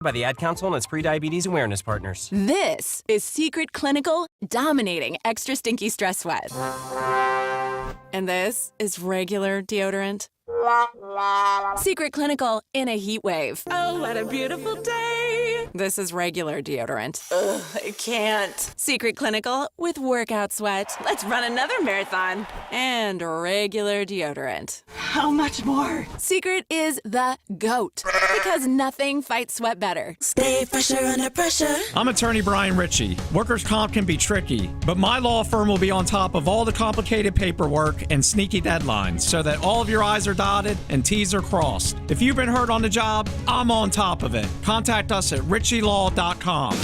by the Ad Council and its pre-diabetes awareness partners. This is Secret Clinical dominating extra stinky stress sweat. And this is regular deodorant. Secret Clinical in a heat wave. Oh, what a beautiful day. This is regular deodorant. Ugh, I can't. Secret Clinical with workout sweat. Let's run another marathon. And regular deodorant. How much more? Secret is the GOAT. Because nothing fights sweat better. Stay fresher under pressure. I'm attorney Brian Ritchie. Workers' comp can be tricky, but my law firm will be on top of all the complicated paperwork and sneaky deadlines so that all of your I's are dotted and T's are crossed. If you've been hurt on the job, I'm on top of it. Contact us at ritchielaw.com.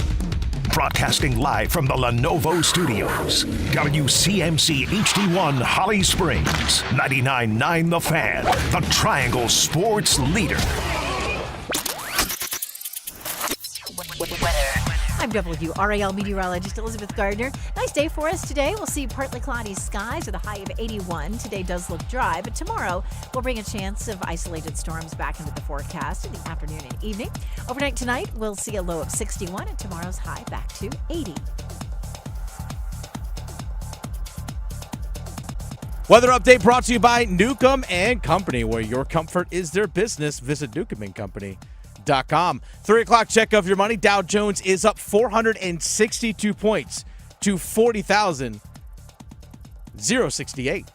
Broadcasting live from the Lenovo Studios. WCMC HD1 Holly Springs. 99.9 The Fan. The Triangle Sports Leader. I'm WRAL meteorologist Elizabeth Gardner. Nice day for us today. We'll see partly cloudy skies with a high of 81. Today does look dry, but tomorrow will bring a chance of isolated storms back into the forecast in the afternoon and evening. Overnight tonight, we'll see a low of 61 and tomorrow's high back to 80. Weather update brought to you by Newcomb and Company, where your comfort is their business. Visit Newcomb and Company. 3 o'clock check of your money. Dow Jones is up 462 points to 40,068.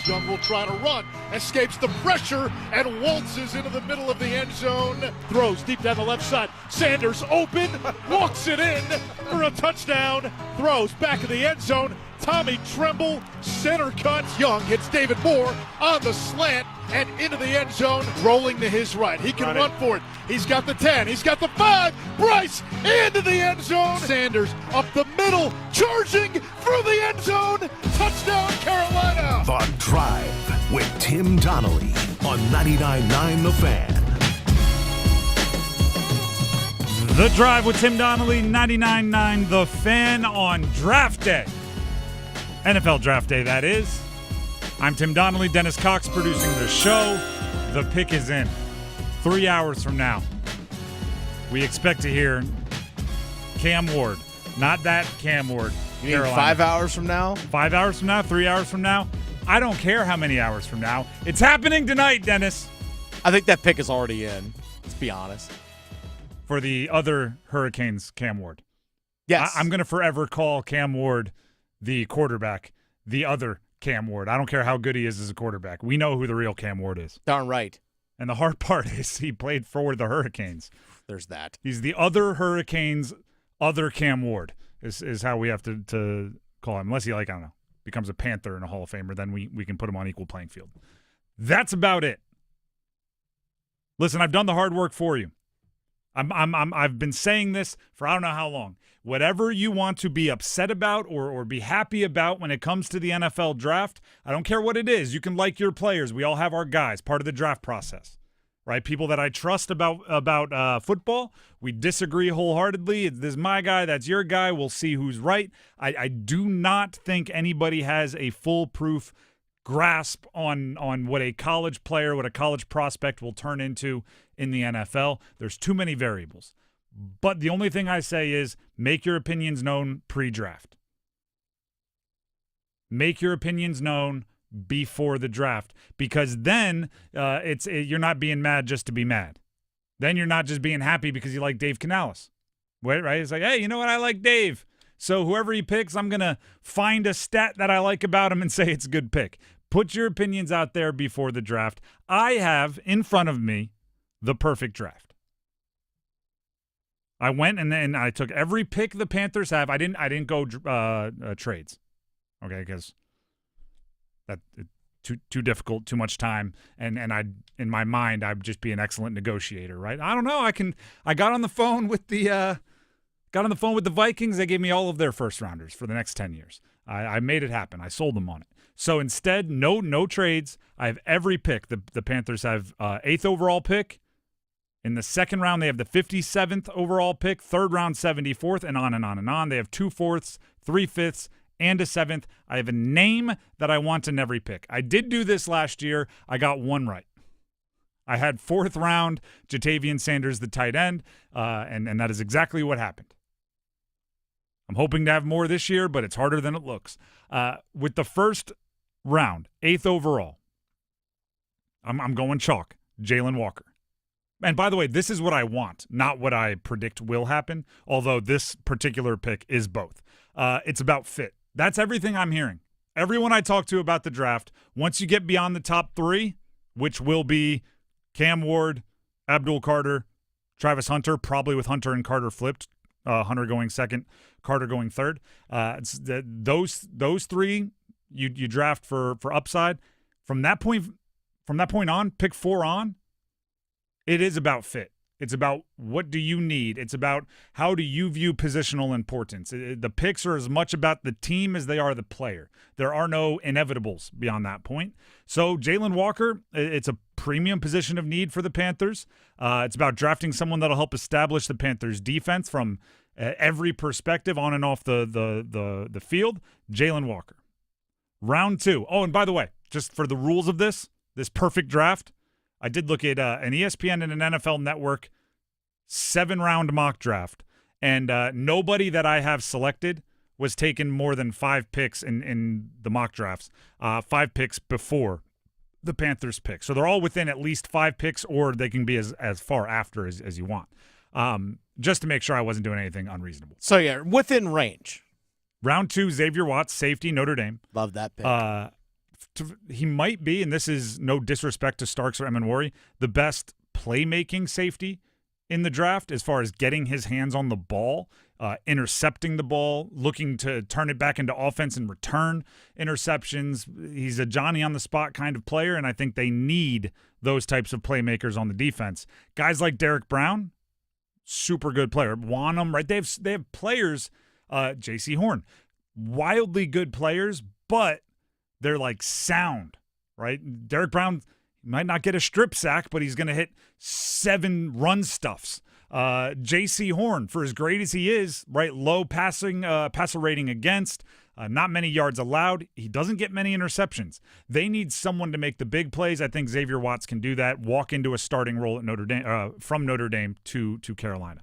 Young will try to run, escapes the pressure, and waltzes into the middle of the end zone. Throws deep down the left side. Sanders open, walks it in for a touchdown. Throws back in the end zone. Tommy Tremble, center cuts. Young hits David Moore on the slant and into the end zone, rolling to his right. He can run for it. He's got the 10. He's got the 5. Bryce into the end zone. Sanders up the middle, charging through the end zone. Touchdown, Carolina. The Drive with Tim Donnelly on 99.9 The Fan. The Drive with Tim Donnelly, 99.9 The Fan on Draft Day. NFL Draft Day, that is. I'm Tim Donnelly, Dennis Cox producing the show. The pick is in. 3 hours from now, we expect to hear Cam Ward. Not that Cam Ward. You mean 5 hours from now? 5 hours from now? 3 hours from now? I don't care how many hours from now. It's happening tonight, Dennis. I think that pick is already in. Let's be honest. For the other Hurricanes, Cam Ward. Yes. I'm going to forever call Cam Ward the quarterback, the other Cam Ward. I don't care how good he is as a quarterback. We know who the real Cam Ward is. Darn right. And the hard part is he played for the Hurricanes. There's that. He's the other Hurricanes, other Cam Ward is how we have to call him. Unless he, I don't know, becomes a Panther and a Hall of Famer, then we can put him on equal playing field. That's about it. Listen, I've done the hard work for you. I've been saying this for I don't know how long. Whatever you want to be upset about or be happy about when it comes to the NFL draft, I don't care what it is. You can like your players. We all have our guys, part of the draft process, right? People that I trust about football. We disagree wholeheartedly. This is my guy. That's your guy. We'll see who's right. I do not think anybody has a foolproof grasp on what a college player, what a college prospect will turn into in the NFL. There's too many variables. But the only thing I say is make your opinions known pre-draft. Make your opinions known before the draft, because then you're not being mad just to be mad. Then you're not just being happy because you like Dave Canales. Right? It's like, hey, you know what? I like Dave. So whoever he picks, I'm going to find a stat that I like about him and say it's a good pick. Put your opinions out there before the draft. I have in front of me the perfect draft. I went and I took every pick the Panthers have. I didn't go trades, okay, because that too difficult, too much time, and I in my mind I'd just be an excellent negotiator, right? I don't know. I got on the phone with the Vikings. They gave me all of their first rounders for the next 10 years. I made it happen. I sold them on it. So instead, no trades. I have every pick. The Panthers have 8th overall pick. In the second round, they have the 57th overall pick, third round, 74th, and on and on and on. They have 2 fourths, 3 fifths, and a 7th. I have a name that I want in every pick. I did do this last year. I got one right. I had 4th round Jatavian Sanders, the tight end, and that is exactly what happened. I'm hoping to have more this year, but it's harder than it looks. With the first round, 8th overall, I'm going chalk, Jalon Walker. And by the way, this is what I want, not what I predict will happen, although this particular pick is both. It's about fit. That's everything I'm hearing. Everyone I talk to about the draft, once you get beyond the top 3, which will be Cam Ward, Abdul Carter, Travis Hunter, probably with Hunter and Carter flipped, Hunter going 2nd, Carter going 3rd. Those 3 you draft for upside. From that point on, pick 4 on, it is about fit. It's about what do you need. It's about how do you view positional importance. The picks are as much about the team as they are the player. There are no inevitables beyond that point. So Jalon Walker, it's a premium position of need for the Panthers. It's about drafting someone that'll help establish the Panthers' defense from every perspective on and off the field. Jalon Walker. Round 2. Oh, and by the way, just for the rules of this perfect draft, I did look at an ESPN and an NFL Network 7-round mock draft, and nobody that I have selected was taken more than 5 picks in the mock drafts, 5 picks before the Panthers pick. So they're all within at least 5 picks, or they can be as far after as you want, just to make sure I wasn't doing anything unreasonable. So, yeah, within range. Round 2, Xavier Watts, safety, Notre Dame. Love that pick. He might be, and this is no disrespect to Starks or Emanwari, the best playmaking safety in the draft as far as getting his hands on the ball, intercepting the ball, looking to turn it back into offense and return interceptions. He's a Johnny-on-the-spot kind of player, and I think they need those types of playmakers on the defense. Guys like Derek Brown, super good player. Wanham, right? They have players, J.C. Horn, wildly good players, but they're like sound, right? Derek Brown might not get a strip sack, but he's going to hit 7 run stuffs. J.C. Horn, for as great as he is, right, low passer rating against, not many yards allowed. He doesn't get many interceptions. They need someone to make the big plays. I think Xavier Watts can do that, walk into a starting role at Notre Dame, from Notre Dame to Carolina.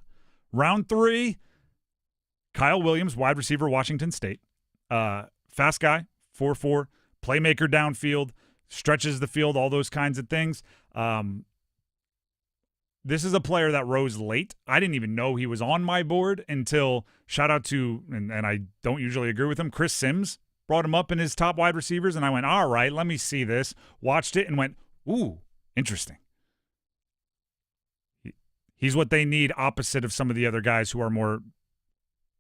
Round 3, Kyle Williams, wide receiver, Washington State. Fast guy, 4'4", playmaker downfield, stretches the field, all those kinds of things. This is a player that rose late. I didn't even know he was on my board until, shout out to, and I don't usually agree with him, Chris Sims brought him up in his top wide receivers, and I went, all right, let me see this. Watched it and went, ooh, interesting. He's what they need opposite of some of the other guys who are more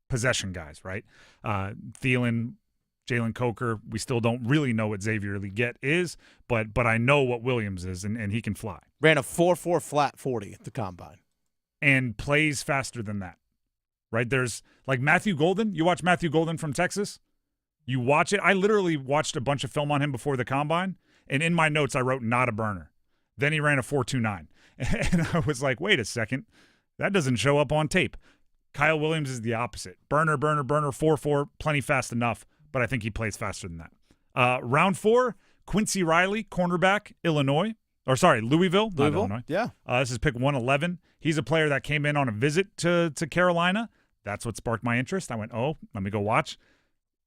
possession guys, right? Thielen, Jalen Coker, we still don't really know what Xavier Legette is, but I know what Williams is, and he can fly. Ran a 4.4 flat 40 at the combine. And plays faster than that, right? There's like Matthew Golden. You watch Matthew Golden from Texas. You watch it. I literally watched a bunch of film on him before the combine, and in my notes I wrote not a burner. Then he ran a 4.29. And I was like, wait a second. That doesn't show up on tape. Kyle Williams is the opposite. Burner, 4.4, plenty fast enough. But I think he plays faster than that. Round 4, Quincy Riley, cornerback, Louisville, not Illinois. Yeah. This is pick 111. He's a player that came in on a visit to Carolina. That's what sparked my interest. I went, oh, let me go watch.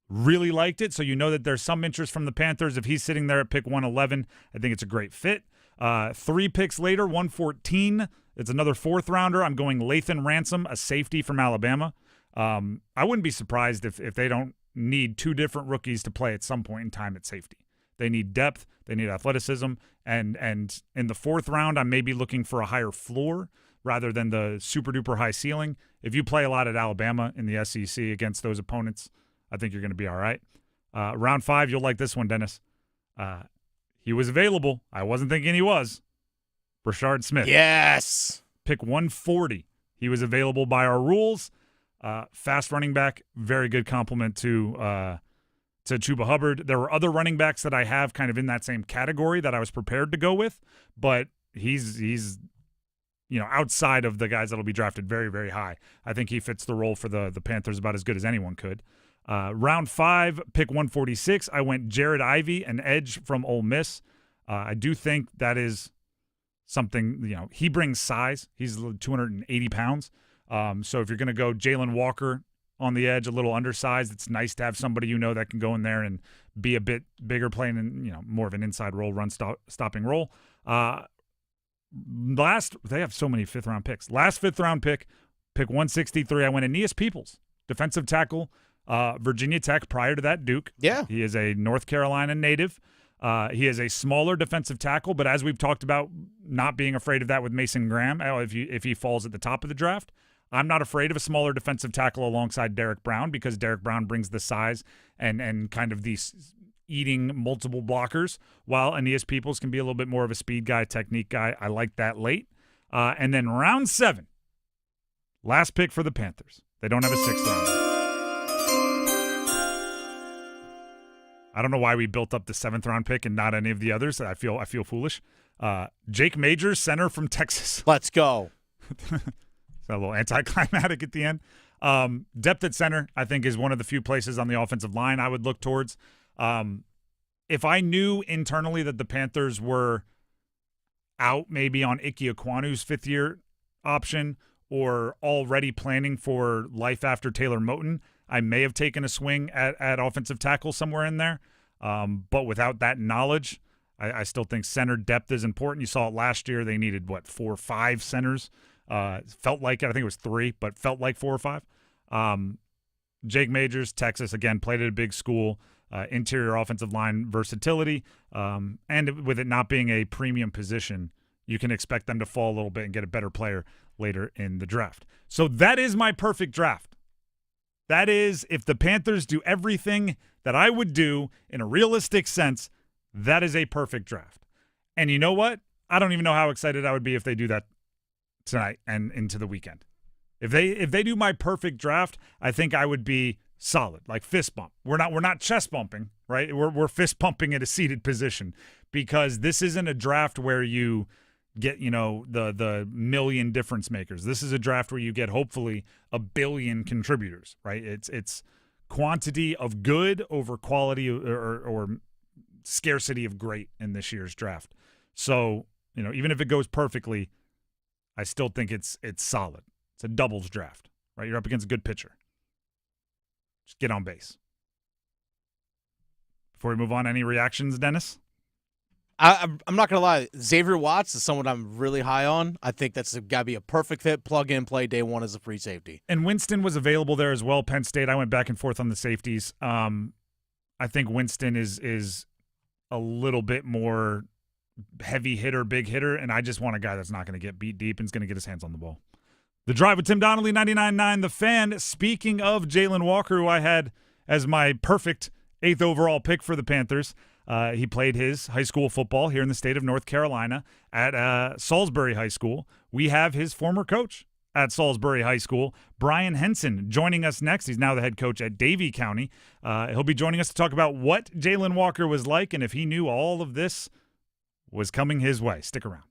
Really liked it. So you know that there's some interest from the Panthers. If he's sitting there at pick 111, I think it's a great fit. 3 picks later, 114. It's another 4th rounder. I'm going Lathan Ransom, a safety from Alabama. I wouldn't be surprised if they don't need 2 different rookies to play at some point in time at safety. They need depth, they need athleticism, and in the 4th round, I'm maybe looking for a higher floor rather than the super-duper high ceiling. If you play a lot at Alabama in the SEC against those opponents, I think you're going to be all right. Round 5, you'll like this one, Dennis. He was available. I wasn't thinking he was. Brashard Smith. Yes! Pick 140. He was available by our rules. Fast running back, very good compliment to Chuba Hubbard. There were other running backs that I have kind of in that same category that I was prepared to go with, but he's outside of the guys that'll be drafted very, very high. I think he fits the role for the Panthers about as good as anyone could. Round 5, pick 146, I went Jared Ivey, an edge from Ole Miss. I do think that is something, he brings size. He's 280 pounds. So if you're going to go Jalon Walker on the edge, a little undersized, it's nice to have somebody that can go in there and be a bit bigger, playing in more of an inside role, stopping role. They have so many fifth-round picks. Last fifth-round pick 163, I went Aeneas Peoples, defensive tackle, Virginia Tech, prior to that Duke. Yeah. He is a North Carolina native. He is a smaller defensive tackle, but as we've talked about, not being afraid of that with Mason Graham, if he falls at the top of the draft, I'm not afraid of a smaller defensive tackle alongside Derek Brown, because Derek Brown brings the size and kind of these eating multiple blockers, while Aeneas Peoples can be a little bit more of a speed guy, technique guy. I like that late. And then round 7, last pick for the Panthers. They don't have a 6th round. I don't know why we built up the 7th round pick and not any of the others. I feel foolish. Jake Majors, center from Texas. Let's go. A little anticlimactic at the end. Depth at center, I think, is one of the few places on the offensive line I would look towards. If I knew internally that the Panthers were out maybe on Ike Ekwonu's 5th-year option, or already planning for life after Taylor Moton, I may have taken a swing at offensive tackle somewhere in there. But without that knowledge, I still think center depth is important. You saw it last year. They needed, 4 or 5 centers. Felt like it. I think it was 3, but felt like 4 or 5. Jake Majors, Texas, again, played at a big school. Interior offensive line versatility. And with it not being a premium position, you can expect them to fall a little bit and get a better player later in the draft. So that is my perfect draft. That is, if the Panthers do everything that I would do in a realistic sense, that is a perfect draft. And you know what? I don't even know how excited I would be if they do that tonight and into the weekend. If they do my perfect draft, I think I would be solid, like fist bump. We're not chest bumping, right? We're fist bumping at a seated position, because this isn't a draft where you get, the million difference makers. This is a draft where you get hopefully a billion contributors, right? It's quantity of good over quality or scarcity of great in this year's draft. So, even if it goes perfectly, I still think it's solid. It's a doubles draft, right? You're up against a good pitcher. Just get on base. Before we move on, any reactions, Dennis? I'm not going to lie. Xavier Watts is someone I'm really high on. I think that's got to be a perfect fit, plug in, play day one as a free safety. And Winston was available there as well, Penn State. I went back and forth on the safeties. I think Winston is a little bit more heavy hitter, big hitter, and I just want a guy that's not going to get beat deep and is going to get his hands on the ball. The Drive with Tim Donnelly, 99.9 The Fan. Speaking of Jalon Walker, who I had as my perfect 8th overall pick for the Panthers, he played his high school football here in the state of North Carolina at Salisbury High School. We have his former coach at Salisbury High School, Brian Henson, joining us next. He's now the head coach at Davie County. He'll be joining us to talk about what Jalon Walker was like and if he knew all of this was coming his way. Stick around.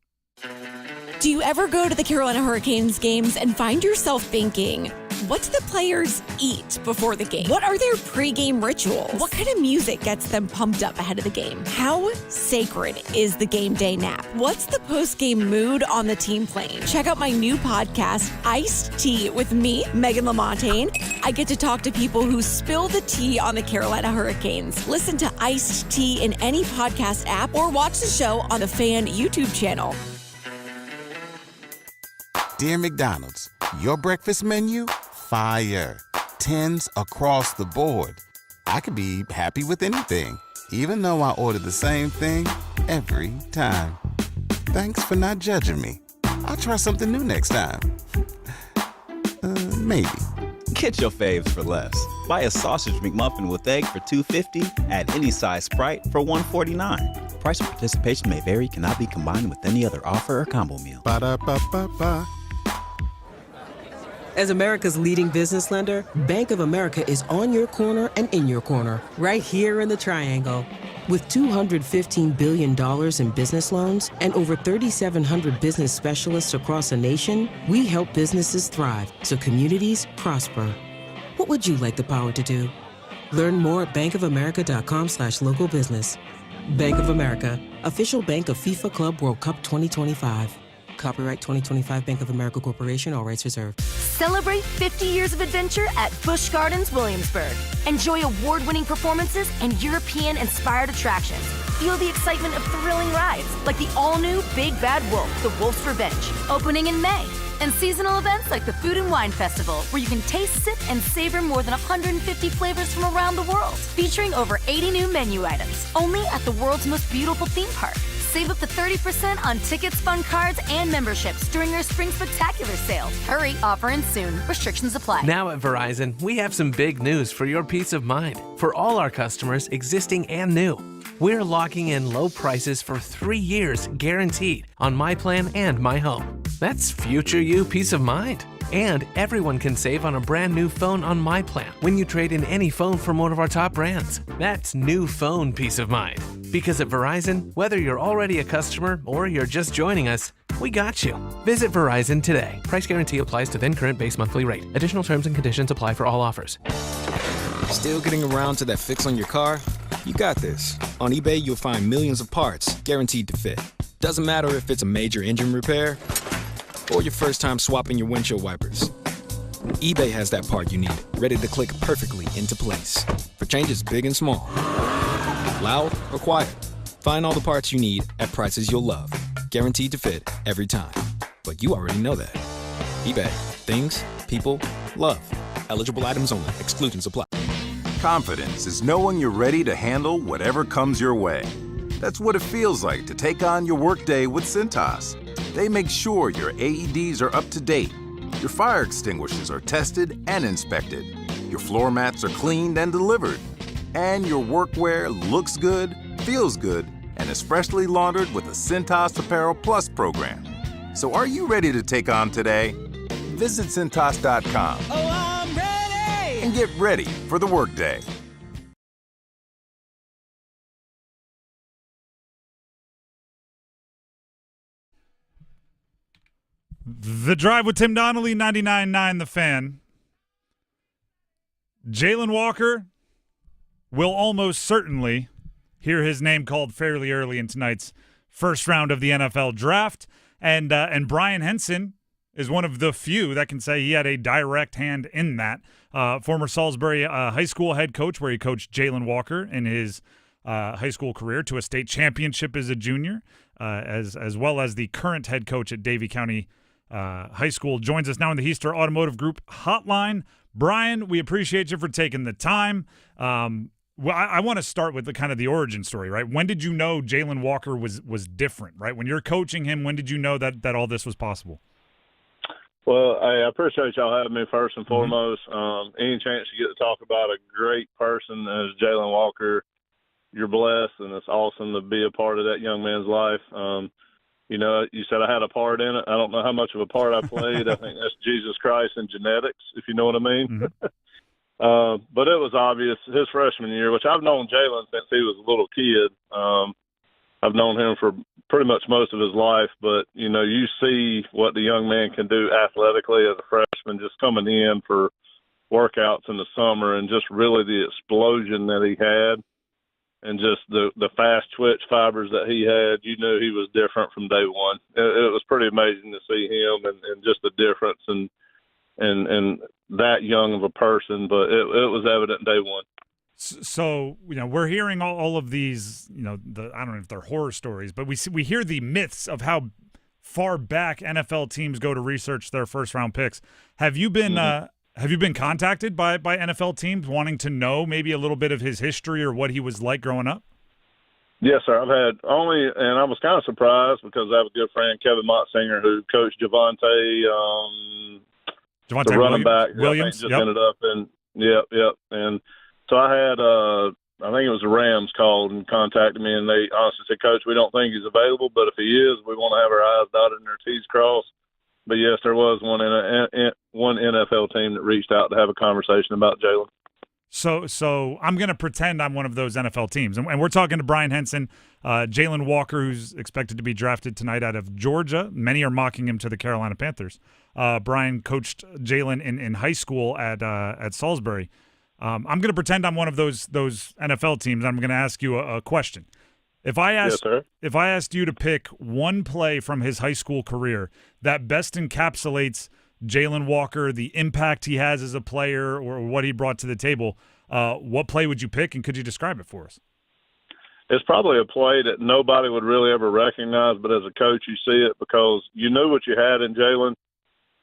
Do you ever go to the Carolina Hurricanes games and find yourself thinking, what do the players eat before the game? What are their pregame rituals? What kind of music gets them pumped up ahead of the game? How sacred is the game day nap? What's the post-game mood on the team plane? Check out my new podcast, Iced Tea, with me, Megan LaMontagne. I get to talk to people who spill the tea on the Carolina Hurricanes. Listen to Iced Tea in any podcast app or watch the show on the Fan YouTube channel. Dear McDonald's, your breakfast menu? Fire. 10s across the board. I could be happy with anything, even though I order the same thing every time. Thanks for not judging me. I'll try something new next time. Maybe. Get your faves for less. Buy a sausage McMuffin with egg for $2.50. Add any size Sprite for $1.49. Price of participation may vary. Cannot be combined with any other offer or combo meal. Ba-da-ba-ba-ba. As America's leading business lender, Bank of America is on your corner and in your corner, right here in the Triangle. With $215 billion in business loans and over 3,700 business specialists across the nation, we help businesses thrive so communities prosper. What would you like the power to do? Learn more at bankofamerica.com/local business. Bank of America, official bank of FIFA Club World Cup 2025. Copyright 2025 Bank of America Corporation, all rights reserved. Celebrate 50 years of adventure at Busch Gardens, Williamsburg. Enjoy award-winning performances and European-inspired attractions. Feel the excitement of thrilling rides like the all-new Big Bad Wolf, The Wolf's Revenge, opening in May. And seasonal events like the Food and Wine Festival, where you can taste, sip, and savor more than 150 flavors from around the world, featuring over 80 new menu items, only at the world's most beautiful theme park. Save up to 30% on tickets, fun cards, and memberships during our Spring Spectacular sale. Hurry, offer ends soon. Restrictions apply. Now at Verizon, we have some big news for your peace of mind. For all our customers, existing and new, we're locking in low prices for 3 years guaranteed on My Plan and My Home. That's future you peace of mind. And everyone can save on a brand new phone on My Plan when you trade in any phone from one of our top brands. That's new phone peace of mind. Because at Verizon, whether you're already a customer or you're just joining us, we got you. Visit Verizon today. Price guarantee applies to then current base monthly rate. Additional terms and conditions apply for all offers. Still getting around to that fix on your car? You got this. On eBay, you'll find millions of parts guaranteed to fit. Doesn't matter if it's a major engine repair or your first time swapping your windshield wipers. eBay has that part you need, ready to click perfectly into place for changes big and small. Loud or quiet, find all the parts you need at prices you'll love. Guaranteed to fit every time. But you already know that. eBay. Things, people, love. Eligible items only. Exclusions apply. Confidence is knowing you're ready to handle whatever comes your way. That's what it feels like to take on your workday with Cintas. They make sure your AEDs are up to date, your fire extinguishers are tested and inspected, your floor mats are cleaned and delivered, and your workwear looks good, feels good, and is freshly laundered with the Cintas Apparel Plus program. So are you ready to take on today? Visit Cintas.com. Oh, I'm ready! And get ready for the workday. The Drive with Tim Donnelly, 99.9 The Fan. Jalon Walker will almost certainly hear his name called fairly early in tonight's first round of the NFL draft. And Brian Henson is one of the few that can say he had a direct hand in that. Former Salisbury high school head coach, where he coached Jalon Walker in his high school career to a state championship as a junior, as well as the current head coach at Davie County High School, joins us now in the Heister Automotive Group hotline. Brian, we appreciate you for taking the time. Well, I want to start with the origin story, right? When did you know Jalon Walker was different, right? When you're coaching him, when did you know that all this was possible? Well, I appreciate y'all having me first and foremost. Any chance you get to talk about a great person as Jalon Walker, you're blessed, and it's awesome to be a part of that young man's life. You know, you said I had a part in it. I don't know how much of a part I played. I think that's Jesus Christ and genetics, if you know what I mean. But it was obvious his freshman year, which I've known Jalon since he was a little kid. I've known him for pretty much most of his life. But, you know, you see what the young man can do athletically as a freshman, just coming in for workouts in the summer, and just really the explosion that he had. And just the fast twitch fibers that he had, you knew he was different from day one. It was pretty amazing to see him and just the difference and that young of a person. But it was evident day one. So, you know, we're hearing all of these, you know, I don't know if they're horror stories, but we hear the myths of how far back NFL teams go to research their first round picks. Have you been contacted by NFL teams wanting to know maybe a little bit of his history or what he was like growing up? Yes, sir. I've had and I was kind of surprised because I have a good friend, Kevin Mottsinger, who coached Javonte the running back. Williams, just ended up in, yep. And so I had, I think it was the Rams called and contacted me, and they honestly said, Coach, we don't think he's available, but if he is, we want to have our I's dotted and our T's crossed. But, yes, there was one NFL team that reached out to have a conversation about Jalon. So I'm going to pretend I'm one of those NFL teams. And we're talking to Brian Henson, Jalon Walker, who's expected to be drafted tonight out of Georgia. Many are mocking him to the Carolina Panthers. Brian coached Jalon in high school at Salisbury. I'm going to pretend I'm one of those NFL teams. I'm going to ask you a question. If I asked you to pick one play from his high school career that best encapsulates Jalon Walker, the impact he has as a player, or what he brought to the table, what play would you pick, and could you describe it for us? It's probably a play that nobody would really ever recognize, but as a coach, you see it because you knew what you had in Jalon,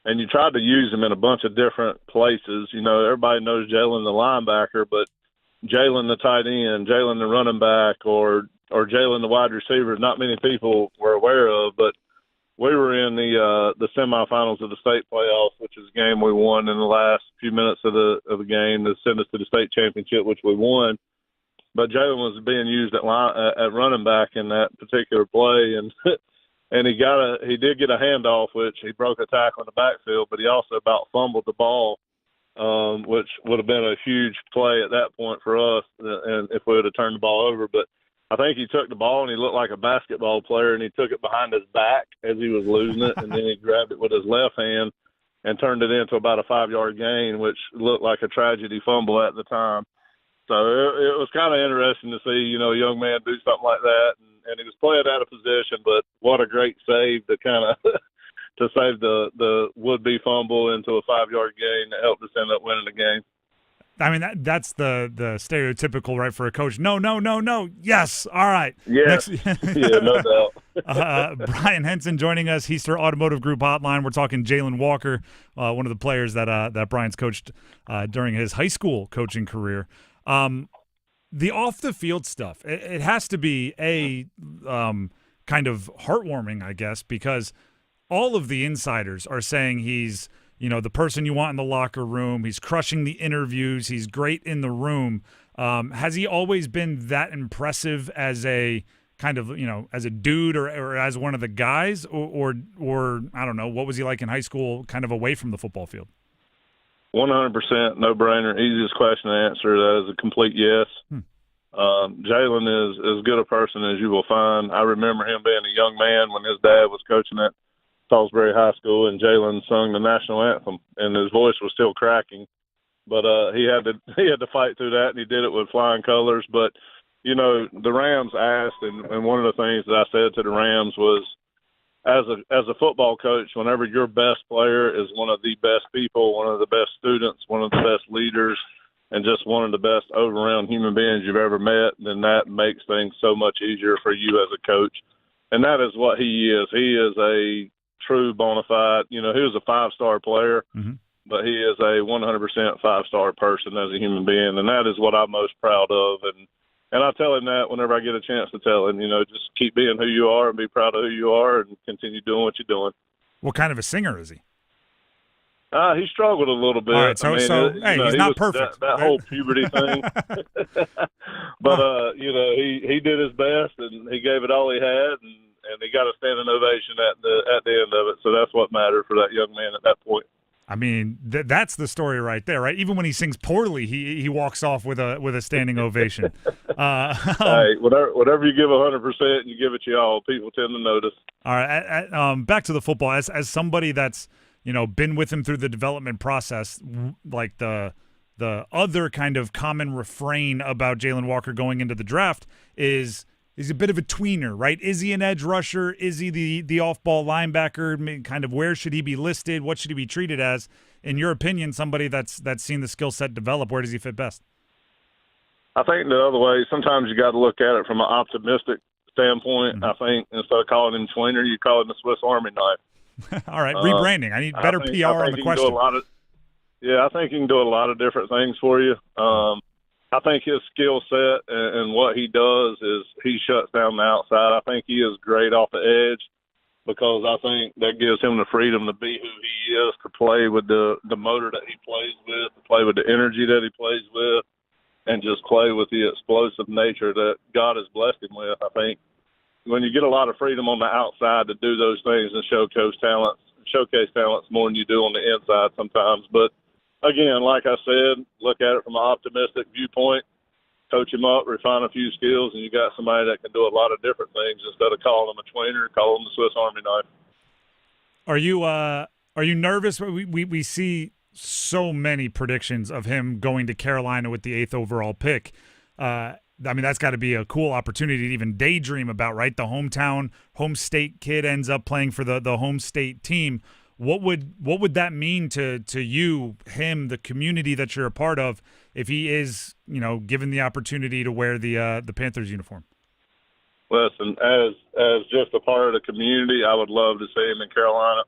and you tried to use him in a bunch of different places. You know, everybody knows Jalon the linebacker, but Jalon the tight end, Jalon the running back, or Jalon the wide receiver, not many people were aware of. But we were in the semifinals of the state playoffs, which is a game we won in the last few minutes of the game to send us to the state championship, which we won. But Jalon was being used at running back in that particular play, and he did get a handoff, which he broke a tackle in the backfield, but he also about fumbled the ball, which would have been a huge play at that point for us, and if we would have turned the ball over. But I think he took the ball and he looked like a basketball player, and he took it behind his back as he was losing it, and then he grabbed it with his left hand and turned it into about a 5-yard gain, which looked like a tragedy fumble at the time. So it was kind of interesting to see, you know, a young man do something like that, and he was playing out of position, but what a great save to kind of to save the would-be fumble into a 5-yard gain that helped us end up winning the game. I mean, that's the stereotypical, right, for a coach. No, yes, all right. Yes. Yeah, no doubt. Brian Henson joining us, Heister Automotive Group Hotline. We're talking Jalon Walker, one of the players that Brian's coached during his high school coaching career. The off-the-field stuff, it has to be kind of heartwarming, I guess, because all of the insiders are saying he's, you know, the person you want in the locker room. He's crushing the interviews. He's great in the room. Has he always been that impressive as a kind of, you know, as a dude or as one of the guys? Or I don't know, what was he like in high school kind of away from the football field? 100% no-brainer. Easiest question to answer. That is a complete yes. Jalon is as good a person as you will find. I remember him being a young man when his dad was coaching at Salisbury High School, and Jalon sung the national anthem, and his voice was still cracking. But he had to fight through that, and he did it with flying colors. But, you know, the Rams asked, and one of the things that I said to the Rams was, as a football coach, whenever your best player is one of the best people, one of the best students, one of the best leaders, and just one of the best over-around human beings you've ever met, then that makes things so much easier for you as a coach. And that is what he is. He is a true bona fide, you know, he was a 5-star player, but he is a 100% 5-star person as a human being, and that is what I'm most proud of. And I tell him that whenever I get a chance to tell him, you know, just keep being who you are and be proud of who you are and continue doing what you're doing. What kind of a singer is he? He struggled a little bit. All right, hey, he's not perfect. That whole puberty thing. But, you know, he did his best, and he gave it all he had, and he got a standing ovation at the end of it. So that's what mattered for that young man at that point. I mean, that's the story right there, right? Even when he sings poorly, he walks off with a standing ovation. Hey, whatever you give 100% and you give it your all, people tend to notice. All right, back to the football. As somebody that's, you know, been with him through the development process, like the other kind of common refrain about Jalon Walker going into the draft is he's a bit of a tweener, right? Is he an edge rusher? Is he the off-ball linebacker? Kind of where should he be listed? What should he be treated as? In your opinion, somebody that's seen the skill set develop, where does he fit best? I think the other way, sometimes you got to look at it from an optimistic standpoint. I think instead of calling him tweener, you call him the Swiss Army knife. All right, rebranding. I need better PR on the question. I think he can do a lot of different things for you. I think his skill set and what he does is he shuts down the outside. I think he is great off the edge because I think that gives him the freedom to be who he is, to play with the motor that he plays with, to play with the energy that he plays with, and just play with the explosive nature that God has blessed him with. I think when you get a lot of freedom on the outside to do those things and showcase talents more than you do on the inside sometimes. But again, like I said, look at it from an optimistic viewpoint, coach him up, refine a few skills, and you got somebody that can do a lot of different things instead of calling him a tweener, call him the Swiss Army knife. Are you nervous? We see so many predictions of him going to Carolina with the 8th overall pick. I mean, that's got to be a cool opportunity to even daydream about, right? The home state kid ends up playing for the home state team. What would that mean to you, him, the community that you're a part of, if he is, given the opportunity to wear the Panthers uniform? Listen, as just a part of the community, I would love to see him in Carolina.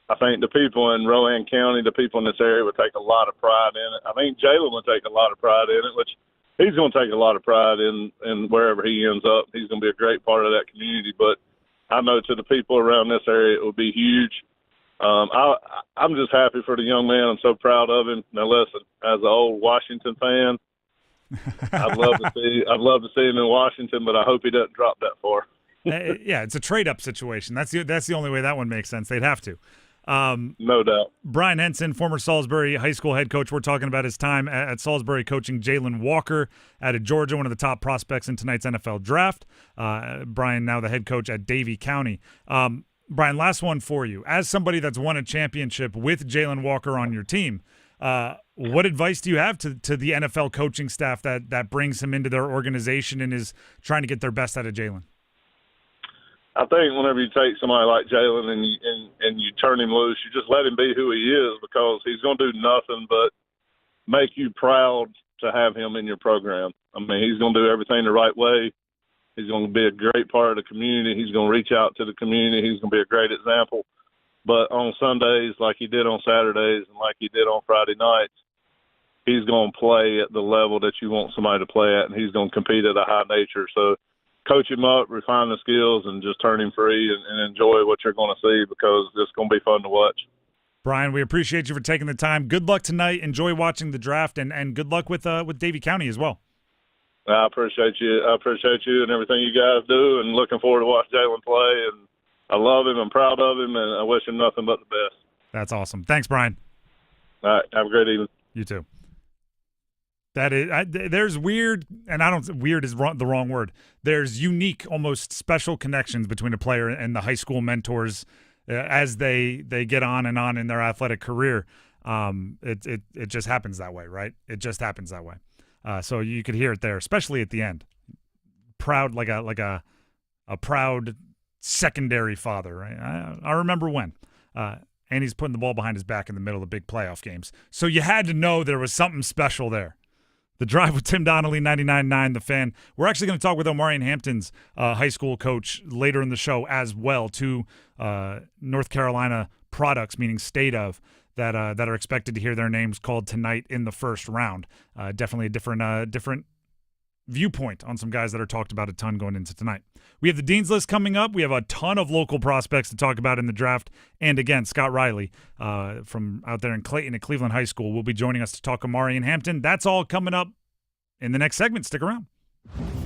I think the people in Rowan County, the people in this area would take a lot of pride in it. I think Jalon would take a lot of pride in it, which he's going to take a lot of pride in wherever he ends up. He's going to be a great part of that community. But I know to the people around this area, it will be huge. I'm just happy for the young man. I'm so proud of him. Now, listen, as an old Washington fan, I'd love to see him in Washington, but I hope he doesn't drop that far. Yeah, it's a trade-up situation. That's the only way that one makes sense. They'd have to. No doubt. Brian Henson, former Salisbury high school head coach. We're talking about his time at Salisbury coaching Jalon Walker out of Georgia, one of the top prospects in tonight's NFL draft. Brian, now the head coach at Davie County. Brian, last one for you. As somebody that's won a championship with Jalon Walker on your team, what advice do you have to the NFL coaching staff that brings him into their organization and is trying to get their best out of Jalon? I think whenever you take somebody like Jalon and you turn him loose, you just let him be who he is, because he's going to do nothing but make you proud to have him in your program. I mean, he's going to do everything the right way. He's going to be a great part of the community. He's going to reach out to the community. He's going to be a great example. But on Sundays, like he did on Saturdays and like he did on Friday nights, he's going to play at the level that you want somebody to play at, and he's going to compete at a high nature. So coach him up, refine the skills, and just turn him free and enjoy what you're going to see, because it's going to be fun to watch. Brian, we appreciate you for taking the time. Good luck tonight. Enjoy watching the draft, and good luck with Davie County as well. I appreciate you. I appreciate you and everything you guys do, and looking forward to watch Jalon play. And I love him. I'm proud of him, and I wish him nothing but the best. That's awesome. Thanks, Brian. All right. Have a great evening. You too. That is, there's weird, and weird is the wrong word. There's unique, almost special connections between a player and the high school mentors as they get on in their athletic career. It just happens that way, right? It just happens that way. So you could hear it there, especially at the end. Proud, like a proud secondary father, right? I remember when. And he's putting the ball behind his back in the middle of big playoff games. So you had to know there was something special there. The Drive with Tim Donnelly, 99.9 The Fan. We're actually going to talk with Omarion Hampton's high school coach later in the show as well, two North Carolina products, meaning state of, that are expected to hear their names called tonight in the first round. Definitely a different viewpoint on some guys that are talked about a ton going into tonight. We have the Dean's List coming up. We have a ton of local prospects to talk about in the draft. And again, Scott Riley from out there in Clayton at Cleveland High School will be joining us to talk Omarion Hampton. That's all coming up in the next segment. Stick around.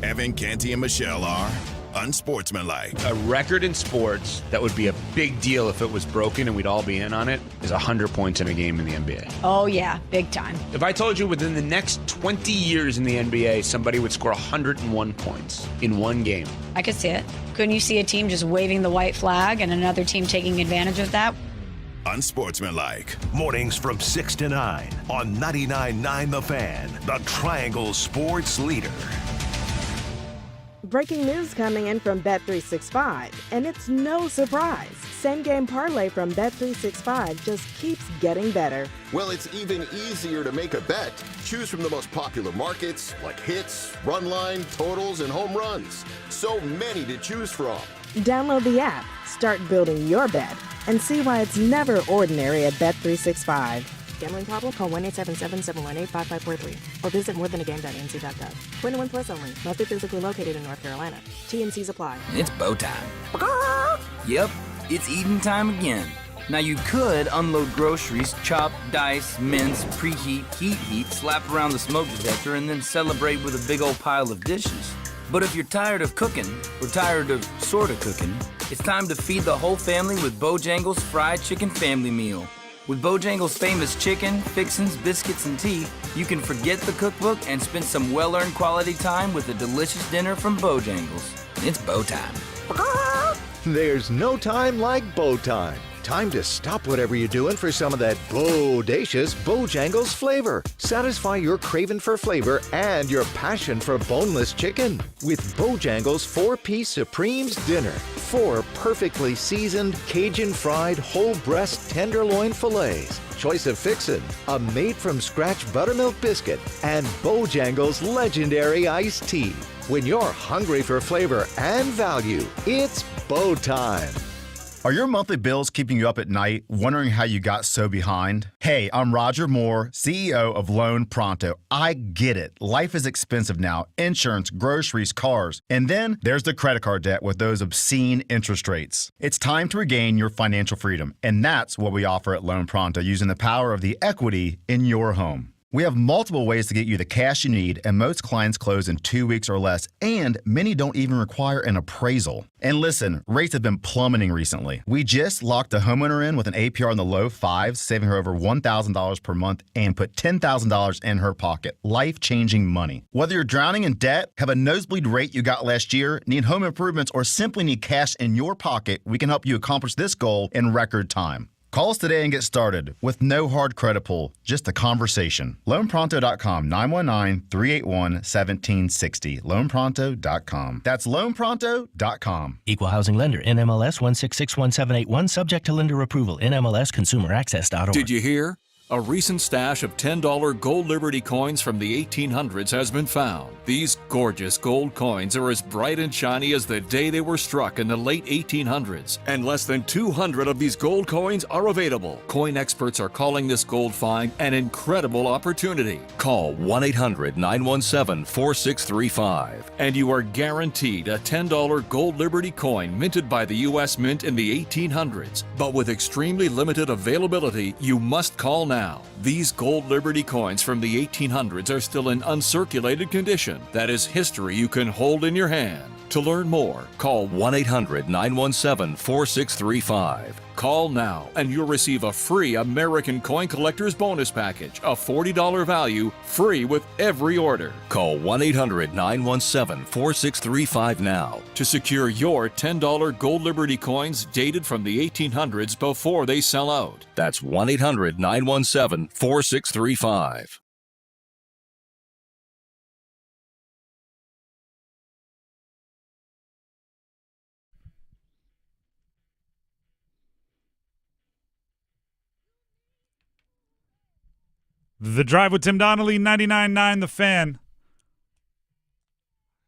Evan, Canty, and Michelle are unsportsmanlike. A record in sports that would be a big deal if it was broken and we'd all be in on it is 100 points in a game in the NBA. Oh, yeah, big time. If I told you within the next 20 years in the NBA, somebody would score 101 points in one game. I could see it. Couldn't you see a team just waving the white flag and another team taking advantage of that? Unsportsmanlike. Mornings from 6 to 9 on 99.9 The Fan, the Triangle Sports Leader. Breaking news coming in from Bet365, and it's no surprise. Same game parlay from Bet365 just keeps getting better. Well, it's even easier to make a bet. Choose from the most popular markets like hits, run line, totals, and home runs. So many to choose from. Download the app, start building your bet, and see why it's never ordinary at Bet365. Gambling problem? Call 1-877-718-5543 or visit morethanagame.nc.gov. 21 plus only. Must be physically located in North Carolina. TNCs apply. It's bow time. Yep, it's eating time again. Now you could unload groceries, chop, dice, mince, preheat, heat, slap around the smoke detector, and then celebrate with a big old pile of dishes. But if you're tired of cooking, or tired of sorta cooking, it's time to feed the whole family with Bojangles Fried Chicken Family Meal. With Bojangles' famous chicken, fixins, biscuits, and tea, you can forget the cookbook and spend some well-earned quality time with a delicious dinner from Bojangles. It's bow time. There's no time like bow time. Time to stop whatever you're doing for some of that bodacious Bojangles flavor. Satisfy your craving for flavor and your passion for boneless chicken with Bojangles 4-piece Supremes Dinner. 4 perfectly seasoned Cajun-fried whole breast tenderloin fillets. Choice of fixin', a made-from-scratch buttermilk biscuit, and Bojangles legendary iced tea. When you're hungry for flavor and value, it's Bo time. Are your monthly bills keeping you up at night, wondering how you got so behind? Hey, I'm Roger Moore, CEO of Loan Pronto. I get it. Life is expensive now. Insurance, groceries, cars. And then there's the credit card debt with those obscene interest rates. It's time to regain your financial freedom. And that's what we offer at Loan Pronto, using the power of the equity in your home. We have multiple ways to get you the cash you need, and most clients close in 2 weeks or less, and many don't even require an appraisal. And listen, rates have been plummeting recently. We just locked a homeowner in with an APR in the low 5s, saving her over $1,000 per month, and put $10,000 in her pocket. Life-changing money. Whether you're drowning in debt, have a nosebleed rate you got last year, need home improvements, or simply need cash in your pocket, we can help you accomplish this goal in record time. Call us today and get started with no hard credit pull, just a conversation. LoanPronto.com, 919-381-1760. LoanPronto.com. That's LoanPronto.com. Equal housing lender, NMLS 1661781, subject to lender approval, NMLS ConsumerAccess.org. Did you hear? A recent stash of $10 gold Liberty coins from the 1800s has been found. These gorgeous gold coins are as bright and shiny as the day they were struck in the late 1800s, and less than 200 of these gold coins are available. Coin experts are calling this gold find an incredible opportunity. Call 1-800-917-4635, and you are guaranteed a $10 gold Liberty coin minted by the U.S. Mint in the 1800s. But with extremely limited availability, you must call now. These gold Liberty coins from the 1800s are still in uncirculated condition. That is history you can hold in your hand. To learn more, call 1-800-917-4635. Call now and you'll receive a free American Coin Collector's Bonus Package, a $40 value, free with every order. Call 1-800-917-4635 now to secure your $10 gold Liberty coins dated from the 1800s before they sell out. That's 1-800-917-4635. The Drive with Tim Donnelly, 99.9 The Fan.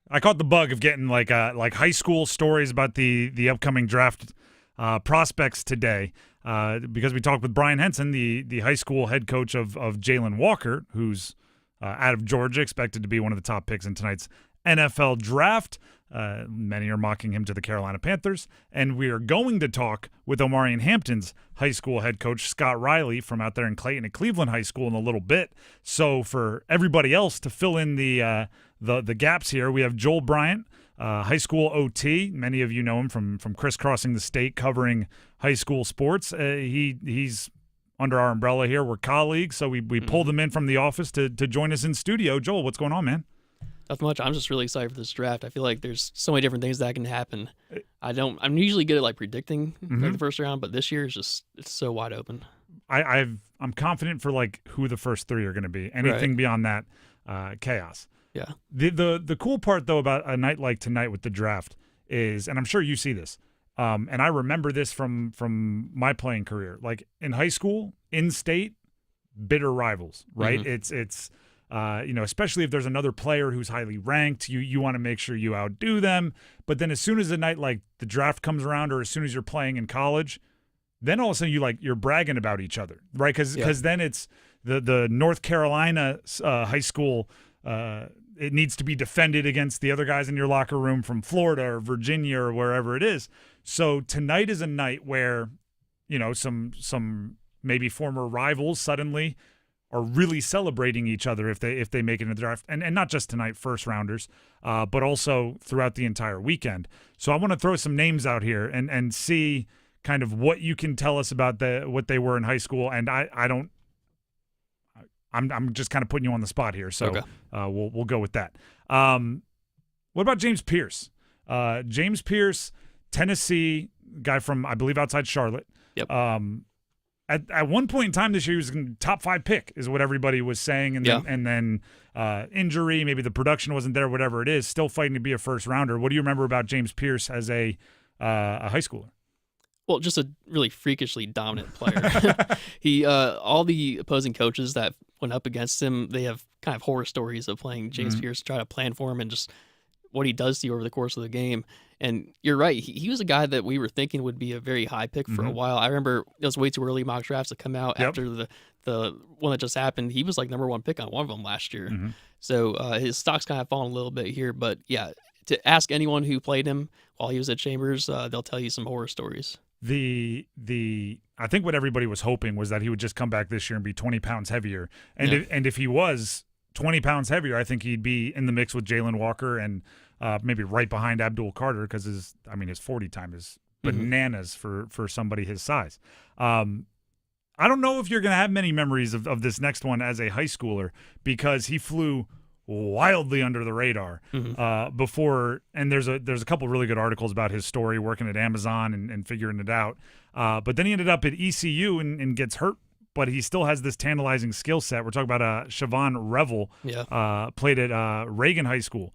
I caught the bug of getting like high school stories about the upcoming draft prospects today because we talked with Brian Henson, the high school head coach of Jalon Walker, who's out of Georgia, expected to be one of the top picks in tonight's NFL draft. Many are mocking him to the Carolina Panthers. And we are going to talk with Omarion Hampton's high school head coach, Scott Riley, from out there in Clayton at Cleveland High School in a little bit. So for everybody else to fill in the gaps here, we have Joel Bryant, high school OT. Many of you know him from crisscrossing the state covering high school sports. He's under our umbrella here. We're colleagues, so we pulled him in from the office to join us in studio. Joel, what's going on, man? Not much. I'm just really excited for this draft. I feel like there's so many different things that can happen. I'm usually good at like predicting like the first round, but this year it's so wide open. I'm confident for like who the first three are going to be. Anything beyond that, chaos. Yeah. The cool part though about a night like tonight with the draft is, and I'm sure you see this, and I remember this from my playing career. Like in high school, in state, bitter rivals, right? It's especially if there's another player who's highly ranked, you want to make sure you outdo them. But then as soon as a night like the draft comes around, or as soon as you're playing in college, then all of a sudden you're bragging about each other, right? Because then it's the North Carolina high school. It needs to be defended against the other guys in your locker room from Florida or Virginia or wherever it is. So tonight is a night where, some maybe former rivals suddenly are really celebrating each other if they make it in the draft, and not just tonight, first rounders, but also throughout the entire weekend. So I want to throw some names out here and see kind of what you can tell us about what they were in high school. And I'm just kind of putting you on the spot here, so okay. We'll go with that. What about James Pierce? James Pierce Tennessee guy from, I believe, outside Charlotte. Yep. At one point in time this year, he was top 5 pick, is what everybody was saying, and then injury, maybe the production wasn't there, whatever it is. Still fighting to be a first rounder. What do you remember about James Pierce as a high schooler? Well, just a really freakishly dominant player. He, all the opposing coaches that went up against him, they have kind of horror stories of playing James Pierce, try to plan for him, and just what he does to you over the course of the game. And you're right, he was a guy that we were thinking would be a very high pick for a while. I remember it was way too early mock drafts to come out after the one that just happened. He was like number 1 pick on one of them last year. So his stock's kind of fallen a little bit here. But yeah, to ask anyone who played him while he was at Chambers, they'll tell you some horror stories. I think what everybody was hoping was that he would just come back this year and be 20 pounds heavier. And if he was 20 pounds heavier, I think he'd be in the mix with Jalon Walker and maybe right behind Abdul Carter, because his 40 time is bananas for somebody his size. I don't know if you're going to have many memories of this next one as a high schooler, because he flew wildly under the radar before, and there's a couple really good articles about his story working at Amazon and figuring it out. But then he ended up at ECU and gets hurt, but he still has this tantalizing skill set. We're talking about Siobhan Revel, played at Reagan High School.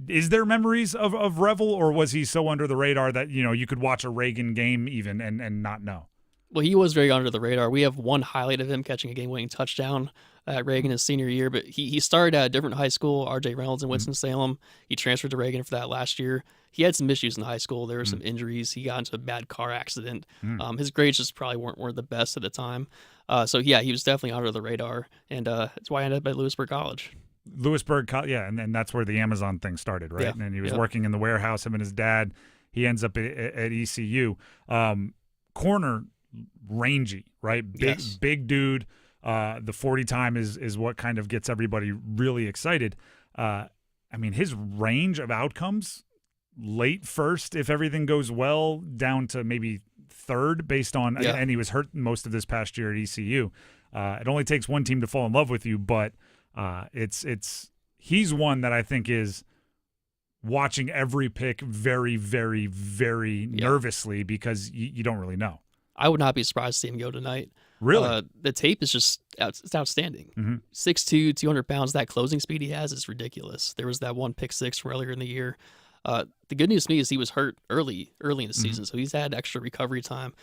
Is there memories of Revel, or was he so under the radar that you could watch a Reagan game even and not know? Well, he was very under the radar. We have one highlight of him catching a game-winning touchdown at Reagan his senior year, but he started at a different high school, R.J. Reynolds in Winston-Salem. He transferred to Reagan for that last year. He had some issues in high school. There were some injuries. He got into a bad car accident. His grades just probably weren't the best at the time. So, yeah, he was definitely under the radar, and that's why I ended up at Lewisburg College. And then that's where the Amazon thing started, right? Yeah. And he was working in the warehouse, him and his dad. He ends up at ECU. Corner, rangy, right? Big dude. The 40 time is what kind of gets everybody really excited. His range of outcomes, late first if everything goes well, down to maybe third based on, and he was hurt most of this past year at ECU. It only takes one team to fall in love with you, but he's one that I think is watching every pick very, very, very nervously, because you don't really know. I would not be surprised to see him go tonight. Really? The tape is just it's outstanding. 6'2", 200 pounds. That closing speed he has is ridiculous. There was that one pick six from earlier in the year. The good news to me is he was hurt early in the season, so he's had extra recovery time.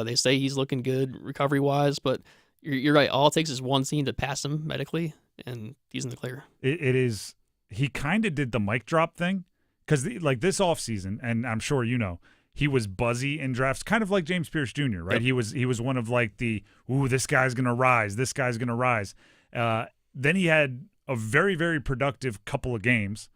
They say he's looking good recovery-wise, but you're right. All it takes is one scene to pass him medically, and he's in the clear. It is. He kind of did the mic drop thing, because like this offseason, and I'm sure he was buzzy in drafts, kind of like James Pierce Jr., right? Yep. He was one of like this guy's going to rise. This guy's going to rise. Then he had a very, very productive couple of games,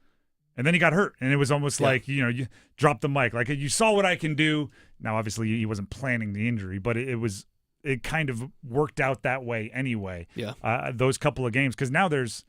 and then he got hurt. And it was almost like, you dropped the mic. Like, you saw what I can do. Now, obviously, he wasn't planning the injury, but it kind of worked out that way anyway. Yeah. Those couple of games. Because now there's,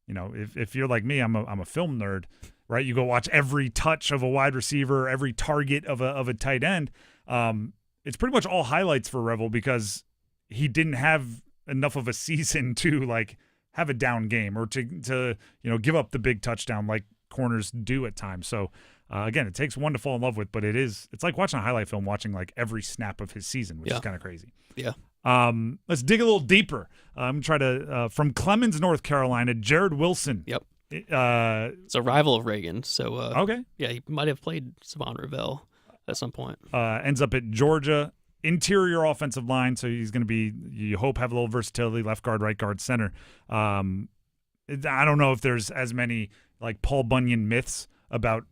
if you're like me, I'm a film nerd. Right, you go watch every touch of a wide receiver, every target of a tight end. It's pretty much all highlights for Revel, because he didn't have enough of a season to like have a down game or to give up the big touchdown like corners do at times. So again, it takes one to fall in love with, but it's like watching a highlight film, watching like every snap of his season, which is kind of crazy. Yeah. Let's dig a little deeper. I'm trying to from Clemens, North Carolina, Jared Wilson. Yep. It's a rival of Reagan, so okay. Yeah, he might have played Savon Ravel at some point. Ends up at Georgia, interior offensive line, so he's going to be, you hope, have a little versatility, left guard, right guard, center. I don't know if there's as many like Paul Bunyan myths about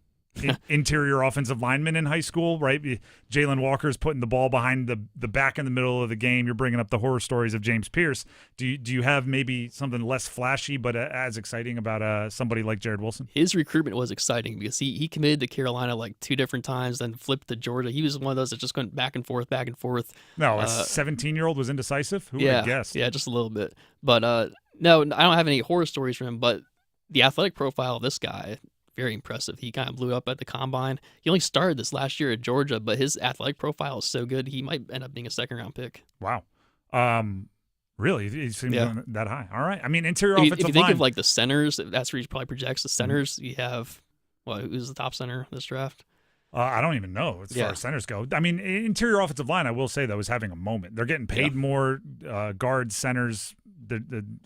interior offensive linemen in high school, right? Jalon Walker's putting the ball behind the back in the middle of the game. You're bringing up the horror stories of James Pierce. Do you have maybe something less flashy but as exciting about somebody like Jared Wilson? His recruitment was exciting because he committed to Carolina like 2 different times, then flipped to Georgia. He was one of those that just went back and forth. No, a 17-year-old was indecisive? Who would have guessed? Yeah, just a little bit. But no, I don't have any horror stories from him, but the athletic profile of this guy, very impressive. He kind of blew up at the combine. He only started this last year at Georgia, but his athletic profile is so good, he might end up being a second-round pick. Wow. Really? He seems that high. All right. I mean, interior offensive line. If you think of like the centers, that's where he probably projects the centers. You have, who's the top center this draft? I don't even know as far as centers go. I mean, interior offensive line, I will say, though, is having a moment. They're getting paid more. Guards, centers,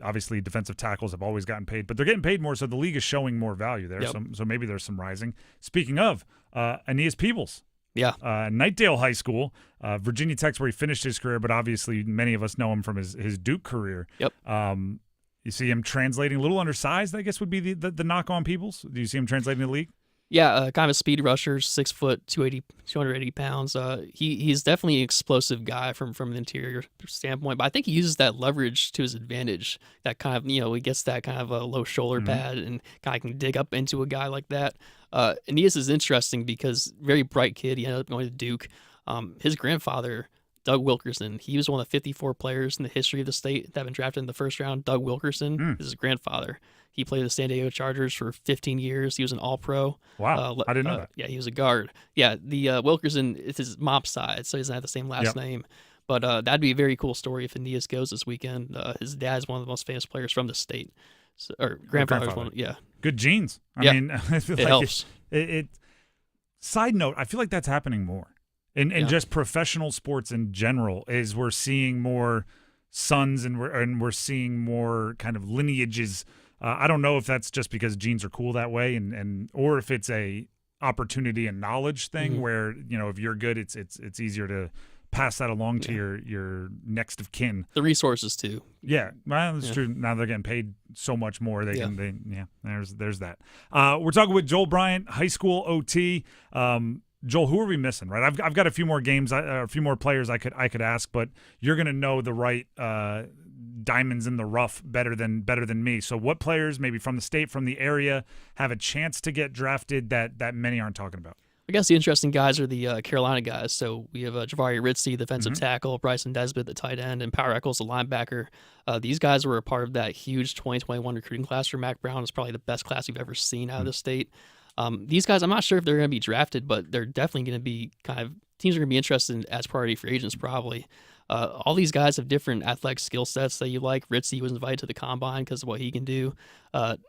obviously defensive tackles have always gotten paid, but they're getting paid more, so the league is showing more value there. So maybe there's some rising. Speaking of, Aeneas Peebles. Yeah. Knightdale High School, Virginia Tech's where he finished his career, but obviously many of us know him from his Duke career. Yep. You see him translating, a little undersized, I guess would be the knock on Peebles. Do you see him translating the league? Yeah, kind of a speed rusher, 6 foot, 280 pounds. He's definitely an explosive guy from an interior standpoint, but I think he uses that leverage to his advantage. That kind of, he gets that kind of a low shoulder pad and kind of can dig up into a guy like that. Aeneas is interesting because very bright kid. He ended up going to Duke. His grandfather, Doug Wilkerson, he was one of the 54 players in the history of the state that have been drafted in the first round. Doug Wilkerson is his grandfather. He played the San Diego Chargers for 15 years. He was an All-Pro. Wow, I didn't know that. Yeah, he was a guard. Yeah, the Wilkerson is his mom's side, so he doesn't have the same last name. But that'd be a very cool story if Aeneas goes this weekend. His dad's one of the most famous players from the state. Or grandfather's one. Yeah. Good genes. I mean, I feel it helps. Side note, I feel like that's happening more. In just professional sports in general, is we're seeing more sons and we're seeing more kind of lineages. I don't know if that's just because genes are cool that way, and or if it's a opportunity and knowledge thing where if you're good, it's easier to pass that along to your next of kin. The resources too. Yeah, well, that's true. Now they're getting paid so much more. There's that. We're talking with Joel Bryant, high school OT. Joel, who are we missing? Right, I've got a few more games, a few more players I could ask, but you're gonna know the right diamonds in the rough better than me. So what players, maybe from the state, from the area, have a chance to get drafted that many aren't talking about? I guess the interesting guys are the Carolina guys. So we have Javari Ritzy, the defensive tackle, Bryce Nesbitt, the tight end, and Power Eccles, the linebacker. These guys were a part of that huge 2021 recruiting class for Mac Brown. It's probably the best class we've ever seen out of the state. These guys, I'm not sure if they're going to be drafted, but they're definitely going to be teams are going to be interested as priority free agents probably. All these guys have different athletic skill sets that you like. Ritzy was invited to the combine because of what he can do.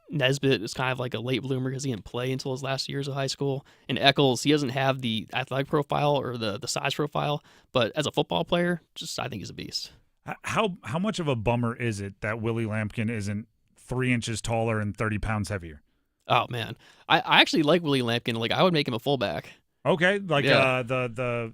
Nesbitt is kind of like a late bloomer because he didn't play until his last years of high school. And Eccles, he doesn't have the athletic profile or the size profile, but as a football player, I think he's a beast. How much of a bummer is it that Willie Lampkin isn't 3 inches taller and 30 pounds heavier? Oh, man. I actually like Willie Lampkin. Like, I would make him a fullback. Okay, the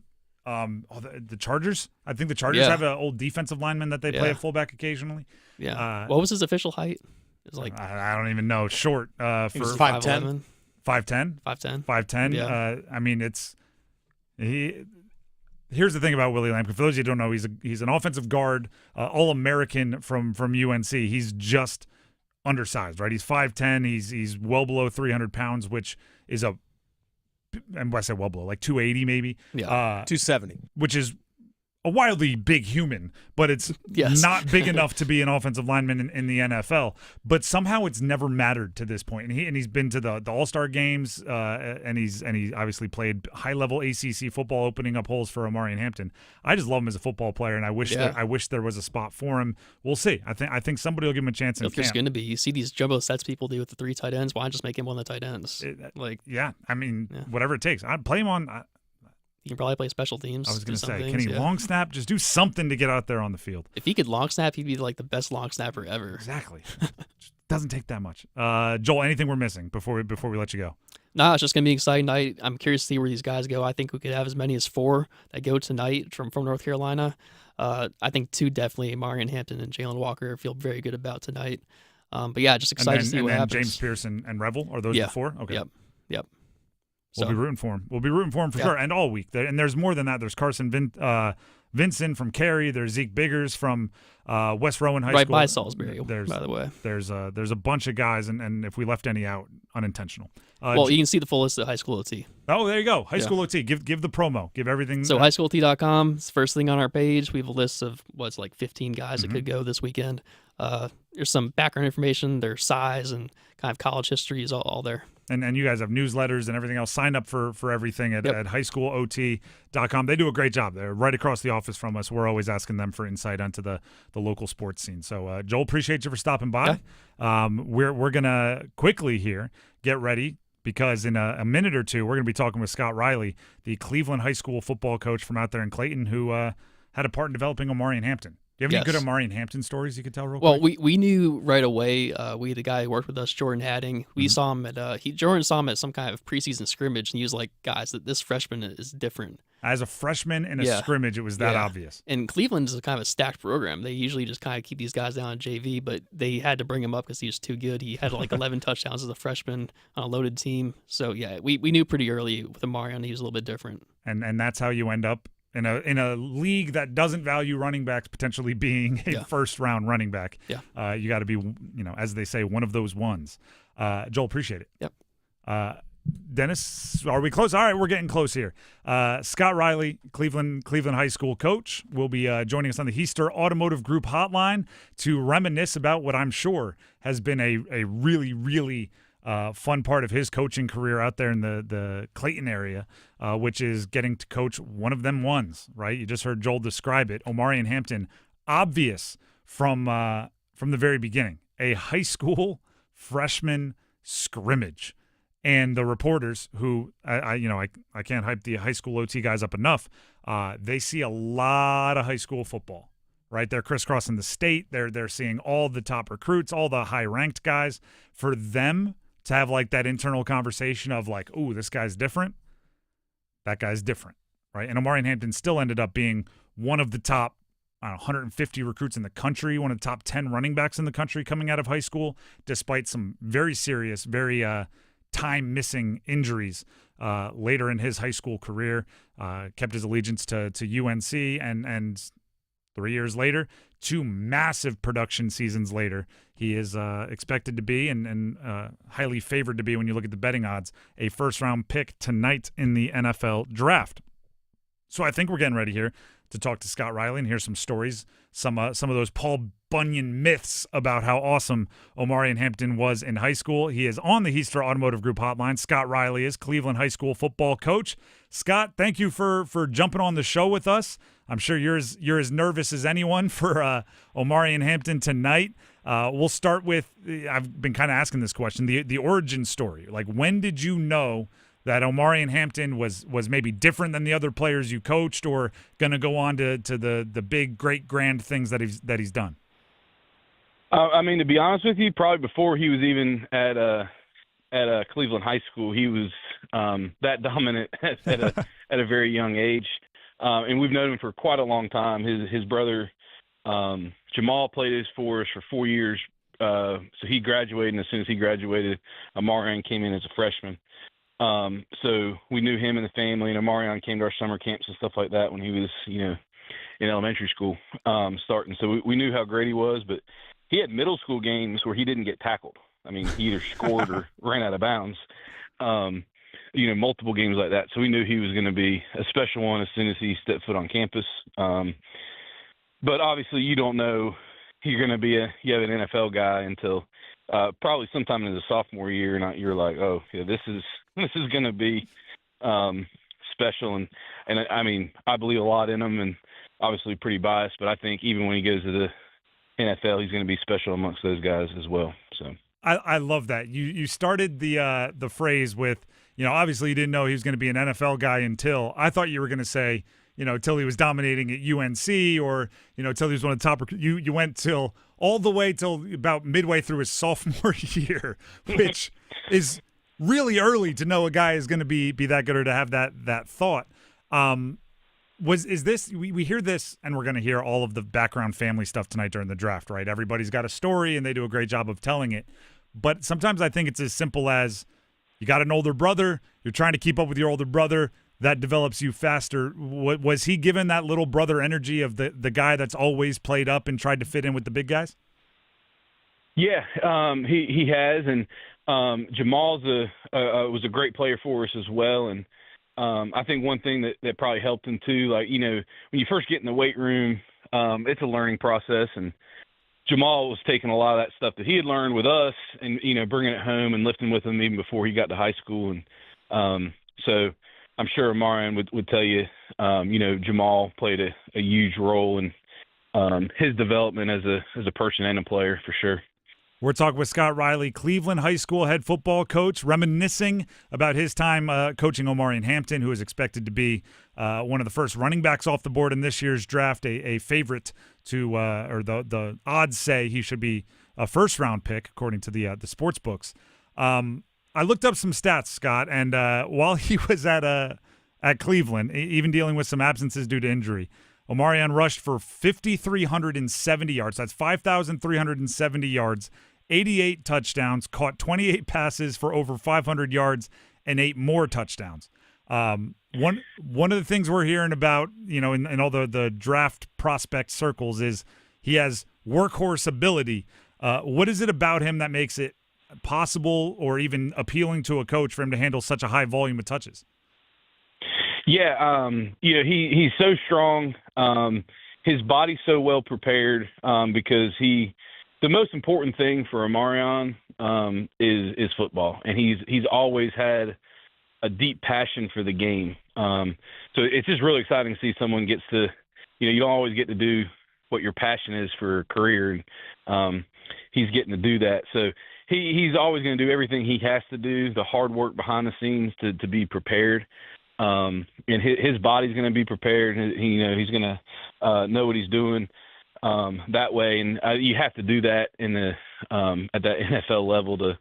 Chargers. I think the Chargers have an old defensive lineman that they play at fullback occasionally. Yeah. What was his official height? It was like I don't even know. Short for 5'10". 5'10". 5'10". 5'10". Yeah. I mean, here's the thing about Willie Lampkin. For those of you who don't know, he's an offensive guard, All-American from UNC. He's just undersized, right? He's 5'10". He's well below 300 pounds, which is and when I say well below, like 280 maybe. Yeah, 270. Which is a wildly big human, but it's not big enough to be an offensive lineman in the NFL. But somehow it's never mattered to this point. And he's been to the All-Star games, and he obviously played high-level ACC football, opening up holes for Omarion Hampton. I just love him as a football player, and I wish there was a spot for him. We'll see. I think somebody will give him a chance in camp. There's going to be. You see these jumbo sets people do with the 3 tight ends. Why not just make him one of the tight ends? Whatever it takes. I'd play him on. He can probably play special teams. I was going to say, can he long snap? Just do something to get out there on the field. If he could long snap, he'd be like the best long snapper ever. Exactly. Doesn't take that much. Joel, anything we're missing before we let you go? No, it's just going to be an exciting night. I'm curious to see where these guys go. I think we could have as many as 4 that go tonight from North Carolina. I think 2 definitely, Omarion Hampton and Jalon Walker, feel very good about tonight. But yeah, just excited to see what happens. James Pierce and Revel, are those the 4? Okay. Yep. We'll be rooting for him. We'll be rooting for him for sure, and all week. And there's more than that. There's Carson Vinson from Cary. There's Zeke Biggers from West Rowan High School. Right by Salisbury, by the way. There's a bunch of guys, and if we left any out, unintentional. You can see the full list at High School OT. Oh, there you go. High School OT. Give the promo. Give everything. So highschoolt.com is the first thing on our page. We have a list of 15 guys that could go this weekend. There's some background information, their size, and kind of college history is all there. And you guys have newsletters and everything else. Sign up for everything at highschoolot.com. They do a great job. They're right across the office from us. We're always asking them for insight onto the local sports scene. So, Joel, appreciate you for stopping by. Yeah. We're going to quickly here get ready because in a minute or two, we're going to be talking with Scott Riley, the Cleveland high school football coach from out there in Clayton, who had a part in developing Omarion Hampton. Do you have any good Omarion Hampton stories you could tell real quick? Well, we knew right away. We had a guy who worked with us, Jordan Hadding. We saw him at Jordan saw him at some kind of preseason scrimmage, and he was like, "Guys, this freshman is different." As a freshman in a scrimmage, it was that obvious. And Cleveland is kind of a stacked program. They usually just kind of keep these guys down at JV, but they had to bring him up because he was too good. He had like 11 touchdowns as a freshman on a loaded team. So yeah, we knew pretty early with Omarion he was a little bit different. And that's how you end up in a league that doesn't value running backs potentially being a first round running back. Yeah. You got to be, as they say, one of those ones. Joel, appreciate it. Yep. Dennis, are we close? All right, we're getting close here. Scott Riley, Cleveland High School coach, will be joining us on the Heister Automotive Group hotline to reminisce about what I'm sure has been a really, really fun part of his coaching career out there in the Clayton area, which is getting to coach one of them ones, right? You just heard Joel describe it. Omarion Hampton, obvious from the very beginning, a high school freshman scrimmage. And the reporters who, I can't hype the high school OT guys up enough, they see a lot of high school football, right? They're crisscrossing the state. They're seeing all the top recruits, all the high-ranked guys. For them to have like that internal conversation of like, ooh, this guy's different, that guy's different, right? And Omarion Hampton still ended up being one of the top 150 recruits in the country, one of the top 10 running backs in the country coming out of high school, despite some very serious, very time-missing injuries later in his high school career. Kept his allegiance to UNC, and 3 years later, 2 massive production seasons later, he is expected to be and highly favored to be, when you look at the betting odds, a first-round pick tonight in the NFL draft. So I think we're getting ready here to talk to Scott Riley and hear some stories, some of those Paul Bunyan myths about how awesome Omarion Hampton was in high school. He is on the Heister Automotive Group hotline. Scott Riley is Cleveland high school football coach. Scott, thank you for jumping on the show with us. I'm sure you're as nervous as anyone for Omarion Hampton tonight. We'll start with, I've been kind of asking this question, the origin story. Like, when did you know that Omarion Hampton was maybe different than the other players you coached, or going to go on to the big, great, grand things that he's done? To be honest with you, probably before he was even at Cleveland High School, he was that dominant at a very young age, and we've known him for quite a long time. His brother Jamal played for us for 4 years, so he graduated, and as soon as he graduated, Omarion came in as a freshman. So we knew him and the family, and Omarion came to our summer camps and stuff like that when he was, in elementary school starting. So we knew how great he was, but he had middle school games where he didn't get tackled. I mean, he either scored or ran out of bounds, multiple games like that. So we knew he was going to be a special one as soon as he stepped foot on campus. But obviously you don't know you're going to be an NFL guy until probably sometime in the sophomore year, and you're like, oh, yeah, this is going to be special. And I mean, I believe a lot in him, and obviously pretty biased, but I think even when he goes to the NFL, he's going to be special amongst those guys as well. So I love that. You started the phrase with, obviously you didn't know he was going to be an NFL guy until, I thought you were going to say, till he was dominating at UNC, or, till he was one of the top. You went all the way till about midway through his sophomore year, which is really early to know a guy is going to be that good, or to have that thought. Is this, we hear this, and we're going to hear all of the background family stuff tonight during the draft, right? Everybody's got a story, and they do a great job of telling it. But sometimes I think it's as simple as, you got an older brother, you're trying to keep up with your older brother, that develops you faster. Was he given that little brother energy of the guy that's always played up and tried to fit in with the big guys? Yeah, he has, and Jamal's was a great player for us as well, and I think one thing that probably helped him too, like, when you first get in the weight room, it's a learning process, and Jamal was taking a lot of that stuff that he had learned with us and, bringing it home and lifting with him even before he got to high school. And so I'm sure Omarion would tell you, Jamal played a huge role in his development as a person and a player, for sure. We're talking with Scott Riley, Cleveland High School head football coach, reminiscing about his time coaching Omarion Hampton, who is expected to be one of the first running backs off the board in this year's draft, a favorite to, or the odds say he should be a first-round pick, according to the sports books. I looked up some stats, Scott, and while he was at Cleveland, even dealing with some absences due to injury, Omarion rushed for 5,370 yards. That's 5,370 yards, 88 touchdowns, caught 28 passes for over 500 yards, and 8 more touchdowns. One of the things we're hearing about, in all the draft prospect circles is he has workhorse ability. What is it about him that makes it possible or even appealing to a coach for him to handle such a high volume of touches? Yeah, he's so strong. His body's so well prepared because the most important thing for Omarion is football, and he's always had a deep passion for the game. So it's just really exciting to see someone gets to, you don't always get to do what your passion is for a career. He's getting to do that. So he's always going to do everything he has to do, the hard work behind the scenes to be prepared. And his body's going to be prepared. He's going to know what he's doing that way. And you have to do that at that NFL level to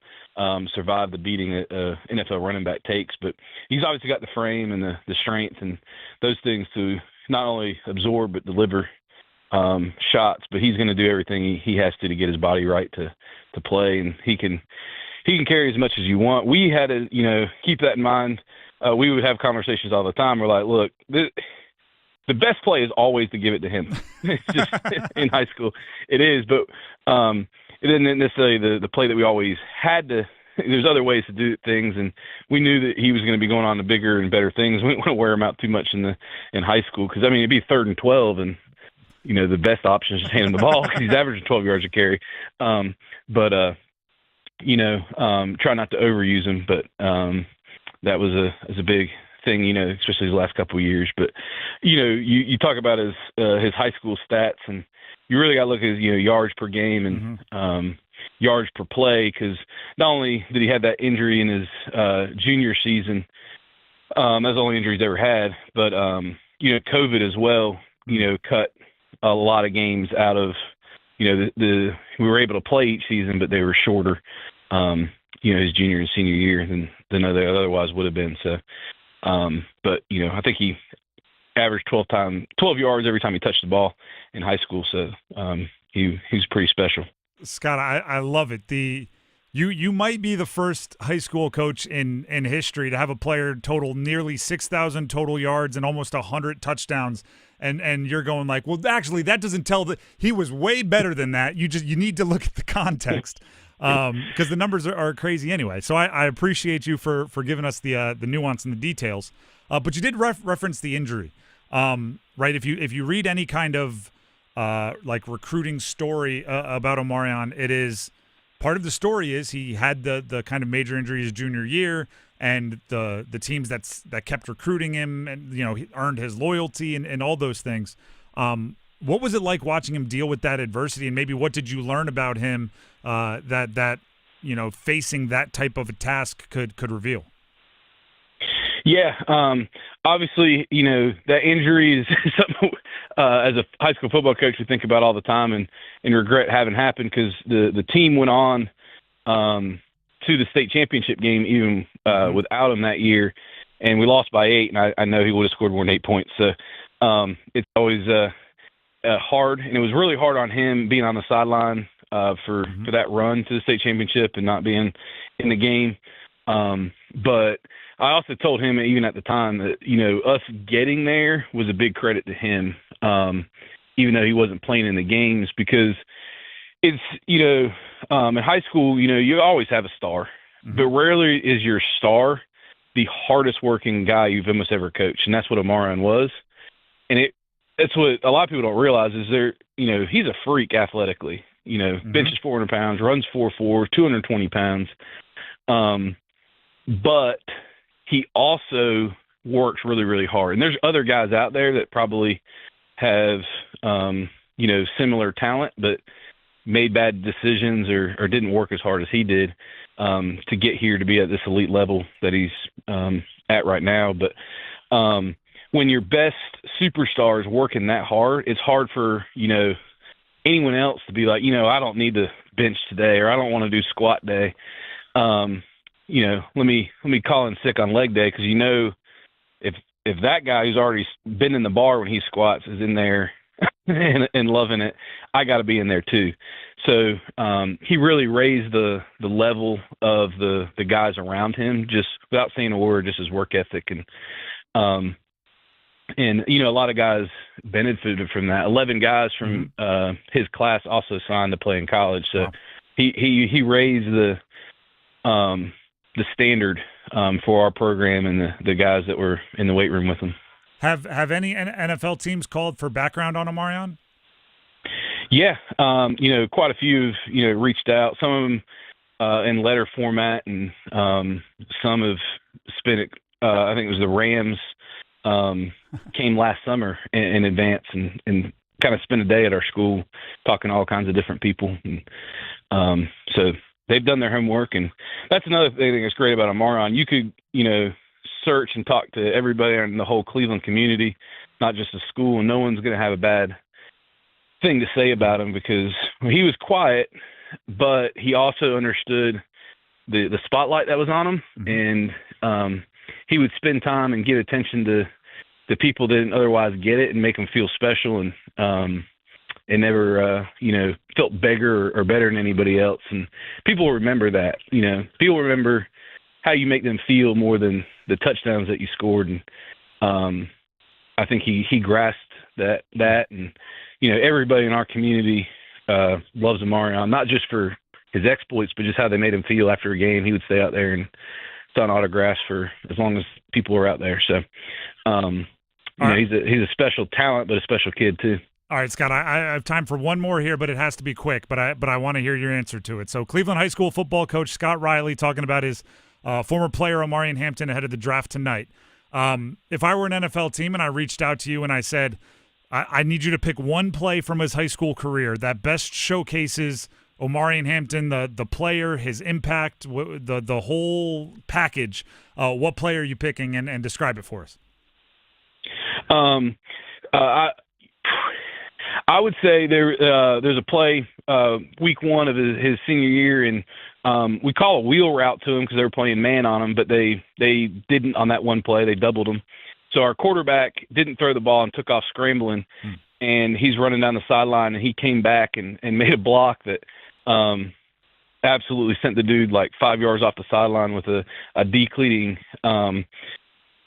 survive the beating that NFL running back takes. But he's obviously got the frame and the strength and those things to not only absorb but deliver shots. But he's going to do everything he has to get his body right to play, and he can carry as much as you want. We had to keep that in mind. We would have conversations all the time. We're like, look, the best play is always to give it to him. It's just in high school, it is. But it isn't necessarily the play that we always had to. There's other ways to do things, and we knew that he was going to be going on to bigger and better things. We didn't want to wear him out too much in high school because, it'd be 3rd and 12, and the best option is just hand him the ball because he's averaging 12 yards a carry. Try not to overuse him, but that was a big thing, especially the last couple of years. But, you talk about his high school stats, and you really got to look at his, yards per game and yards per play, because not only did he have that injury in his junior season, that's the only injury he's ever had, but, COVID as well, cut a lot of games out of, we were able to play each season, but they were shorter, his junior and senior year than they otherwise would have been. So, but I think he averaged 12 yards every time he touched the ball in high school. So, he was pretty special. Scott, I love it. You might be the first high school coach in history to have a player total nearly 6,000 total yards and almost 100 touchdowns. And you're going like, well, actually, that doesn't tell that he was way better than that. You need to look at the context because the numbers are crazy anyway. So I appreciate you for giving us the nuance and the details. But you did reference the injury, right? If you read any kind of like recruiting story about Omarion, it is part of the story is he had the kind of major injury his junior year. And the teams that kept recruiting him and, he earned his loyalty and all those things. What was it like watching him deal with that adversity? And maybe what did you learn about him that facing that type of a task could reveal? Yeah. Obviously, that injury is something as a high school football coach we think about all the time and regret having happened because the team went on to the state championship game even without him that year, and we lost by 8, and I know he would have scored more than 8 points. So it's always hard, and it was really hard on him being on the sideline for that run to the state championship and not being in the game. But I also told him even at the time that, us getting there was a big credit to him, even though he wasn't playing in the games, because it's, in high school, you always have a star, but rarely is your star the hardest working guy you've almost ever coached. And that's what Omarion was. And that's what a lot of people don't realize is he's a freak athletically, benches 400 pounds, runs 4.4, 220 pounds. But he also works really, really hard. And there's other guys out there that probably have, similar talent, but made bad decisions or didn't work as hard as he did to get here to be at this elite level that he's at right now. But when your best superstar is working that hard, it's hard for, anyone else to be like, I don't need to bench today, or I don't want to do squat day. Let me call in sick on leg day, because if that guy who's already been in the bar when he squats is in there and loving it, I got to be in there too. So he really raised the level of the guys around him, just without saying a word, just his work ethic. And a lot of guys benefited from that. 11 guys from his class also signed to play in college. So he raised the standard for our program and the guys that were in the weight room with him. Have any NFL teams called for background on Omarion? Yeah, quite a few have reached out. Some of them in letter format, and some have spent it. I think it was the Rams came last summer in advance and kind of spent a day at our school talking to all kinds of different people. And so they've done their homework, and that's another thing that's great about Omarion. You could, search and talk to everybody in the whole Cleveland community, not just the school, and no one's going to have a bad thing to say about him, because he was quiet, but he also understood the spotlight that was on him, and he would spend time and give attention to the people that didn't otherwise get it and make them feel special, and never felt bigger or better than anybody else. And people remember that. People remember how you make them feel more than the touchdowns that you scored. And I think he grasped that, and everybody in our community loves Omarion, not just for his exploits, but just how they made him feel after a game. He would stay out there and sign autographs for as long as people were out there. So he's a special talent, but a special kid too. All right, Scott, I have time for one more here, but it has to be quick. But I want to hear your answer to it. So Cleveland High School football coach Scott Riley talking about his former player Omarion Hampton ahead of the draft tonight. If I were an NFL team and I reached out to you and I said, I need you to pick one play from his high school career that best showcases Omarion Hampton, the player, his impact, the whole package, what play are you picking, and describe it for us? I would say there's a play week one of his senior year, and we call a wheel route to him because they were playing man on him, but they didn't on that one play. They doubled him. So our quarterback didn't throw the ball and took off scrambling, and he's running down the sideline, and he came back and made a block that absolutely sent the dude like 5 yards off the sideline with a decleating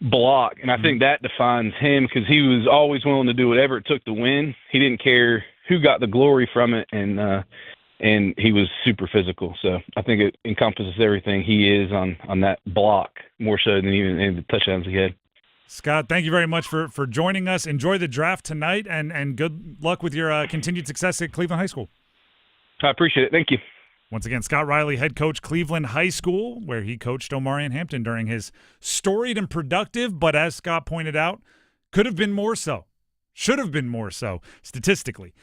block. And I think that defines him, because he was always willing to do whatever it took to win. He didn't care who got the glory from it, and he was super physical. So I think it encompasses everything he is on that block, more so than even any of the touchdowns he had. Scott, thank you very much for joining us. Enjoy the draft tonight, and good luck with your continued success at Cleveland High School. I appreciate it. Thank you. Once again, Scott Riley, head coach, Cleveland High School, where he coached Omarion Hampton during his storied and productive, but as Scott pointed out, could have been more so. Should have been more so, statistically,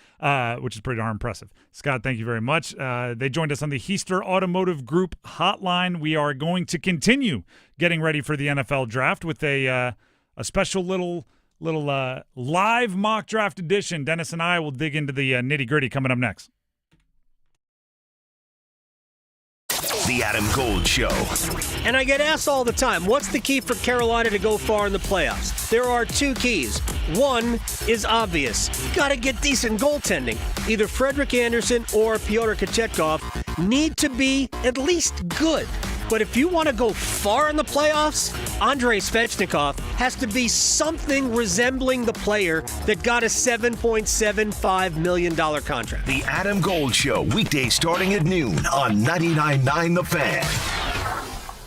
which is pretty darn impressive. Scott, thank you very much. They joined us on the Heister Automotive Group hotline. We are going to continue getting ready for the NFL draft with a special little live mock draft edition. Dennis and I will dig into the nitty-gritty coming up next. The Adam Gold Show. And I get asked all the time, what's the key for Carolina to go far in the playoffs? There are two keys. One is obvious. Got to get decent goaltending. Either Frederik Andersen or Pyotr Kochetkov need to be at least good. But if you want to go far in the playoffs, Andrei Svechnikov has to be something resembling the player that got a $7.75 million contract. The Adam Gold Show, weekdays starting at noon on 99.9 The Fan.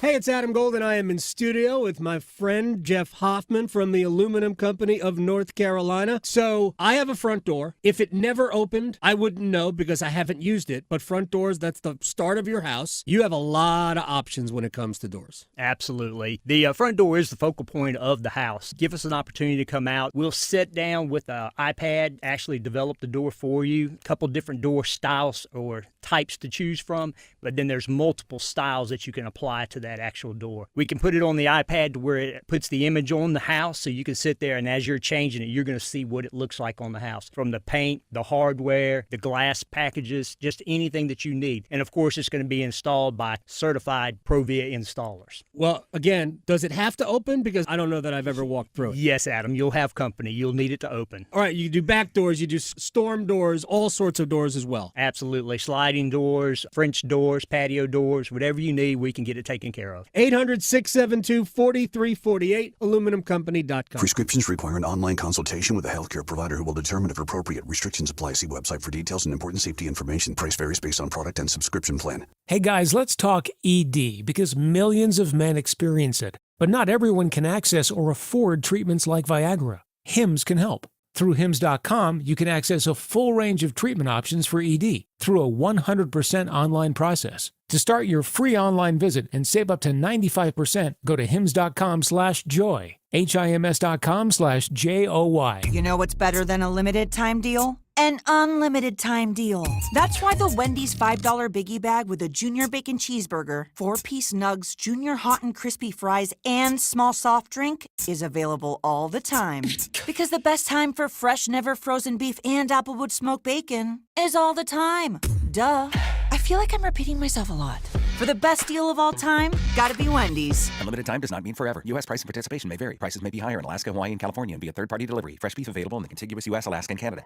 Hey, it's Adam Golden. I am in studio with my friend Jeff Hoffman from the Aluminum Company of North Carolina. So I have a front door. If it never opened, I wouldn't know because I haven't used it. But front doors, that's the start of your house. You have a lot of options when it comes to doors. Absolutely. The front door is the focal point of the house. Give us an opportunity to come out. We'll sit down with an iPad, actually develop the door for you. A couple different door styles or types to choose from, but then there's multiple styles that you can apply to that actual door. We can put it on the iPad to where it puts the image on the house, so you can sit there and as you're changing it, you're going to see what it looks like on the house. From the paint, the hardware, the glass packages, just anything that you need. And of course, it's going to be installed by certified Provia installers. Well, again, does it have to open? Because I don't know that I've ever walked through it. Yes, Adam, you'll have company. You'll need it to open. All right, you do back doors, you do storm doors, all sorts of doors as well. Absolutely. Sliding doors, French doors, patio doors, whatever you need, we can get it taken care of. 800-672-4348, aluminumcompany.com. Prescriptions require an online consultation with a healthcare provider who will determine if appropriate. Restrictions apply. See website for details and important safety information. Price varies based on product and subscription plan. Hey guys, let's talk ED because millions of men experience it, but not everyone can access or afford treatments like Viagra. Hims can help. Through Hims.com, you can access a full range of treatment options for ED through a 100% online process. To start your free online visit and save up to 95%, go to Hims.com/joy. HIMS.com/JOY. You know what's better than a limited time deal? An unlimited time deal. That's why the Wendy's $5 Biggie Bag with a Junior Bacon Cheeseburger, 4-piece nugs, Junior Hot and Crispy Fries, and small soft drink is available all the time. Because the best time for fresh, never frozen beef and Applewood smoked bacon is all the time. Duh. I feel like I'm repeating myself a lot. For the best deal of all time, gotta be Wendy's. Unlimited time does not mean forever. U.S. price and participation may vary. Prices may be higher in Alaska, Hawaii, and California and via third-party delivery. Fresh beef available in the contiguous U.S., Alaska, and Canada.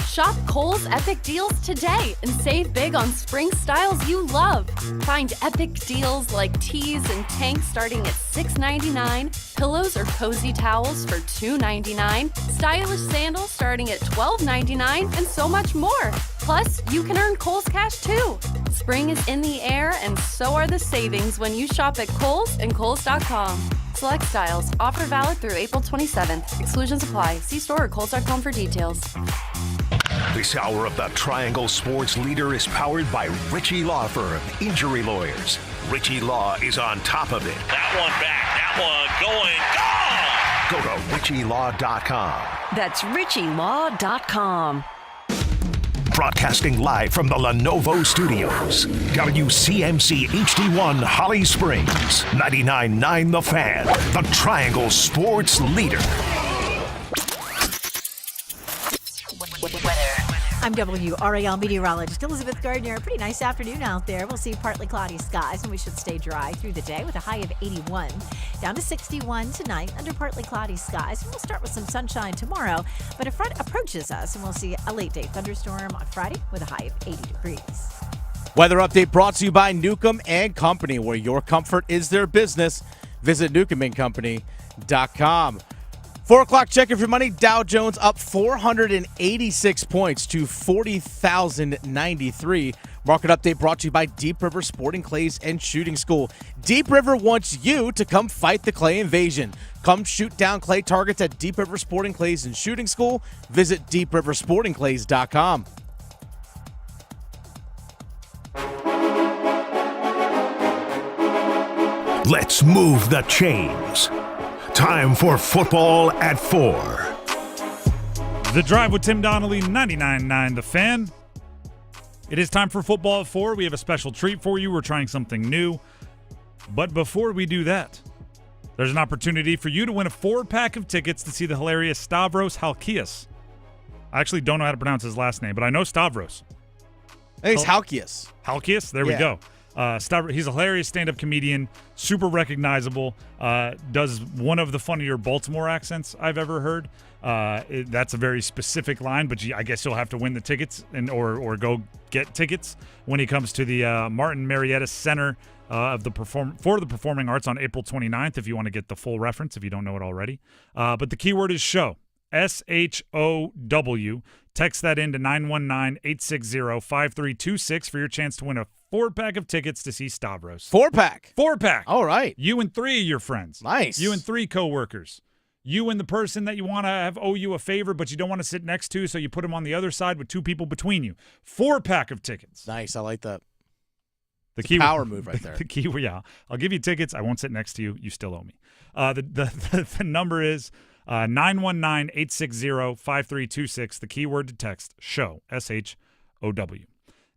Shop Kohl's Epic Deals today and save big on spring styles you love. Find epic deals like tees and tanks starting at $6.99, pillows or cozy towels for $2.99, stylish sandals starting at $12.99, and so much more. Plus, you can earn Kohl's Cash too. Spring is in the air, and so are the savings when you shop at Kohl's and Kohl's.com. Select styles. Offer valid through April 27th. Exclusions apply. See store or Kohl's.com for details. This hour of the Triangle Sports Leader is powered by Ritchie Law Firm, Injury Lawyers. Ritchie Law is on top of it. That one back. That one going. Go to RitchieLaw.com. That's RitchieLaw.com. Broadcasting live from the Lenovo Studios. WCMC HD1 Holly Springs. 99.9 The Fan. The Triangle Sports Leader. I'm WRAL meteorologist Elizabeth Gardner. Pretty nice afternoon out there. We'll see partly cloudy skies, and we should stay dry through the day with a high of 81. Down to 61 tonight under partly cloudy skies. And we'll start with some sunshine tomorrow, but a front approaches us, and we'll see a late-day thunderstorm on Friday with a high of 80 degrees. Weather update brought to you by Newcomb & Company, where your comfort is their business. Visit newcombandcompany.com. 4 o'clock check of your money. Dow Jones up 486 points to 40,093. Market update brought to you by Deep River Sporting Clays and Shooting School. Deep River wants you to come fight the clay invasion. Come shoot down clay targets at Deep River Sporting Clays and Shooting School. Visit deepriversportingclays.com. Let's move the chains. Time for football at 4. The Drive with Tim Donnelly, 99.9 The Fan. It is time for football at 4. We have a special treat for you. We're trying something new. But before we do that, there's an opportunity for you to win a 4-pack of tickets to see the hilarious Stavros Halkias. I actually don't know how to pronounce his last name, but I know Stavros. I think it's Halkias. Halkias? There we go. He's a hilarious stand-up comedian, super recognizable, does one of the funnier Baltimore accents I've ever heard. That's a very specific line, but I guess you'll have to win the tickets or go get tickets when he comes to the Martin Marietta Center for the Performing Arts on April 29th, if you want to get the full reference, if you don't know it already. But the keyword is show, SHOW. Text that in to 919-860-5326 for your chance to win a 4-pack of tickets to see Stavros. 4-pack? 4-pack. All right. You and 3 of your friends. Nice. You and 3 coworkers. You and the person that you want to owe you a favor, but you don't want to sit next to, so you put them on the other side with 2 people between you. 4-pack of tickets. Nice. I like that. The power move right there. The key, yeah. I'll give you tickets. I won't sit next to you. You still owe me. The number is 919-860-5326. The keyword to text, SHOW, SHOW.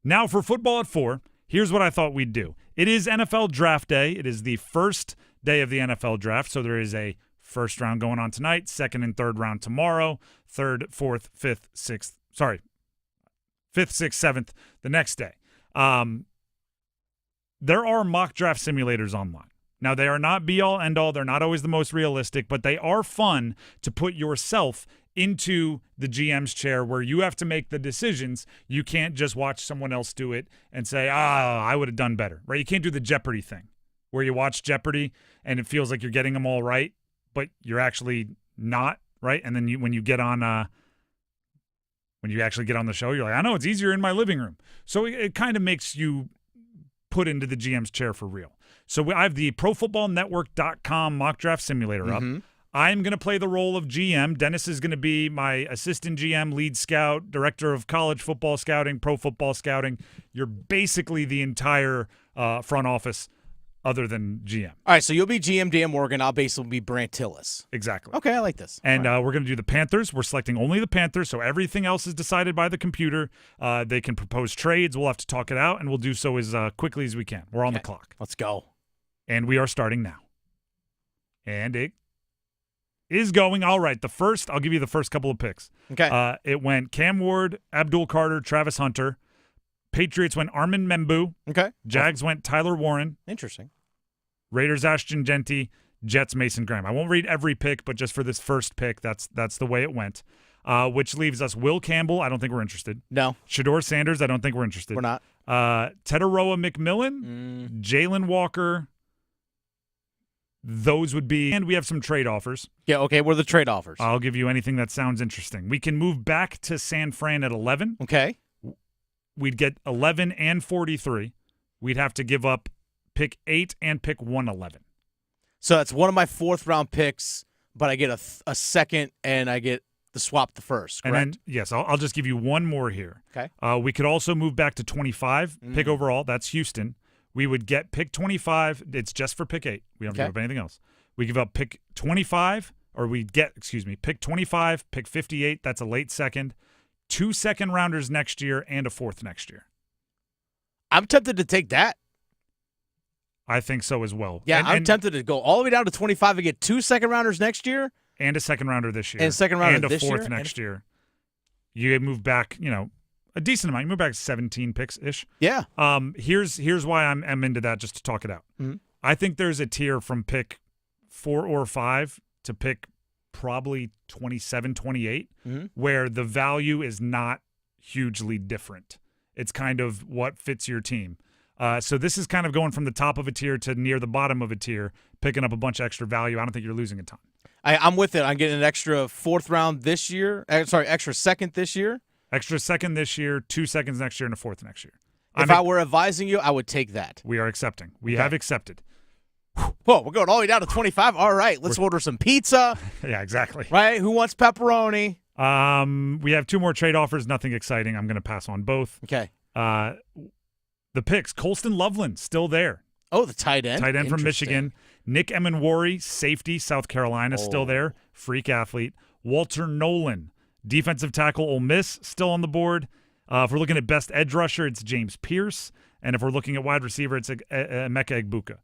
Now for football at 4, here's what I thought we'd do. It is NFL Draft Day. It is the first day of the NFL Draft, so there is a first round going on tonight, second and third round tomorrow, third, fourth, fifth, sixth, 5th, 6th, 7th the next day. There are mock draft simulators online. Now, they are not be-all, end-all. They're not always the most realistic, but they are fun to put yourself into the GM's chair where you have to make the decisions. You can't just watch someone else do it and say, I would have done better, right? You can't do the Jeopardy thing where you watch Jeopardy and it feels like you're getting them all right, but you're actually not, right? And then when you actually get on the show, you're like, I know it's easier in my living room. So it kind of makes you put into the GM's chair for real. So I have the ProFootballNetwork.com mock draft simulator up. I'm going to play the role of GM. Dennis is going to be my assistant GM, lead scout, director of college football scouting, pro football scouting. You're basically the entire front office other than GM. All right, so you'll be GM Dan Morgan. I'll basically be Brant Tillis. Exactly. Okay, I like this. And we're going to do the Panthers. We're selecting only the Panthers, so everything else is decided by the computer. They can propose trades. We'll have to talk it out, and we'll do so as quickly as we can. We're on the clock. Let's go. And we are starting now. And it is going. All right, I'll give you the first couple of picks. Okay. It went Cam Ward, Abdul Carter, Travis Hunter. Patriots went Armin Membu. Okay. Jags went Tyler Warren. Interesting. Raiders Ashton Genty. Jets Mason Graham. I won't read every pick, but just for this first pick, that's the way it went. Which leaves us Will Campbell. I don't think we're interested. No. Shador Sanders. I don't think we're interested. We're not. Teteroa McMillan. Jalon Walker. Those would be, and we have some trade offers. Yeah, okay, what are the trade offers? I'll give you anything that sounds interesting. We can move back to San Fran at 11. Okay. We'd get 11 and 43. We'd have to give up pick 8 and pick 111. So that's one of my 4th-round picks, but I get a second and I get the swap the first, correct? And then, yes, I'll just give you one more here. Okay. We could also move back to 25, pick overall. That's Houston. We would get pick 25. It's just for pick 8. We don't give up anything else. We give up pick 25, or we get, pick 25, pick 58. That's a late second. 2 second-rounders next year and a 4th next year. I'm tempted to take that. I think so as well. Yeah, I'm tempted to go all the way down to 25 and get 2 second-rounders next year. And a second-rounder this year. And a second-rounder this year. And a 4th next year. You move back, a decent amount. You move back 17 picks-ish. Yeah. Here's why I'm into that, just to talk it out. Mm-hmm. I think there's a tier from pick 4 or 5 to pick probably 27, 28, where the value is not hugely different. It's kind of what fits your team. So this is kind of going from the top of a tier to near the bottom of a tier, picking up a bunch of extra value. I don't think you're losing a ton. I'm with it. I'm getting an extra 4th round this year. Extra second this year. Extra second this year, 2 seconds next year, and a 4th next year. If I were advising you, I would take that. We are accepting. We have accepted. Whoa, we're going all the way down to 25. All right, let's order some pizza. Yeah, exactly. Right? Who wants pepperoni? We have 2 more trade offers. Nothing exciting. I'm going to pass on both. Okay. The picks. Colston Loveland, still there. Oh, the tight end. Tight end from Michigan. Nick Emenwari, safety, South Carolina, still there. Freak athlete. Walter Nolan, defensive tackle, Ole Miss, still on the board. If we're looking at best edge rusher, it's James Pierce. And if we're looking at wide receiver, it's Emeka Egbuka.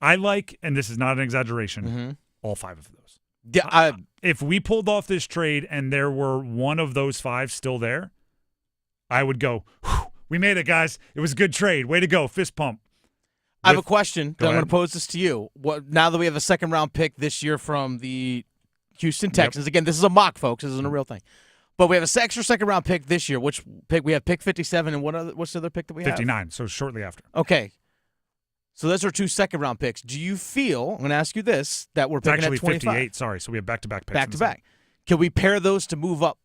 I like, and this is not an exaggeration, all 5 of those. Yeah, if we pulled off this trade and there were one of those 5 still there, I would go, we made it, guys. It was a good trade. Way to go. Fist pump. I have a question. I'm going to pose this to you. Now that we have a 2nd-round pick this year from the Houston Texans, again, this is a mock, folks. This isn't a real thing. But we have an extra 2nd-round pick this year. Which pick? We have pick 57, and what's the other pick that we have? 59, so shortly after. Okay. So those are 2 2nd-round picks. Do you feel, I'm going to ask you this, that we're picking actually at 25? 58, sorry. So we have back-to-back picks. Back-to-back. Can we pair those to move up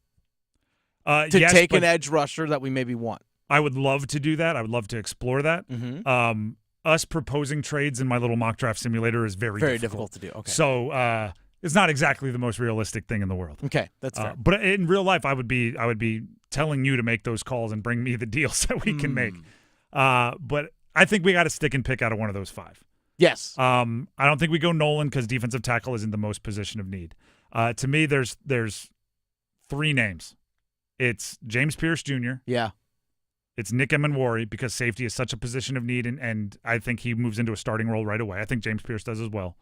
to yes, take an edge rusher that we maybe want? I would love to do that. I would love to explore that. Mm-hmm. Us proposing trades in my little mock draft simulator is very difficult to do. Okay. So it's not exactly the most realistic thing in the world. Okay, that's fair. But in real life, I would be telling you to make those calls and bring me the deals that we can make. But I think we got to stick and pick out of one of those 5. Yes. I don't think we go Nolan because defensive tackle isn't the most position of need. To me, there's 3 names. It's James Pierce Jr. Yeah. It's Nick Emenwari because safety is such a position of need, and I think he moves into a starting role right away. I think James Pierce does as well.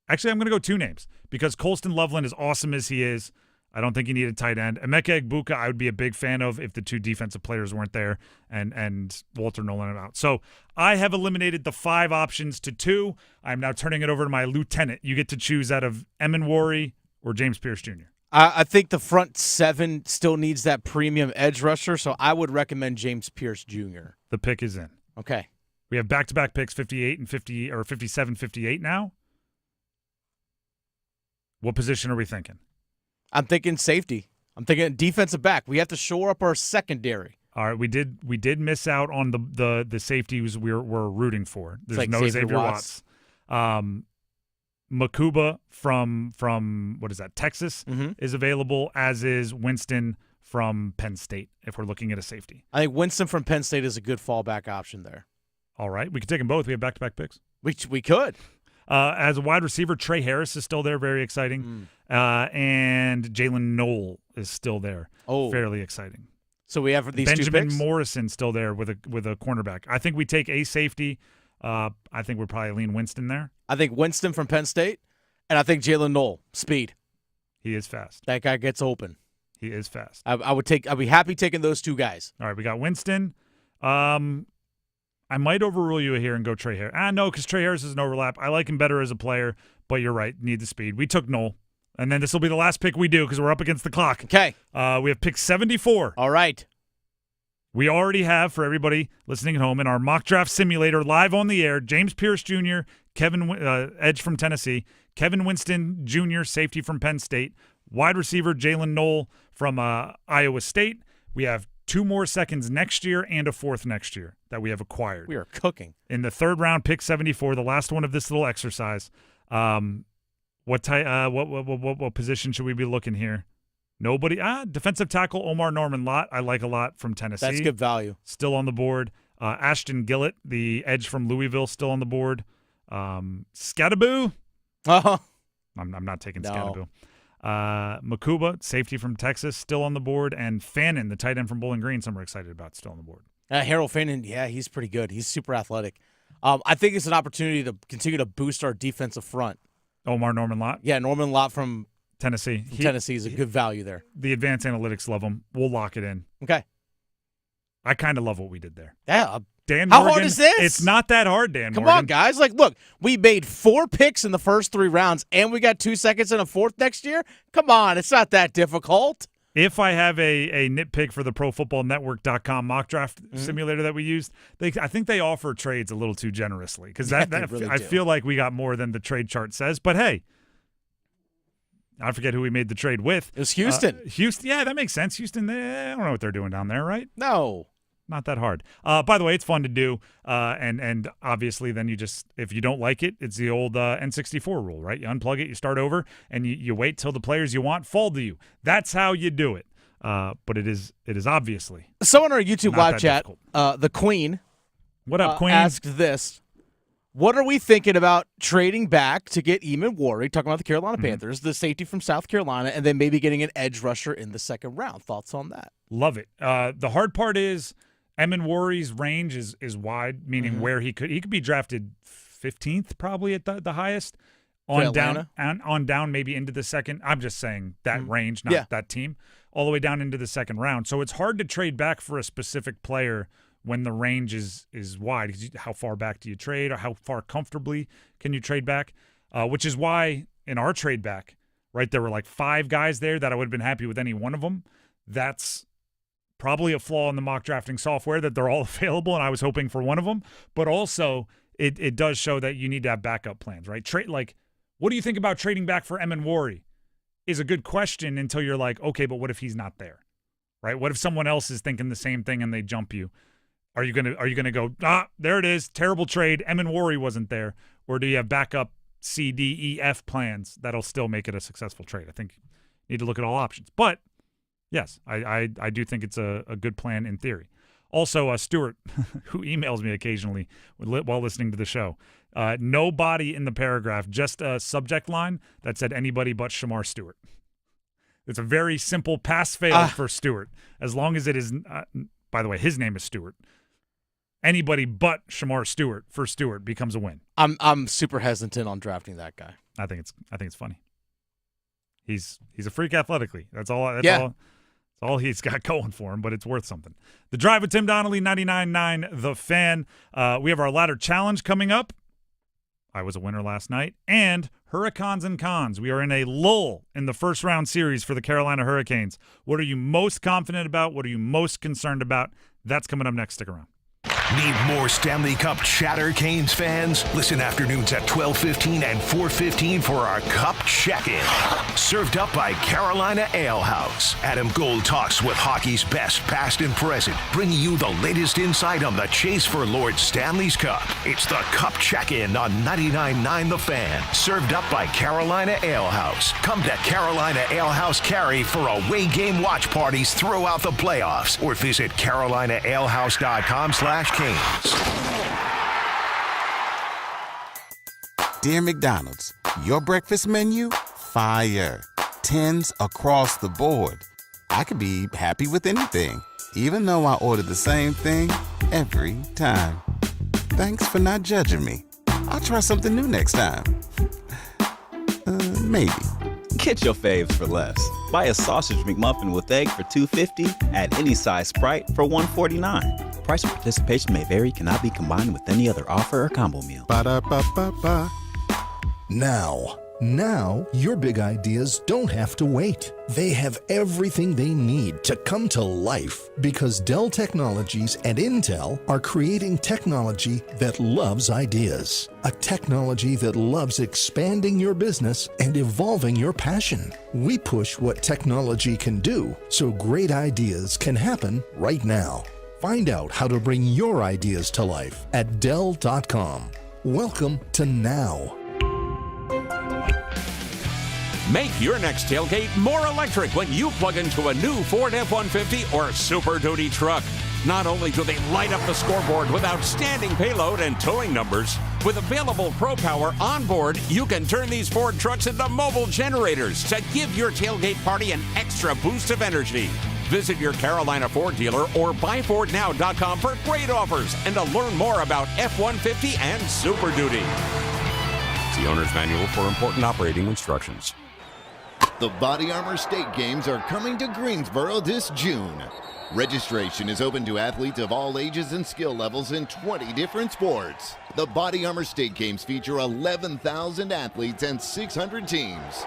Actually, I'm going to go 2 names because Colston Loveland, as awesome as he is, I don't think you need a tight end. Emeka Egbuka, I would be a big fan of if the 2 defensive players weren't there and Walter Nolan are out. So I have eliminated the 5 options to 2. I'm now turning it over to my lieutenant. You get to choose out of Emenwari or James Pierce Jr. I think the front 7 still needs that premium edge rusher, so I would recommend James Pierce Jr. The pick is in. Okay. We have back-to-back picks, 58 and 50 or 57, 58 now. What position are we thinking? I'm thinking safety. I'm thinking defensive back. We have to shore up our secondary. All right, we did miss out on the safeties we're rooting for. There's like no Xavier Watts. Makuba from what is that, Texas, is available, as is Winston from Penn State, if we're looking at a safety. I think Winston from Penn State is a good fallback option there. All right, we could take them both. We have back-to-back picks. We could. As a wide receiver, Trey Harris is still there, very exciting. And Jalen Knoll is still there, fairly exciting. So we have these 2 picks? Benjamin Morrison still there with a cornerback. I think we take a safety. I think we'd probably lean Winston there. I think Winston from Penn State, and I think Jalen Knoll, speed. He is fast. That guy gets open. He is fast. I'd be happy taking those 2 guys. All right, we got Winston. I might overrule you here and go Trey Harris. No, because Trey Harris is an overlap. I like him better as a player, but you're right. Need the speed. We took Knoll. And then this will be the last pick we do because we're up against the clock. Okay. We have pick 74. All right. We already have, for everybody listening at home, in our mock draft simulator live on the air, James Pierce Jr., edge from Tennessee, Kevin Winston Jr., safety from Penn State, wide receiver Jalen Knoll from Iowa State. We have 2 more seconds next year and a 4th next year that we have acquired. We are cooking. In the 3rd round, pick 74, the last one of this little exercise. What position should we be looking here? Nobody. Defensive tackle Omar Norman Lott, I like a lot from Tennessee. That's good value. Still on the board. Ashton Gillett, the edge from Louisville, still on the board. Scadaboo. Uh-huh. I'm not taking Scadaboo. Makuba, safety from Texas, still on the board. And Fannin, the tight end from Bowling Green, some are excited about, still on the board. Harold Fannin, yeah, he's pretty good. He's super athletic. I think it's an opportunity to continue to boost our defensive front. Omar Norman Lott? Yeah, Norman Lott from Tennessee. Tennessee is a good value there. The advanced analytics love him. We'll lock it in. Okay. I kind of love what we did there. Yeah. Dan How Morgan, hard is this? It's not that hard, Dan Come Morgan. on, guys. Look, we made 4 picks in the first 3 rounds, and we got 2 seconds and a 4th next year. Come on, it's not that difficult. If I have a nitpick for the ProFootballNetwork.com mock draft simulator that we used, I think they offer trades a little too generously because really I do. feel like we got more than the trade chart says. But hey, I forget who we made the trade with. It was Houston. Houston, yeah, that makes sense. Houston, I don't know what they're doing down there, right? No. Not that hard. By the way, it's fun to do, and obviously then you just, if you don't like it, it's the old N64 rule, right? You unplug it, you start over, and you wait till the players you want fall to you. That's how you do it. But it is obviously Someone on our YouTube live chat, difficult. the Queen, what up, Queen? asked this. What are we thinking about trading back to get Emenwari, talking about the Carolina Panthers, the safety from South Carolina, and then maybe getting an edge rusher in the 2nd round? Thoughts on that? Love it. The hard part is Emenwari's range is wide, meaning where he could be drafted 15th probably at the highest on down maybe into the 2nd. I'm just saying that range, not that team, all the way down into the 2nd round. So it's hard to trade back for a specific player when the range is wide. How far back do you trade, or how far comfortably can you trade back? Which is why in our trade back, right, there were like 5 guys there that I would have been happy with any one of them. That's probably a flaw in the mock drafting software that they're all available, and I was hoping for one of them. But also, it does show that you need to have backup plans, right? What do you think about trading back for Emenwari is a good question until you're like, okay, but what if he's not there? right? What if someone else is thinking the same thing and they jump you? Are you gonna go, there it is, terrible trade, Emin wasn't there? Or do you have backup C, D, E, F plans that'll still make it a successful trade? I think you need to look at all options. But, yes, I do think it's a good plan in theory. Also, Stuart, who emails me occasionally while listening to the show, no body in the paragraph, just a subject line that said anybody but Shamar Stewart. It's a very simple pass-fail for Stewart, as long as it is by the way, his name is Stewart. Anybody but Shamar Stewart for Stewart becomes a win. I'm super hesitant on drafting that guy. I think it's funny. He's a freak athletically. That's all he's got going for him, but it's worth something. The Drive with Tim Donnelly, 99.9 The Fan. We have our ladder challenge coming up. I was a winner last night. And Hurricanes and Cons. We are in a lull in the first round series for the Carolina Hurricanes. What are you most confident about? What are you most concerned about? That's coming up next. Stick around. Need more Stanley Cup chatter, Canes fans? Listen afternoons at 12:15 and 4:15 for our Cup Check-In. Served up by Carolina Ale House. Adam Gold talks with hockey's best, past and present, bringing you the latest insight on the chase for Lord Stanley's Cup. It's the Cup Check-In on 99.9 The Fan. Served up by Carolina Ale House. Come to Carolina Ale House Cary for away game watch parties throughout the playoffs, or visit carolinaalehouse.com/Canes. Dear McDonald's, your breakfast menu? Fire. 10s across the board. I could be happy with anything, even though I order the same thing every time. Thanks for not judging me. I'll try something new next time. Maybe. Get your faves for less. Buy a sausage McMuffin with egg for $2.50. Add any size Sprite for $1.49. Price and participation may vary. Cannot be combined with any other offer or combo meal. Ba-da-ba-ba-ba. Now, your big ideas don't have to wait. They have everything they need to come to life because Dell Technologies and Intel are creating technology that loves ideas. A technology that loves expanding your business and evolving your passion. We push what technology can do so great ideas can happen right now. Find out how to bring your ideas to life at Dell.com. Welcome to Now. Make your next tailgate more electric when you plug into a new Ford F-150 or Super Duty truck. Not only do they light up the scoreboard with outstanding payload and towing numbers, with available Pro Power on board, you can turn these Ford trucks into mobile generators to give your tailgate party an extra boost of energy. Visit your Carolina Ford dealer or buyfordnow.com for great offers and to learn more about F-150 and Super Duty. See owner's manual for important operating instructions. The Body Armor State Games are coming to Greensboro this June. Registration is open to athletes of all ages and skill levels in 20 different sports. The Body Armor State Games feature 11,000 athletes and 600 teams.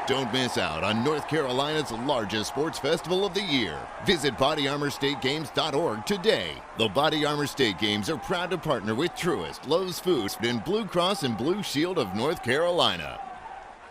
Don't miss out on North Carolina's largest sports festival of the year. Visit bodyarmorstategames.org today. The Body Armor State Games are proud to partner with Truist, Lowe's Foods, and Blue Cross and Blue Shield of North Carolina.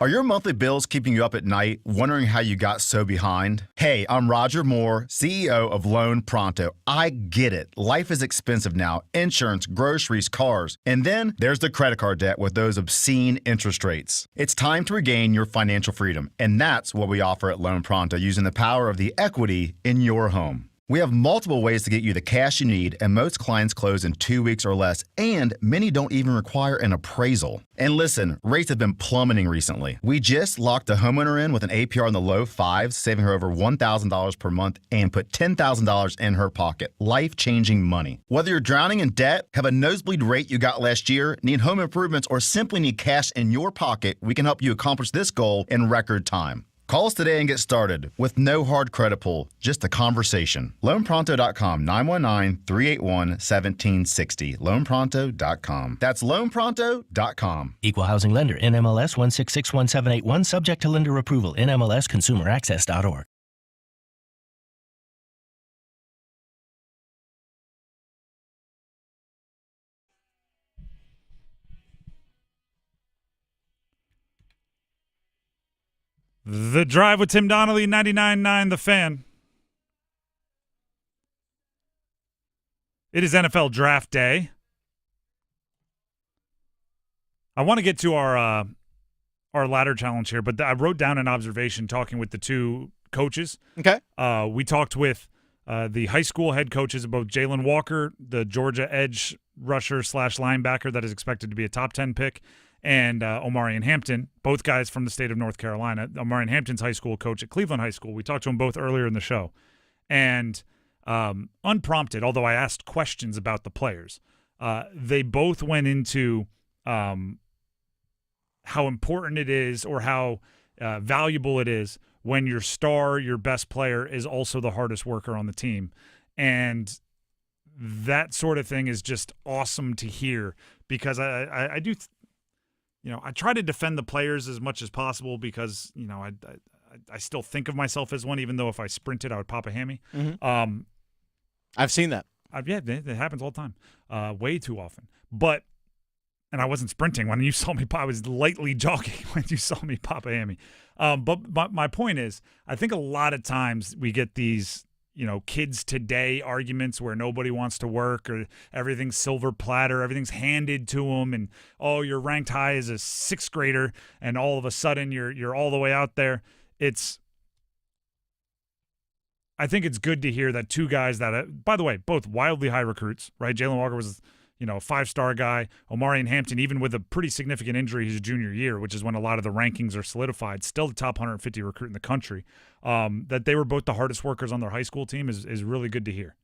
Are your monthly bills keeping you up at night, wondering how you got so behind? Hey, I'm Roger Moore, CEO of Loan Pronto. I get it. Life is expensive now. Insurance, groceries, cars. And then there's the credit card debt with those obscene interest rates. It's time to regain your financial freedom. And that's what we offer at Loan Pronto, using the power of the equity in your home. We have multiple ways to get you the cash you need, and most clients close in 2 weeks or less, and many don't even require an appraisal. And listen, rates have been plummeting recently. We just locked a homeowner in with an APR in the low fives, saving her over $1,000 per month, and put $10,000 in her pocket. Life-changing money. Whether you're drowning in debt, have a nosebleed rate you got last year, need home improvements, or simply need cash in your pocket, we can help you accomplish this goal in record time. Call us today and get started with no hard credit pull, just a conversation. LoanPronto.com, 919-381-1760. LoanPronto.com. That's LoanPronto.com. Equal housing lender, NMLS 1661781, subject to lender approval, NMLS ConsumerAccess.org. The Drive with Tim Donnelly, 99.9 The Fan. It is NFL Draft Day. I want to get to our ladder challenge here, but I wrote down an observation talking with the two coaches. Okay. We talked with the high school head coaches of both Jalon Walker, the Georgia edge rusher / linebacker that is expected to be a top 10 pick, and Omarion Hampton, both guys from the state of North Carolina. Omarion Hampton's high school coach at Cleveland High School. We talked to them both earlier in the show. And unprompted, although I asked questions about the players, they both went into how important it is or how valuable it is when your star, your best player, is also the hardest worker on the team. And that sort of thing is just awesome to hear because I do – I try to defend the players as much as possible because, I still think of myself as one, even though if I sprinted, I would pop a hammy. Mm-hmm. I've seen that. Yeah, it happens all the time, way too often. And I wasn't sprinting when you saw me pop. I was lightly jogging when you saw me pop a hammy. But my point is, I think a lot of times we get these, kids today arguments where nobody wants to work or everything's silver platter, everything's handed to them, and you're ranked high as a sixth grader, and all of a sudden you're all the way out there. I think it's good to hear that two guys that, by the way, both wildly high recruits, right? Jalon Walker was, a 5-star guy. Omarion Hampton, even with a pretty significant injury his junior year, which is when a lot of the rankings are solidified, still the top 150 recruit in the country. That they were both the hardest workers on their high school team is really good to hear.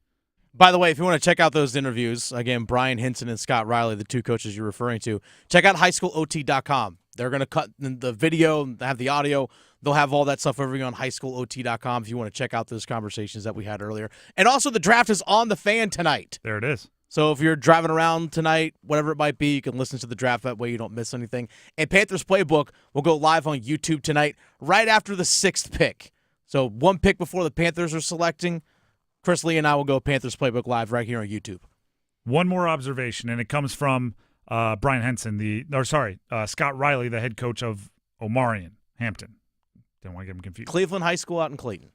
By the way, if you want to check out those interviews, again, Brian Henson and Scott Riley, the two coaches you're referring to, check out highschoolot.com. They're going to cut the video, have the audio. They'll have all that stuff over on highschoolot.com if you want to check out those conversations that we had earlier. And also, the draft is on The Fan tonight. There it is. So if you're driving around tonight, whatever it might be, you can listen to the draft. That way you don't miss anything. And Panthers Playbook will go live on YouTube tonight right after the 6th pick. So one pick before the Panthers are selecting, Chris Lee and I will go Panthers Playbook live right here on YouTube. One more observation, and it comes from Brian Henson, Scott Riley, the head coach of Omarion Hampton. Didn't want to get him confused. Cleveland High School out in Clayton.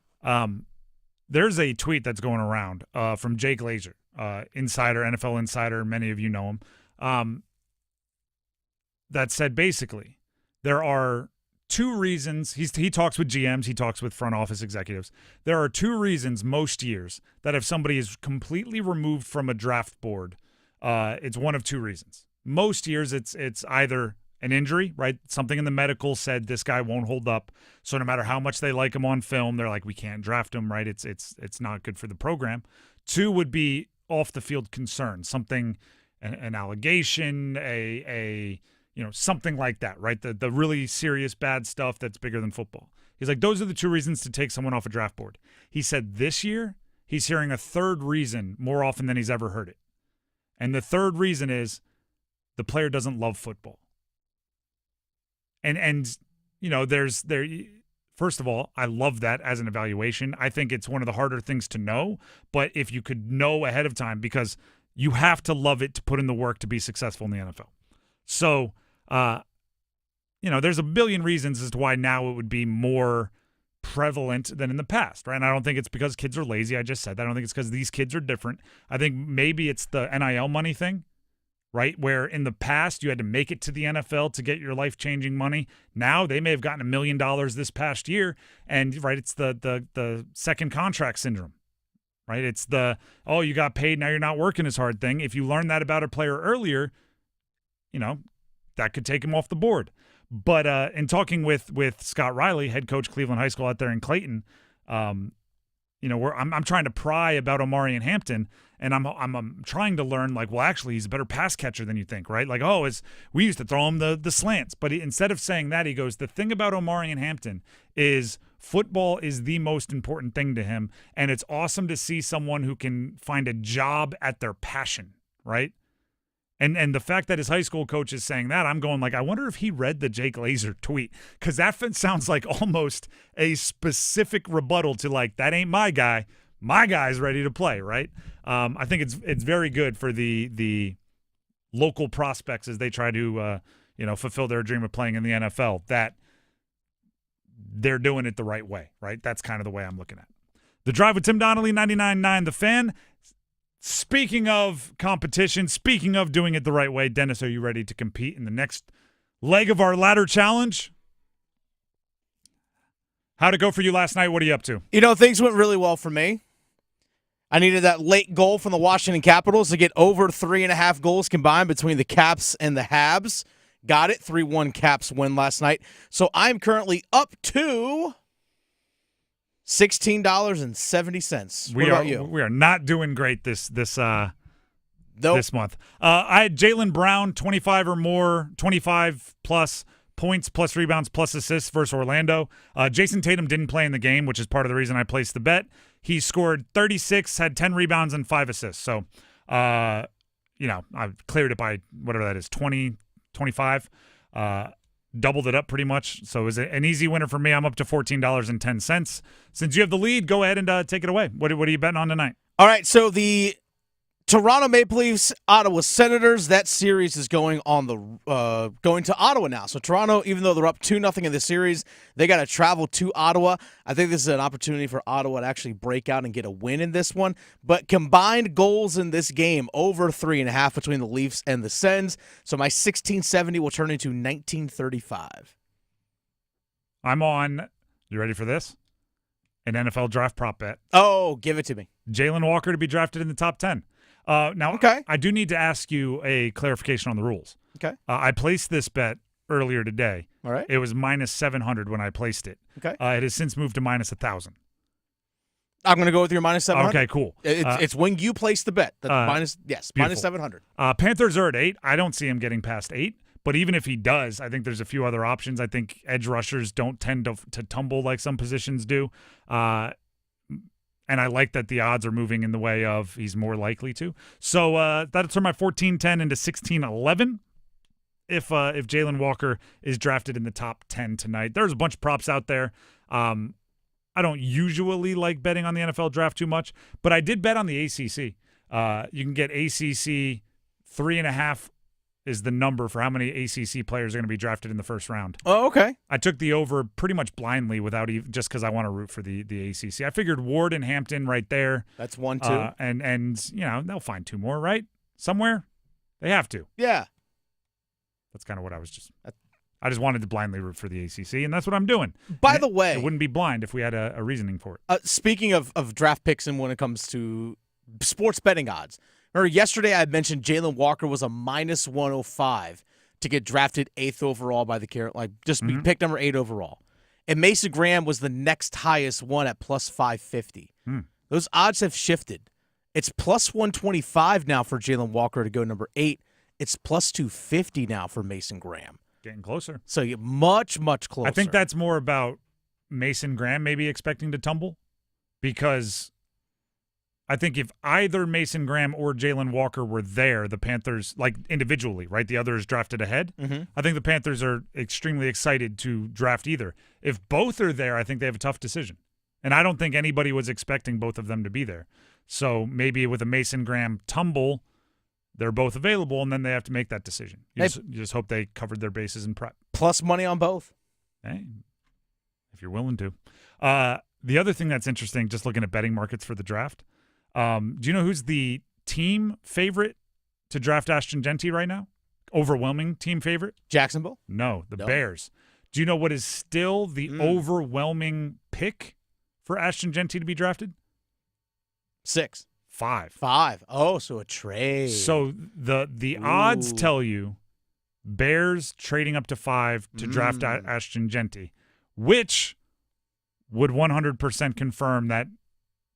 There's a tweet that's going around from Jay Glazer, insider, NFL insider. Many of you know him. That said, basically, there are two reasons. He talks with GMs. He talks with front office executives. There are two reasons most years that if somebody is completely removed from a draft board, it's one of two reasons. Most years, it's either an injury, right? Something in the medical said this guy won't hold up. So no matter how much they like him on film, they're like, we can't draft him, right? It's not good for the program. Two would be off the field concern, something, an allegation, something like that, right? The really serious bad stuff that's bigger than football. He's like, those are the two reasons to take someone off a draft board. He said this year he's hearing a third reason more often than he's ever heard it. And the third reason is the player doesn't love football. And first of all, I love that as an evaluation. I think it's one of the harder things to know, but if you could know ahead of time, because you have to love it to put in the work to be successful in the NFL. So, there's a billion reasons as to why now it would be more prevalent than in the past, right? And I don't think it's because kids are lazy. I just said that. I don't think it's because these kids are different. I think maybe it's the NIL money thing, right? Where in the past you had to make it to the NFL to get your life-changing money. Now they may have gotten $1 million this past year, and right, it's the second contract syndrome, right? It's you got paid, now you're not working as hard thing. If you learn that about a player earlier, that could take him off the board. But in talking with Scott Riley, head coach Cleveland High School out there in Clayton, I'm trying to pry about Omarion Hampton, and I'm trying to learn, actually he's a better pass catcher than you think, right? We used to throw him the slants, but instead of saying that, he goes, the thing about Omarion Hampton is football is the most important thing to him, and it's awesome to see someone who can find a job at their passion, right? And the fact that his high school coach is saying that, I'm going I wonder if he read the Jake Glazer tweet, because that sounds like almost a specific rebuttal to that ain't my guy. My guy's ready to play, right? I think it's very good for the local prospects as they try to fulfill their dream of playing in the NFL. That they're doing it the right way, right? That's kind of the way I'm looking at it. The Drive with Tim Donnelly, 99.9 The Fan. Speaking of competition, speaking of doing it the right way, Dennis, are you ready to compete in the next leg of our ladder challenge? How'd it go for you last night? What are you up to? Things went really well for me. I needed that late goal from the Washington Capitals to get over 3.5 goals combined between the Caps and the Habs. Got it. 3-1 Caps win last night. So I'm currently up to $16.70. What about you? We are not doing great this month. I had Jaylen Brown, 25 or more, 25 plus points, plus rebounds, plus assists versus Orlando. Jason Tatum didn't play in the game, which is part of the reason I placed the bet. He scored 36, had 10 rebounds, and 5 assists. So, I cleared it by whatever that is, 20, 25. Doubled it up pretty much. So it was an easy winner for me. I'm up to $14.10. Since you have the lead, go ahead and take it away. What are you betting on tonight? All right, so the Toronto Maple Leafs, Ottawa Senators, that series is going to Ottawa now. So Toronto, even though they're up 2-0 in the series, they got to travel to Ottawa. I think this is an opportunity for Ottawa to actually break out and get a win in this one. But combined goals in this game, over 3.5 between the Leafs and the Sens. So my 1670 will turn into 1935. I'm on, you ready for this? An NFL draft prop bet. Oh, give it to me. Jalon Walker to be drafted in the top 10. Now, okay. I do need to ask you a clarification on the rules. Okay. I placed this bet earlier today. All right. It was minus 700 when I placed it. Okay. It has since moved to minus 1,000. I'm going to go with your minus 700. Okay, cool. It's when you place the bet. Minus beautiful. 700. Panthers are at 8. I don't see him getting past 8. But even if he does, I think there's a few other options. I think edge rushers don't tend to tumble like some positions do. And I like that the odds are moving in the way of he's more likely to. So that'll turn my 14-10 into 16-11 if Jalon Walker is drafted in the top 10 tonight. There's a bunch of props out there. I don't usually like betting on the NFL draft too much, but I did bet on the ACC. You can get ACC 3.5 is the number for how many ACC players are going to be drafted in the first round. Oh, okay. I took the over pretty much blindly without even, just because I want to root for the ACC. I figured Ward and Hampton right there. That's 1, 2. And they'll find 2 more, right? Somewhere. They have to. Yeah. That's kind of what I just wanted to blindly root for the ACC, and that's what I'm doing. By the way. It wouldn't be blind if we had a reasoning for it. Speaking of draft picks and when it comes to sports betting odds, remember yesterday I mentioned Jalon Walker was a minus 105 to get drafted 8th overall by the be picked number 8 overall. And Mason Graham was the next highest one at plus 550. Those odds have shifted. It's plus 125 now for Jalon Walker to go number 8. It's plus 250 now for Mason Graham. Getting closer. So you're much, much closer. I think that's more about Mason Graham maybe expecting to tumble, because I think if either Mason Graham or Jalon Walker were there, the Panthers, like individually, right, the other is drafted ahead, I think the Panthers are extremely excited to draft either. If both are there, I think they have a tough decision. And I don't think anybody was expecting both of them to be there. So maybe with a Mason Graham tumble, they're both available, and then they have to make that decision. You just hope they covered their bases in prep. Plus money on both. Hey, if you're willing to. The other thing that's interesting, just looking at betting markets for the draft, do you know who's the team favorite to draft Ashton Genty right now? Overwhelming team favorite? Jacksonville? No, the Bears. Do you know what is still the overwhelming pick for Ashton Genty to be drafted? 6. 5. 5. Oh, so a trade. So the odds tell you Bears trading up to 5 to draft Ashton Genty, which would 100% confirm that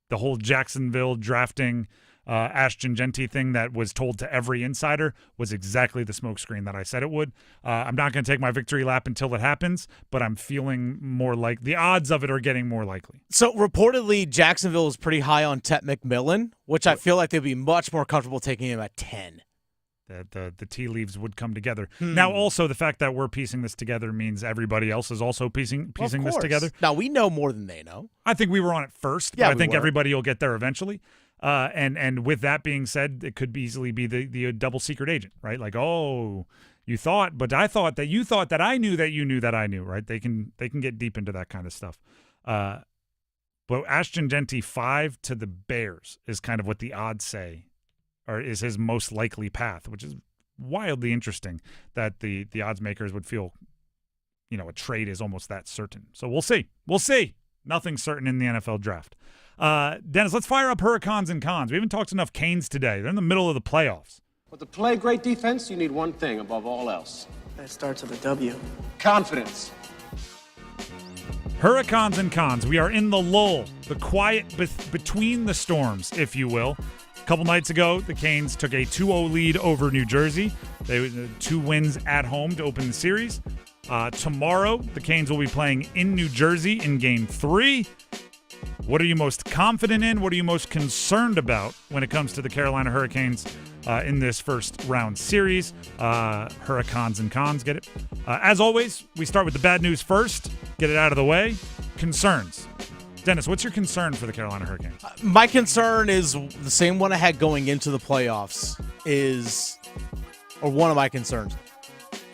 the whole Jacksonville drafting Ashton Genty thing that was told to every insider was exactly the smokescreen that I said it would. I'm not going to take my victory lap until it happens, but I'm feeling more like the odds of it are getting more likely. So reportedly, Jacksonville is pretty high on Tet McMillan, which I feel like they'd be much more comfortable taking him at 10. The tea leaves would come together. Now, also, the fact that we're piecing this together means everybody else is also piecing this together. Now, we know more than they know. I think we were on it first, but I think everybody will get there eventually. And with that being said, it could easily be the double secret agent, right? Like, you thought, but I thought that you thought that I knew that you knew that I knew, right? They can get deep into that kind of stuff. But Ashton Genty 5 to the Bears is kind of what the odds say, or is his most likely path, which is wildly interesting that the odds makers would feel, a trade is almost that certain. So we'll see. We'll see. Nothing's certain in the NFL draft. Dennis, let's fire up Hurricanes and Cons. We haven't talked enough Canes today. They're in the middle of the playoffs. But to play great defense, you need one thing above all else. That starts with a W. Confidence. Hurricanes and Cons. We are in the lull, the quiet between the storms, if you will. A couple nights ago, the Canes took a 2-0 lead over New Jersey. They 2 wins at home to open the series. Tomorrow, the Canes will be playing in New Jersey in Game 3. What are you most confident in? What are you most concerned about when it comes to the Carolina Hurricanes in this first round series? Hurricanes and Cons, get it? As always, we start with the bad news first. Get it out of the way. Concerns. Dennis, what's your concern for the Carolina Hurricanes? My concern is the same one I had going into the playoffs or one of my concerns.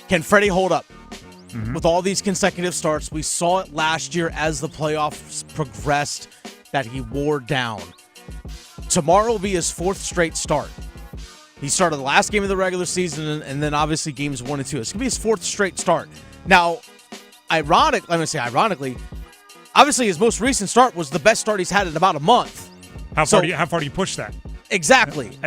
Can Freddie hold up? With all these consecutive starts, we saw it last year as the playoffs progressed that he wore down. Tomorrow will be his 4th straight start. He started the last game of the regular season and then obviously games 1 and 2. It's going to be his 4th straight start. Now, ironically, obviously his most recent start was the best start he's had in about a month. How far do you push that? Exactly.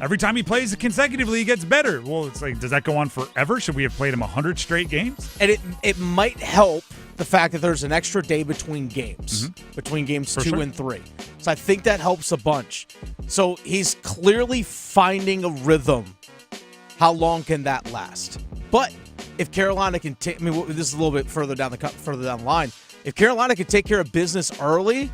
Every time he plays consecutively, he gets better. Well, it's like, does that go on forever? Should we have played him 100 straight games? And it might help the fact that there's an extra day between games, between games 2 and 3. So I think that helps a bunch. So he's clearly finding a rhythm. How long can that last? But if Carolina can take, this is a little bit further down the line. If Carolina can take care of business early,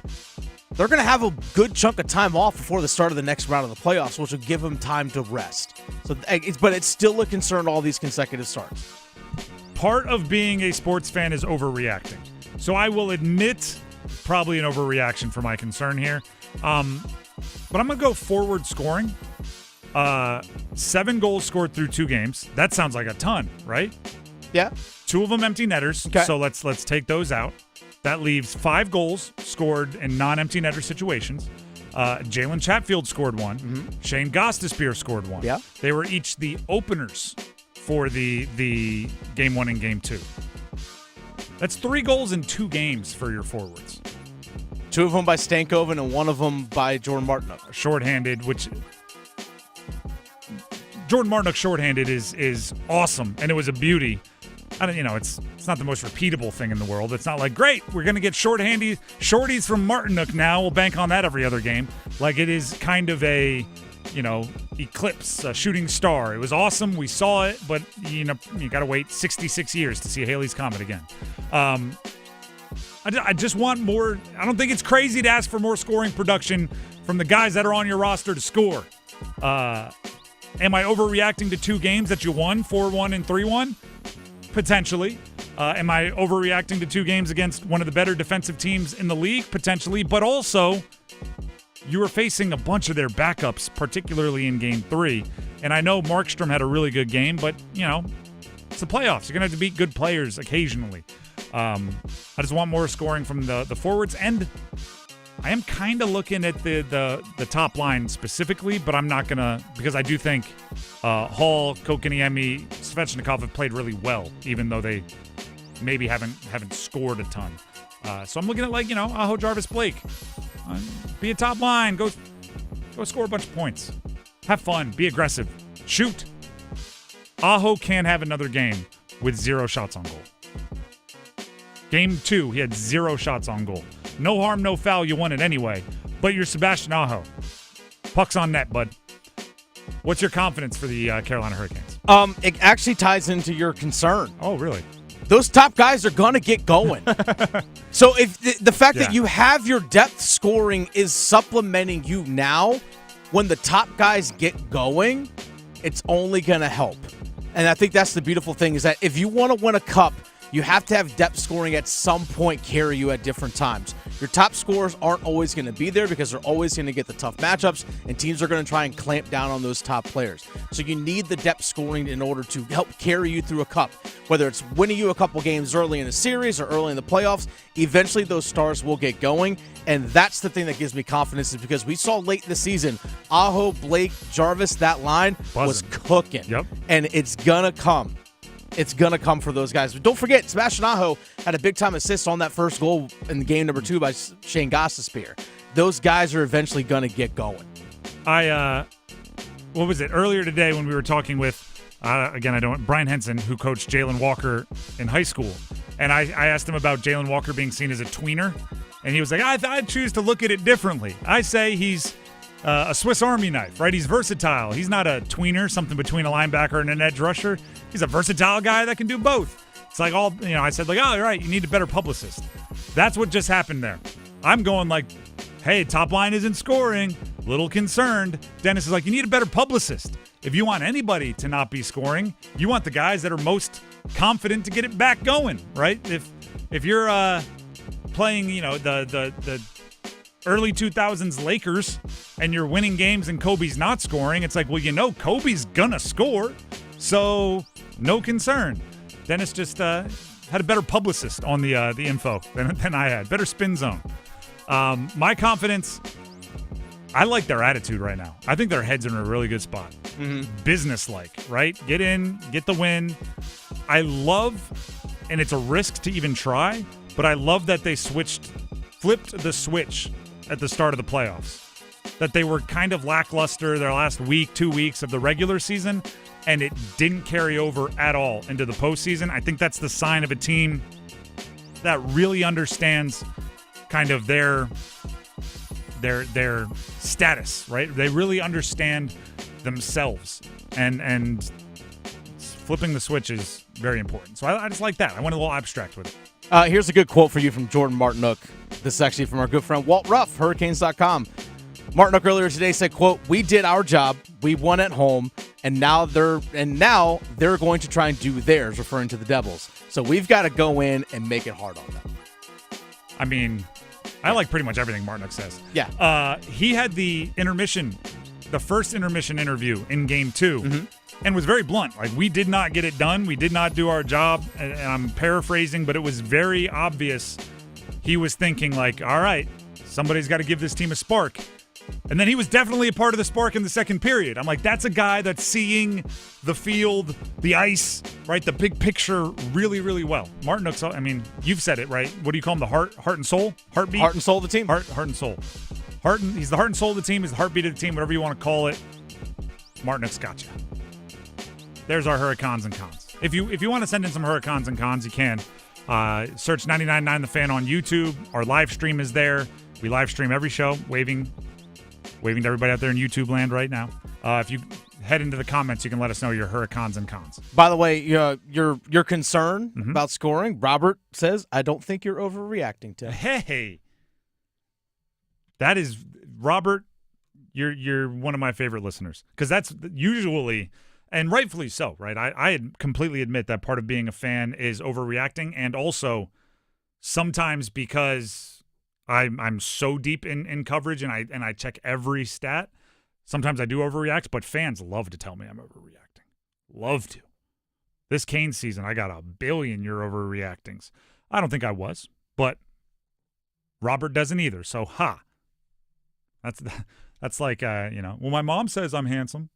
they're going to have a good chunk of time off before the start of the next round of the playoffs, which will give them time to rest. But it's still a concern, all these consecutive starts. Part of being a sports fan is overreacting. So I will admit probably an overreaction for my concern here. But I'm going to go forward scoring. 7 goals scored through 2 games. That sounds like a ton, right? Yeah. 2 of them empty netters. Okay. So let's take those out. That leaves 5 goals scored in non-empty netter situations. Jalen Chatfield scored 1. Shane Gostisbehere scored 1. Yeah. They were each the openers for the Game 1 and Game 2. That's 3 goals in 2 games for your forwards. 2 of them by Stankoven and 1 of them by Jordan Martinook. Shorthanded, which Jordan Martinook shorthanded is awesome, and it was a beauty. It's not the most repeatable thing in the world. It's not like, great, we're going to get shorties from Martinook now. We'll bank on that every other game. Like, it is kind of a, eclipse, a shooting star. It was awesome. We saw it, but, you got to wait 66 years to see Haley's Comet again. I just want more. I don't think it's crazy to ask for more scoring production from the guys that are on your roster to score. Am I overreacting to 2 games that you won, 4-1 and 3-1? Potentially. Am I overreacting to 2 games against one of the better defensive teams in the league? Potentially. But also, you were facing a bunch of their backups, particularly in Game 3. And I know Markstrom had a really good game, but, it's the playoffs. You're going to have to beat good players occasionally. I just want more scoring from the forwards. And I am kind of looking at the top line specifically, but I'm not going to, because I do think Hall, Kokaniemi, Svechnikov have played really well, even though they maybe haven't scored a ton. So I'm looking at Aho, Jarvis, Blake. Be a top line. Go score a bunch of points. Have fun. Be aggressive. Shoot. Aho can't have another game with 0 shots on goal. Game 2, he had 0 shots on goal. No harm, no foul. You won it anyway. But you're Sebastian Aho. Puck's on net, bud. What's your confidence for the Carolina Hurricanes? It actually ties into your concern. Oh, really? Those top guys are going to get going. So if the fact that you have your depth scoring is supplementing you now, when the top guys get going, it's only going to help. And I think that's the beautiful thing, is that if you want to win a cup, you have to have depth scoring at some point carry you at different times. Your top scorers aren't always going to be there because they're always going to get the tough matchups, and teams are going to try and clamp down on those top players. So you need the depth scoring in order to help carry you through a cup. Whether it's winning you a couple games early in the series or early in the playoffs, eventually those stars will get going, and that's the thing that gives me confidence is because we saw late in the season, Aho, Blake, Jarvis, that line was cooking. Yep. And it's going to come. It's going to come for those guys. But don't forget, Sebastian Aho had a big-time assist on that first goal in the game number 2 by Shane Gostisbehere. Those guys are eventually going to get going. What was it, earlier today when we were talking with, Brian Henson, who coached Jalon Walker in high school. And I asked him about Jalon Walker being seen as a tweener. And he was like, I choose to look at it differently. I say he's a Swiss Army knife, right? He's versatile. He's not a tweener, something between a linebacker and an edge rusher. He's a versatile guy that can do both. It's like I said, oh, right, you need a better publicist. That's what just happened there. I'm going like, hey, top line isn't scoring. Little concerned. Dennis is like, you need a better publicist. If you want anybody to not be scoring, you want the guys that are most confident to get it back going, right? If you're playing, the early 2000s Lakers and you're winning games and Kobe's not scoring, it's like, well, Kobe's gonna score, so no concern. Dennis just had a better publicist on the info than I had. Better spin zone. My confidence, I like their attitude right now. I think their head's in a really good spot. Mm-hmm. Business-like, right? Get in, get the win. I love, and it's a risk to even try, but I love that they flipped the switch at the start of the playoffs. That they were kind of lackluster their last week, 2 weeks of the regular season, and it didn't carry over at all into the postseason. I think that's the sign of a team that really understands kind of their status, right? They really understand themselves, and flipping the switch is very important. So I just like that. I went a little abstract with it. Here's a good quote for you from Jordan Martinook. This is actually from our good friend Walt Ruff, Hurricanes.com. Martinook earlier today said, quote, "We did our job. We won at home, and now they're going to try and do theirs," referring to the Devils. So we've got to go in and make it hard on them. I mean, I like pretty much everything Martinook says. Yeah. He had the first intermission interview in Game 2, and was very blunt. Like, we did not get it done. We did not do our job. And I'm paraphrasing, but it was very obvious he was thinking, like, all right, somebody's got to give this team a spark. And then he was definitely a part of the spark in the second period. I'm like, that's a guy that's seeing the field, the ice, right, the big picture really, really well. Martinook's, I mean, you've said it, right? What do you call him, the heart and soul? Heartbeat? Heart and soul of the team. Heart and soul. He's the heart and soul of the team. He's the heartbeat of the team, whatever you want to call it. Martinook's got you. There's our Hurricanes and Cons. If you want to send in some Hurricanes and Cons, you can. Search 99.9 The Fan on YouTube. Our live stream is there. We live stream every show, waving to everybody out there in YouTube land right now. If you head into the comments, you can let us know your Hurricanes and Cons. By the way, your concern about scoring, Robert says, "I don't think you're overreacting to." Hey, that is Robert. You're one of my favorite listeners, because that's usually, and rightfully so, right? I completely admit that part of being a fan is overreacting, and also sometimes because I'm so deep in coverage and I check every stat. Sometimes I do overreact, but fans love to tell me I'm overreacting. Love to. This Canes season, I got 1 billion "you're overreactings." I don't think I was, but Robert doesn't either. So, That's like, well, my mom says I'm handsome.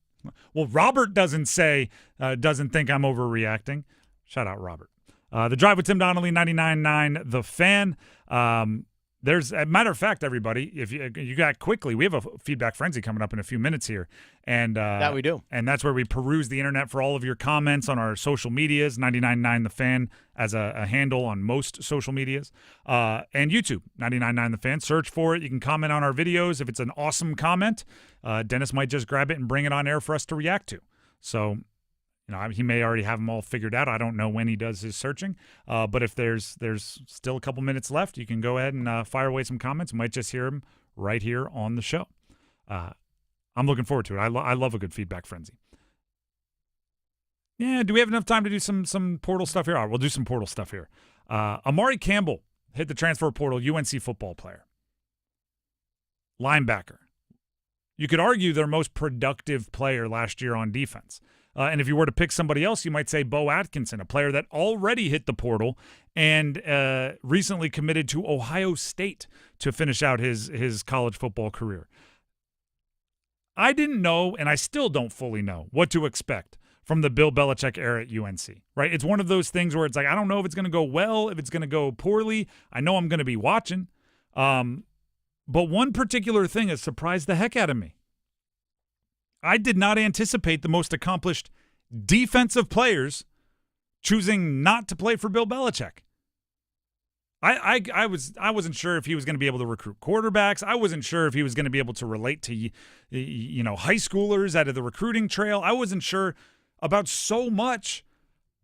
Well, Robert doesn't think I'm overreacting. Shout out, Robert. The Drive with Tim Donnelly, 99.9 The Fan. There's a matter of fact, everybody, if you got quickly, we have a feedback frenzy coming up in a few minutes here, and that we do, and that's where we peruse the internet for all of your comments on our social medias. 99.9 The Fan as a handle on most social medias, and YouTube 99.9 The Fan. Search for it. You can comment on our videos. If it's an awesome comment, Dennis might just grab it and bring it on air for us to react to. So, he may already have them all figured out. I don't know when he does his searching. But if there's still a couple minutes left, you can go ahead and fire away some comments. You might just hear them right here on the show. I'm looking forward to it. I love a good feedback frenzy. Yeah, do we have enough time to do some portal stuff here? All right, we'll do some portal stuff here. Amari Campbell hit the transfer portal, UNC football player. Linebacker. You could argue their most productive player last year on defense. And if you were to pick somebody else, you might say Bo Atkinson, a player that already hit the portal and recently committed to Ohio State to finish out his college football career. I didn't know, and I still don't fully know, what to expect from the Bill Belichick era at UNC, right? It's one of those things where it's like, I don't know if it's going to go well, if it's going to go poorly. I know I'm going to be watching. But one particular thing has surprised the heck out of me. I did not anticipate the most accomplished defensive players choosing not to play for Bill Belichick. I wasn't sure if he was going to be able to recruit quarterbacks. I wasn't sure if he was going to be able to relate to high schoolers out of the recruiting trail. I wasn't sure about so much,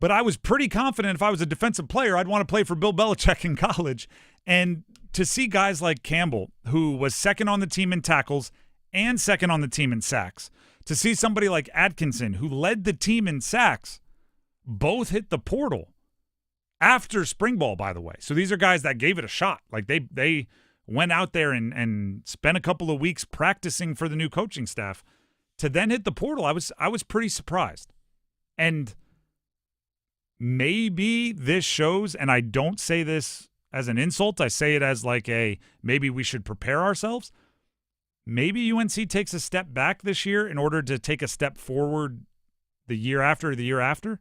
but I was pretty confident if I was a defensive player, I'd want to play for Bill Belichick in college. And to see guys like Campbell, who was second on the team in tackles and second on the team in sacks, to see somebody like Atkinson, who led the team in sacks, both hit the portal after spring ball, by the way. So these are guys that gave it a shot. Like they went out there and spent a couple of weeks practicing for the new coaching staff to then hit the portal. I was pretty surprised. And maybe this shows, and I don't say this as an insult, I say it as like maybe we should prepare ourselves. Maybe UNC takes a step back this year in order to take a step forward the year after.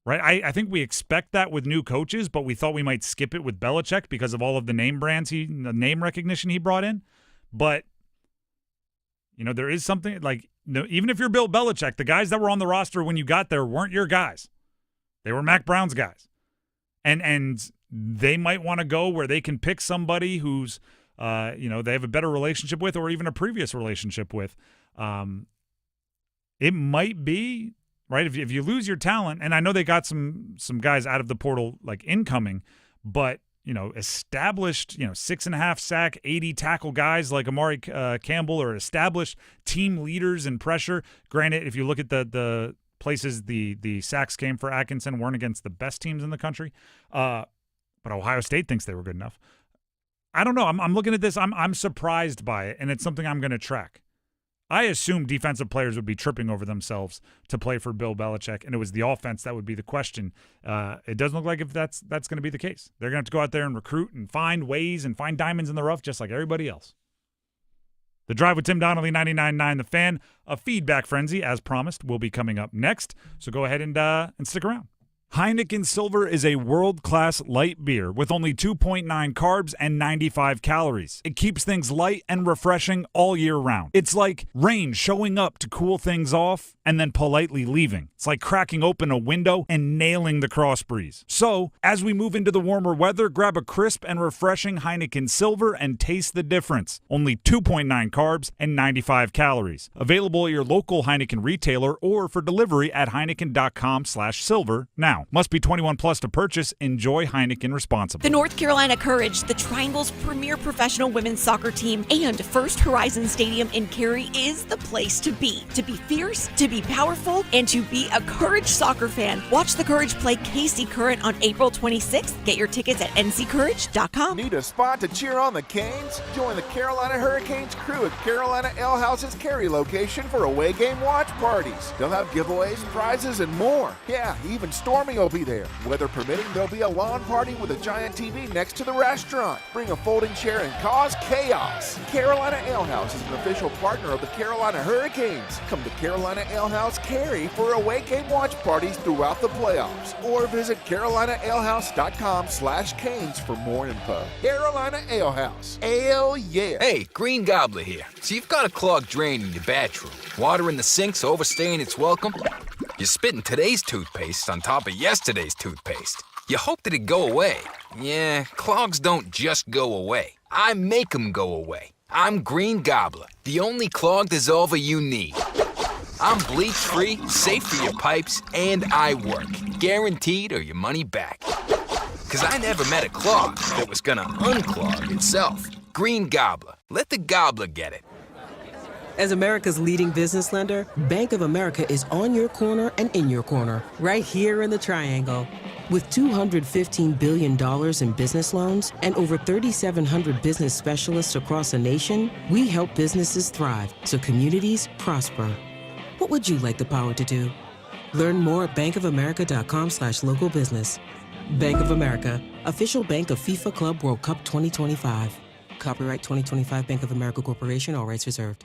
Right? I think we expect that with new coaches, but we thought we might skip it with Belichick because of all of the name brands the name recognition he brought in. But, there is something like, even if you're Bill Belichick, the guys that were on the roster when you got there weren't your guys. They were Mac Brown's guys. And they might want to go where they can pick somebody who's, they have a better relationship with or even a previous relationship with. It might be, right, if you lose your talent, and I know they got some guys out of the portal like incoming, but, established, 6.5 sack, 80 tackle guys like Amari Campbell or established team leaders in pressure. Granted, if you look at the places the sacks came for Atkinson weren't against the best teams in the country, but Ohio State thinks they were good enough. I don't know. I'm looking at this. I'm surprised by it, and it's something I'm going to track. I assumed defensive players would be tripping over themselves to play for Bill Belichick, and it was the offense that would be the question. It doesn't look like if that's going to be the case. They're going to have to go out there and recruit and find ways and find diamonds in the rough just like everybody else. The Drive with Tim Donnelly, 99.9 The Fan. A feedback frenzy, as promised, will be coming up next, so go ahead and stick around. Heineken Silver is a world-class light beer with only 2.9 carbs and 95 calories. It keeps things light and refreshing all year round. It's like rain showing up to cool things off and then politely leaving. It's like cracking open a window and nailing the cross breeze. So, as we move into the warmer weather, grab a crisp and refreshing Heineken Silver and taste the difference. Only 2.9 carbs and 95 calories. Available at your local Heineken retailer or for delivery at Heineken.com/silver now. Must be 21 plus to purchase. Enjoy Heineken responsibly. The North Carolina Courage, the Triangle's premier professional women's soccer team, and First Horizon Stadium in Cary is the place to be. To be fierce, to be powerful, and to be a Courage soccer fan. Watch the Courage play KC Current on April 26th. Get your tickets at nccourage.com. Need a spot to cheer on the Canes? Join the Carolina Hurricanes crew at Carolina Ale House's Cary location for away game watch parties. They'll have giveaways, prizes, and more. Yeah, even Stormy will be there. Weather permitting, there'll be a lawn party with a giant TV next to the restaurant. Bring a folding chair and cause chaos. Carolina Ale House is an official partner of the Carolina Hurricanes. Come to Carolina Ale House Cary for away game watch parties throughout the playoffs. Or visit CarolinaAleHouse.com/Canes for more info. Carolina Ale House. Ale yeah. Hey, Green Gobbler here. So you've got a clogged drain in your bathroom. Water in the sink's overstaying its welcome. You're spitting today's toothpaste on top of yesterday's toothpaste. You hope that it'd go away. Yeah, clogs don't just go away. I make them go away. I'm Green Gobbler, the only clog dissolver you need. I'm bleach-free, safe for your pipes, and I work. Guaranteed or your money back. 'Cause I never met a clog that was gonna unclog itself. Green Gobbler. Let the gobbler get it. As America's leading business lender, Bank of America is on your corner and in your corner, right here in the Triangle. With $215 billion in business loans and over 3,700 business specialists across the nation, we help businesses thrive so communities prosper. What would you like the power to do? Learn more at bankofamerica.com/local business. Bank of America, official bank of FIFA Club World Cup 2025. Copyright 2025 Bank of America Corporation, all rights reserved.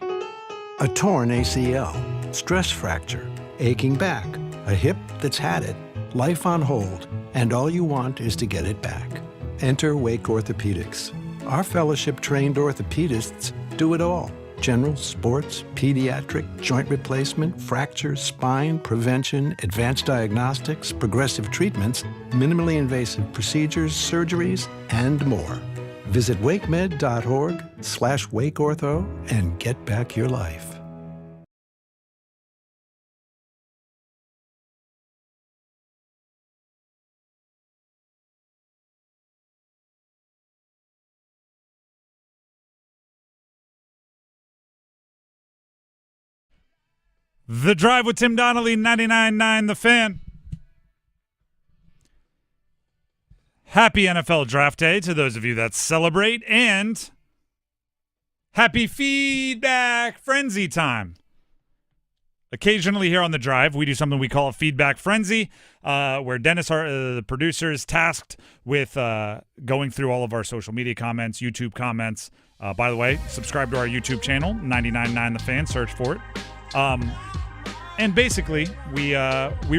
A torn ACL, stress fracture, aching back, a hip that's had it, life on hold, and all you want is to get it back. Enter Wake Orthopedics. Our fellowship-trained orthopedists do it all. General, sports, pediatric, joint replacement, fractures, spine, prevention, advanced diagnostics, progressive treatments, minimally invasive procedures, surgeries, and more. Visit wakemed.org/wakeortho and get back your life. The Drive with Tim Donnelly, 99.9 The Fan. Happy NFL Draft Day to those of you that celebrate, and happy Feedback Frenzy time. Occasionally here on The Drive, we do something we call a Feedback Frenzy, where Dennis, the producer, is tasked with going through all of our social media comments, YouTube comments. By the way, subscribe to our YouTube channel, 99.9 The Fan, search for it. And basically, we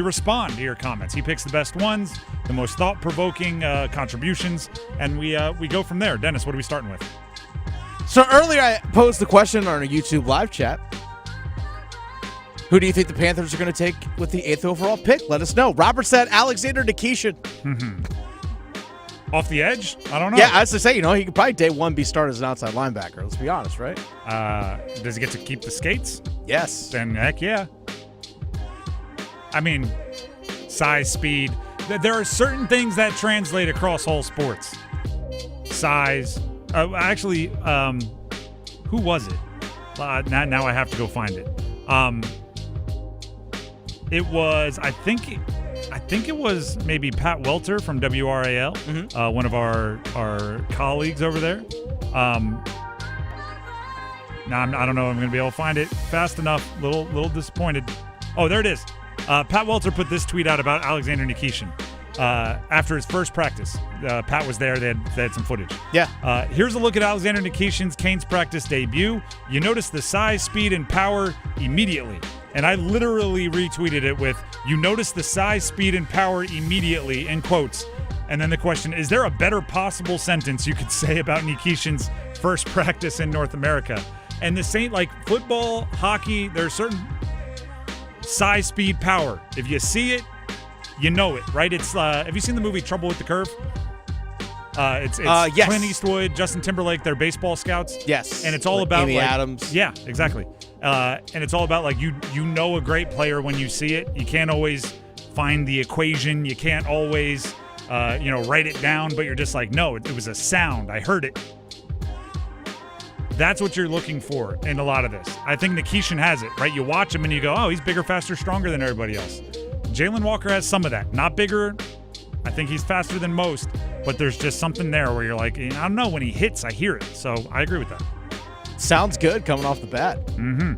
respond to your comments. He picks the best ones, the most thought-provoking contributions, and we go from there. Dennis, what are we starting with? So earlier I posed the question on our YouTube live chat. Who do you think the Panthers are going to take with the 8th overall pick? Let us know. Robert said Alexander Nikishin. Off the edge? I don't know. Yeah, I was to say, he could probably day one be started as an outside linebacker. Let's be honest, right? Does he get to keep the skates? Yes. Then heck yeah. I mean, size, speed. There are certain things that translate across all sports. Size. Actually, who was it? Now I have to go find it. It was, I think it was maybe Pat Welter from WRAL, one of our colleagues over there. Now I don't know if I'm going to be able to find it fast enough. Little disappointed. Oh, there it is. Pat Welter put this tweet out about Alexander Nikishin after his first practice. Pat was there. They had some footage. Yeah. Here's a look at Alexander Nikishin's Canes practice debut. You notice the size, speed, and power immediately. And I literally retweeted it with, "You notice the size, speed, and power immediately," in quotes. And then the question, is there a better possible sentence you could say about Nikishin's first practice in North America? And the same, like football, hockey, there's certain size, speed, power. If you see it, you know it, right? It's have you seen the movie Trouble with the Curve? It's yes. Clint Eastwood, Justin Timberlake, they're baseball scouts. Yes. And it's all about Amy Adams. Yeah, exactly. And it's all about like you know a great player when you see it. You can't always find the equation. You can't always write it down, but you're just like, no, it was a sound. I heard it. That's what you're looking for in a lot of this. I think Nikishin has it, right? You watch him and you go, oh, he's bigger, faster, stronger than everybody else. Jalon Walker has some of that. Not bigger. I think he's faster than most, but there's just something there where you're like, I don't know, when he hits, I hear it. So I agree with that. Sounds good coming off the bat. Mm-hmm.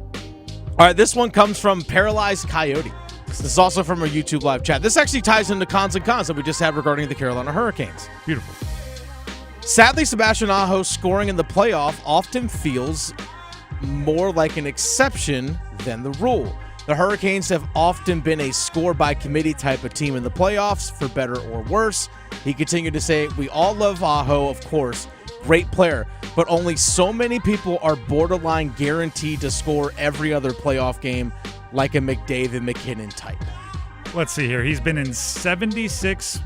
All right, this one comes from Paralyzed Coyote. This is also from our YouTube live chat. This actually ties into cons and cons that we just had regarding the Carolina Hurricanes. Beautiful. Sadly, Sebastian Aho scoring in the playoff often feels more like an exception than the rule. The Hurricanes have often been a score-by-committee type of team in the playoffs, for better or worse. He continued to say, we all love Aho, of course. Great player, but only so many people are borderline guaranteed to score every other playoff game like a McDavid McKinnon type. Let's see here. He's been in 76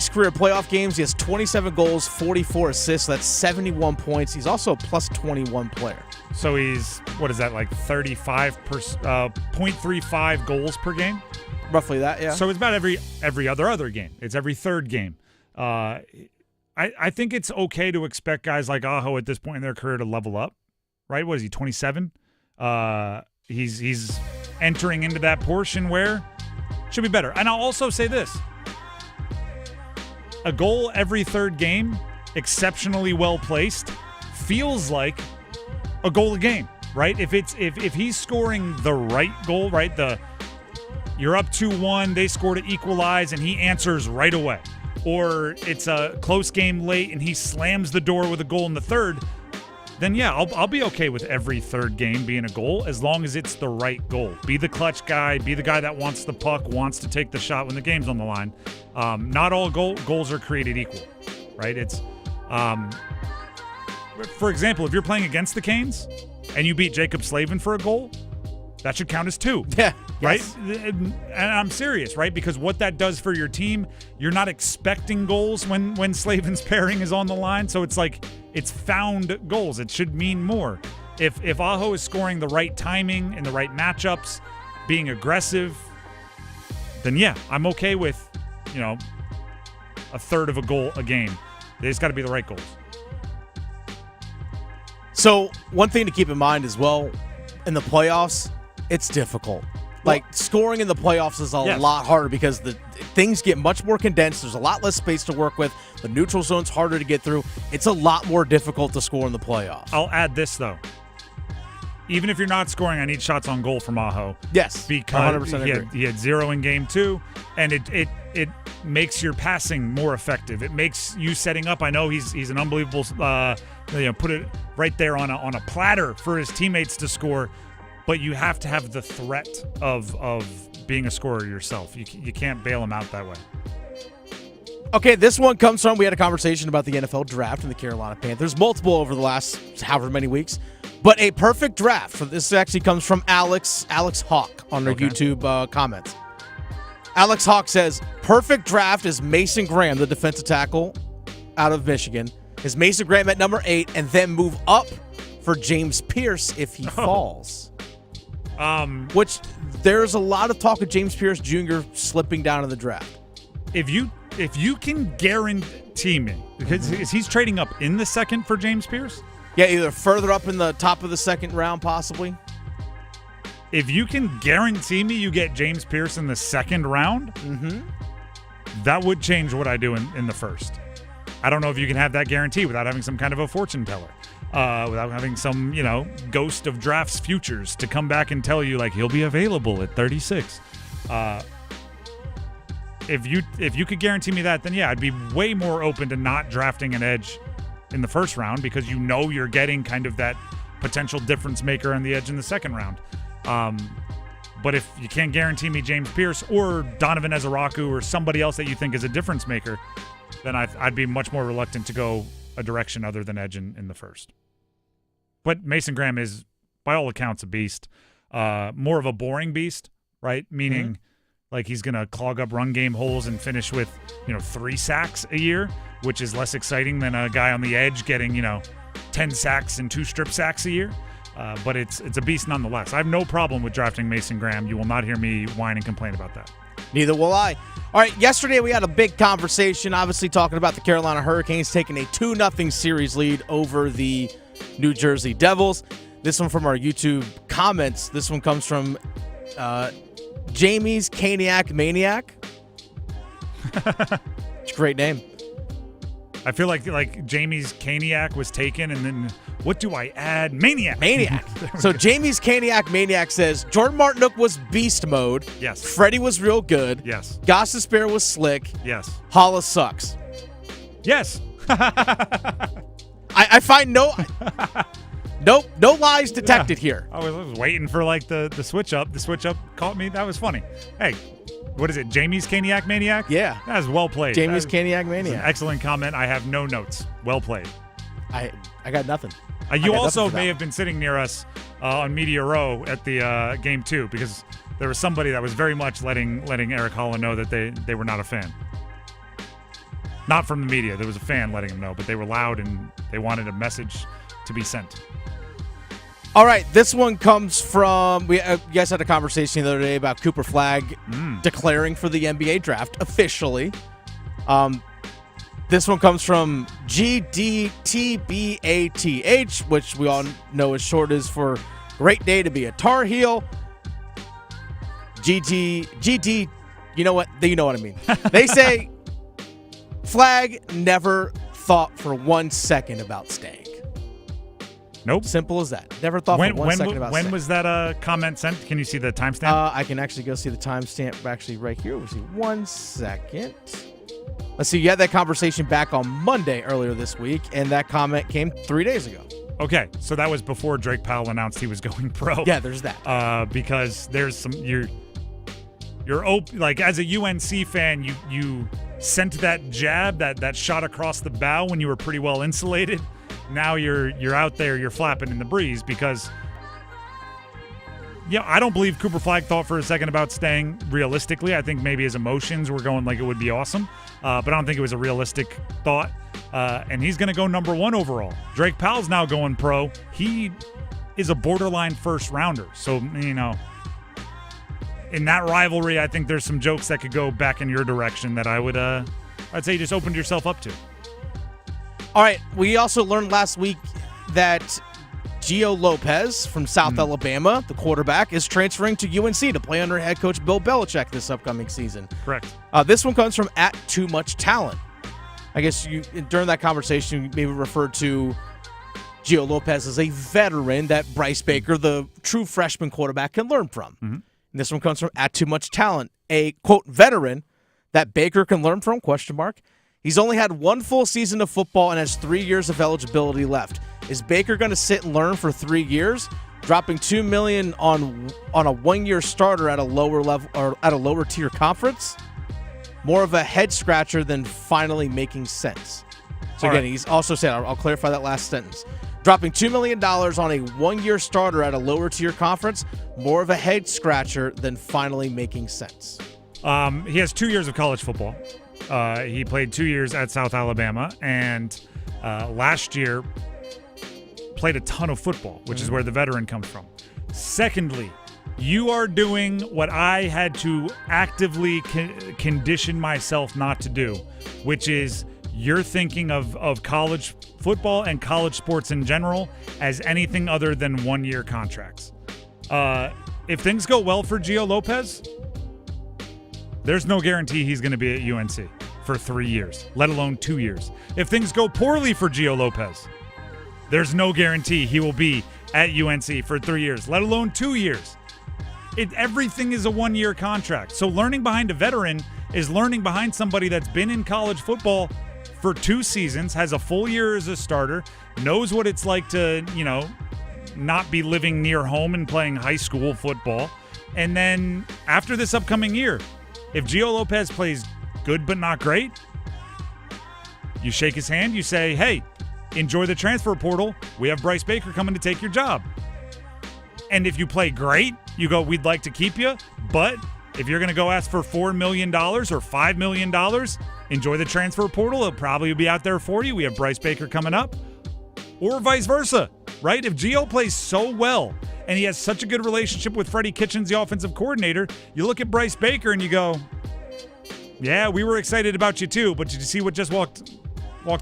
career playoff games. He has 27 goals, 44 assists. That's 71 points. He's also a plus 21 player. So he's, what is that, like 0.35 goals per game? Roughly that, yeah. So it's about every other game. It's every third game. I think it's okay to expect guys like Aho at this point in their career to level up, right? What is he, 27? He's entering into that portion where should be better. And I'll also say this. a goal every third game, exceptionally well placed, feels like a goal a game, right? If he's scoring the right goal, right? You're up 2-1, they score to equalize, and he answers right away. Or it's a close game late and he slams the door with a goal in the third, then yeah, I'll be okay with every third game being a goal as long as it's the right goal. Be the clutch guy, be the guy that wants the puck, wants to take the shot when the game's on the line. Not all goals are created equal, right? It's, for example, if you're playing against the Canes and you beat Jacob Slavin for a goal, that should count as 2. Yeah. Right? Yes. And I'm serious, right? Because what that does for your team, you're not expecting goals when Slavin's pairing is on the line. So it's like it's found goals. It should mean more. If Aho is scoring the right timing and the right matchups, being aggressive, then yeah, I'm okay with, a third of a goal a game. They just got to be the right goals. So one thing to keep in mind as well, in the playoffs, it's difficult. Like, scoring in the playoffs is a lot harder because things get much more condensed. There's a lot less space to work with. The neutral zone's harder to get through. It's a lot more difficult to score in the playoffs. I'll add this, though. Even if you're not scoring, I need shots on goal from Aho. Yes, because 100% he had 0 in game 2, and it makes your passing more effective. It makes you setting up. I know he's an unbelievable. Put it right there on a platter for his teammates to score. But you have to have the threat of being a scorer yourself. You can't bail him out that way. Okay, this one comes from, we had a conversation about the NFL draft and the Carolina Panthers, multiple over the last however many weeks. But a perfect draft, this actually comes from Alex Hawk on their YouTube comments. Alex Hawk says, perfect draft is Mason Graham, the defensive tackle out of Michigan. Is Mason Graham at number 8 and then move up for James Pierce if he falls. Which there's a lot of talk of James Pierce Jr. slipping down in the draft. If you can guarantee me, because he's trading up in the second for James Pierce? Yeah, either further up in the top of the second round, possibly. If you can guarantee me you get James Pierce in the second round, that would change what I do in the first. I don't know if you can have that guarantee without having some kind of a fortune teller. Without having some, ghost of drafts futures to come back and tell you, like, he'll be available at 36. If you could guarantee me that, then yeah, I'd be way more open to not drafting an edge in the first round because you're getting kind of that potential difference maker on the edge in the second round. But if you can't guarantee me James Pierce or Donovan Ezeraku or somebody else that you think is a difference maker, then I'd be much more reluctant to go a direction other than edge in the first. But Mason Graham is, by all accounts, a beast. More of a boring beast, right? Meaning, like, he's going to clog up run game holes and finish with, 3 sacks a year, which is less exciting than a guy on the edge getting, 10 sacks and 2 strip sacks a year. But it's a beast nonetheless. I have no problem with drafting Mason Graham. You will not hear me whine and complain about that. Neither will I. All right, yesterday we had a big conversation, obviously talking about the Carolina Hurricanes taking a 2-0 series lead over the New Jersey Devils. This one from our YouTube comments. This one comes from Jamie's Caniac Maniac. It's a great name. I feel like Jamie's Caniac was taken, and then what do I add? Maniac. So Jamie's Caniac Maniac says Jordan Martinook was beast mode. Yes. Freddie was real good. Yes. Gostisbehere was slick. Yes. Hollis sucks. Yes. I find no lies detected here. I was waiting for the switch up. The switch up caught me. That was funny. Hey, what is it? Jamie's Caniac Maniac? Yeah. That was well played. Jamie's Caniac Maniac. An excellent comment. I have no notes. Well played. I got nothing. You also may have been sitting near us on Media Row at the game 2 because there was somebody that was very much letting Eric Holland know that they were not a fan. Not from the media. There was a fan letting them know, but they were loud and they wanted a message to be sent. All right, this one comes from, you guys had a conversation the other day about Cooper Flagg declaring for the NBA draft officially. This one comes from GDTBATH, which we all know is short is for Great Day to be a Tar Heel. GD, you know what I mean. They say Flag never thought for 1 second about staying. Nope. Simple as that. Never thought for 1 second about staying. When was that comment sent? Can you see the timestamp? I can actually go see the timestamp actually right here. We'll see 1 second. Let's see. You had that conversation back on Monday earlier this week, and that comment came 3 days ago. Okay, so that was before Drake Powell announced he was going pro. Yeah, there's that. Because there's some you're open, like as a UNC fan, you sent that jab, that shot across the bow when you were pretty well insulated. Now you're out there, you're flapping in the breeze because I don't believe Cooper Flagg thought for a second about staying realistically. I think maybe his emotions were going like it would be awesome, but I don't think it was a realistic thought. And he's going to go number 1 overall. Drake Powell's now going pro. He is a borderline first rounder. So, in that rivalry, I think there's some jokes that could go back in your direction that I'd say you just opened yourself up to. All right. We also learned last week that Gio Lopez from South Alabama, the quarterback, is transferring to UNC to play under head coach Bill Belichick this upcoming season. Correct. This one comes from @TooMuchTalent. I guess during that conversation, you maybe referred to Gio Lopez as a veteran that Bryce Baker, the true freshman quarterback, can learn from. Mm-hmm. And this one comes from @TooMuchTalent, a, quote, veteran that Baker can learn from, ? He's only had 1 full season of football and has 3 years of eligibility left. Is Baker going to sit and learn for 3 years, dropping $2 million on a 1-year starter at a lower level or at a lower tier conference? More of a head scratcher than finally making sense. So again, he's also said, I'll clarify that last sentence. Dropping $2 million on a 1-year starter at a lower tier conference, more of a head scratcher than finally making sense. He has 2 years of college football. He played 2 years at South Alabama, and last year played a ton of football, which is where the veteran comes from. Secondly, you are doing what I had to actively condition myself not to do, which is you're thinking of college football and college sports in general as anything other than 1-year contracts. If things go well for Gio Lopez, there's no guarantee he's going to be at UNC for 3 years, let alone 2 years. If things go poorly for Gio Lopez, there's no guarantee he will be at UNC for 3 years, let alone 2 years. Everything is a 1-year contract. So learning behind a veteran is learning behind somebody that's been in college football for 2 seasons, has a full year as a starter, knows what it's like to, not be living near home and playing high school football. And then after this upcoming year, if Gio Lopez plays good but not great, you shake his hand, you say, hey, enjoy the transfer portal. We have Bryce Baker coming to take your job. And if you play great, you go, we'd like to keep you, but if you're going to go ask for $4 million or $5 million, enjoy the transfer portal. It'll probably be out there for you. We have Bryce Baker coming up. Or vice versa, right? If Gio plays so well and he has such a good relationship with Freddie Kitchens, the offensive coordinator, you look at Bryce Baker and you go, yeah, we were excited about you too, but did you see what just walked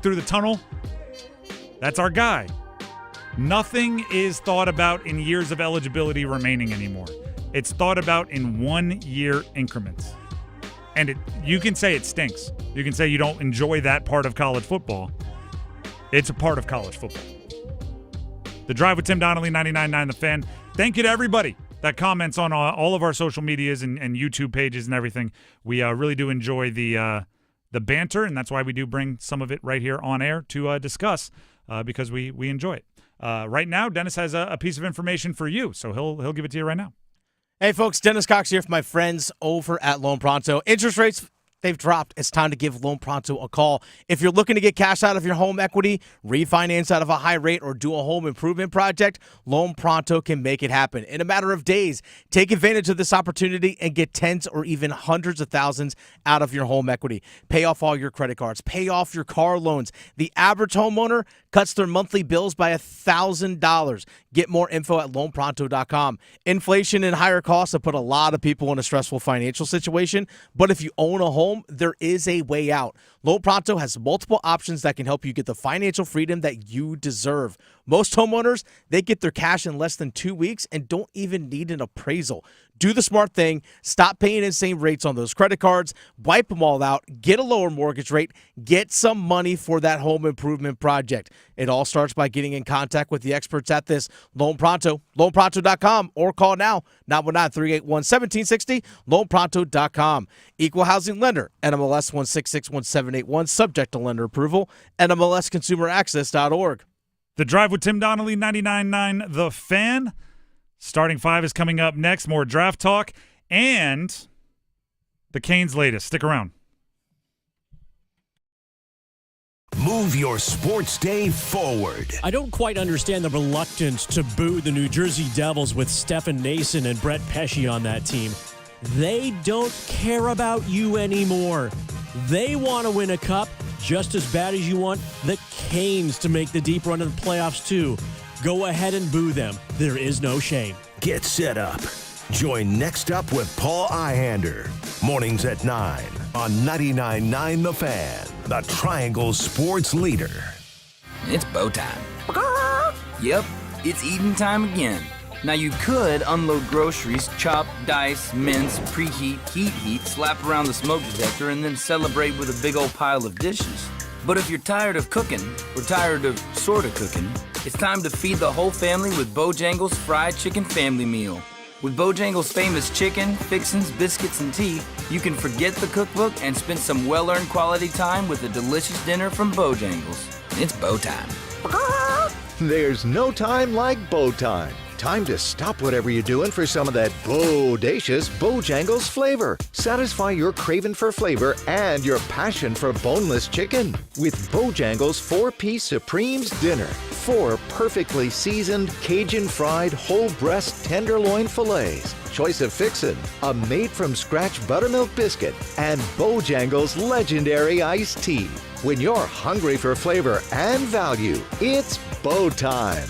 through the tunnel? That's our guy. Nothing is thought about in years of eligibility remaining anymore. It's thought about in 1-year increments. And you can say it stinks. You can say you don't enjoy that part of college football. It's a part of college football. The Drive with Tim Donnelly, 99.9 The Fan. Thank you to everybody that comments on all of our social medias and YouTube pages and everything. We really do enjoy the banter, and that's why we do bring some of it right here on air to discuss because we enjoy it. Right now, Dennis has a piece of information for you, so he'll give it to you right now. Hey, folks, Dennis Cox here for my friends over at Loan Pronto. Interest rates, they've dropped. It's time to give Loan Pronto a call. If you're looking to get cash out of your home equity, refinance out of a high rate, or do a home improvement project, Loan Pronto can make it happen. In a matter of days, take advantage of this opportunity and get tens or even hundreds of thousands out of your home equity. Pay off all your credit cards. Pay off your car loans. The average homeowner cuts their monthly bills by $1,000. Get more info at loanpronto.com. Inflation and higher costs have put a lot of people in a stressful financial situation, but if you own a home, there is a way out. Loan Pronto has multiple options that can help you get the financial freedom that you deserve. Most homeowners, they get their cash in less than 2 weeks and don't even need an appraisal. Do the smart thing. Stop paying insane rates on those credit cards. Wipe them all out. Get a lower mortgage rate. Get some money for that home improvement project. It all starts by getting in contact with the experts at this Loan Pronto. LoanPronto.com or call now. 919-381-1760. LoanPronto.com. Equal housing lender. NMLS 1661781. Subject to lender approval. NMLSconsumeraccess.org. The Drive with Tim Donnelly, 99.9 The Fan. Starting five is coming up next. More draft talk and the Canes' latest. Stick around. Move your sports day forward. I don't quite understand the reluctance to boo the New Jersey Devils with Stefan Nason and Brett Pesce on that team. They don't care about you anymore. They want to win a cup just as bad as you want the Canes to make the deep run of the playoffs too. Go ahead and boo them. There is no shame. Get set up. Join Next Up with Paul Ihander. Mornings at 9 on 99.9 The Fan, the Triangle Sports Leader. It's bow time. Yep, it's eating time again. Now you could unload groceries, chop, dice, mince, preheat, heat, slap around the smoke detector, and then celebrate with a big old pile of dishes. But if you're tired of cooking, or tired of sorta cooking, it's time to feed the whole family with Bojangles Fried Chicken Family Meal. With Bojangles' famous chicken, fixins, biscuits, and tea, you can forget the cookbook and spend some well-earned quality time with a delicious dinner from Bojangles. It's bow time. There's no time like bow time. Time to stop whatever you're doing for some of that bodacious Bojangles flavor. Satisfy your craving for flavor and your passion for boneless chicken with Bojangles 4-piece Supremes Dinner. 4 perfectly seasoned Cajun-fried whole breast tenderloin fillets, choice of fixin', a made-from-scratch buttermilk biscuit, and Bojangles legendary iced tea. When you're hungry for flavor and value, it's bow time.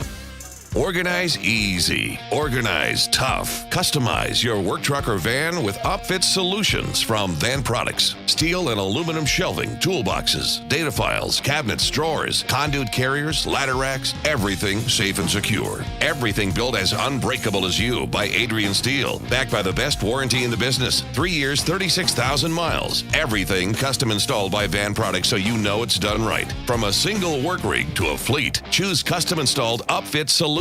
Organize easy. Organize tough. Customize your work truck or van with upfit solutions from Van Products. Steel and aluminum shelving, toolboxes, data files, cabinets, drawers, conduit carriers, ladder racks, everything safe and secure. Everything built as unbreakable as you by Adrian Steel. Backed by the best warranty in the business. 3 years, 36,000 miles. Everything custom installed by Van Products so you know it's done right. From a single work rig to a fleet, choose custom installed upfit solutions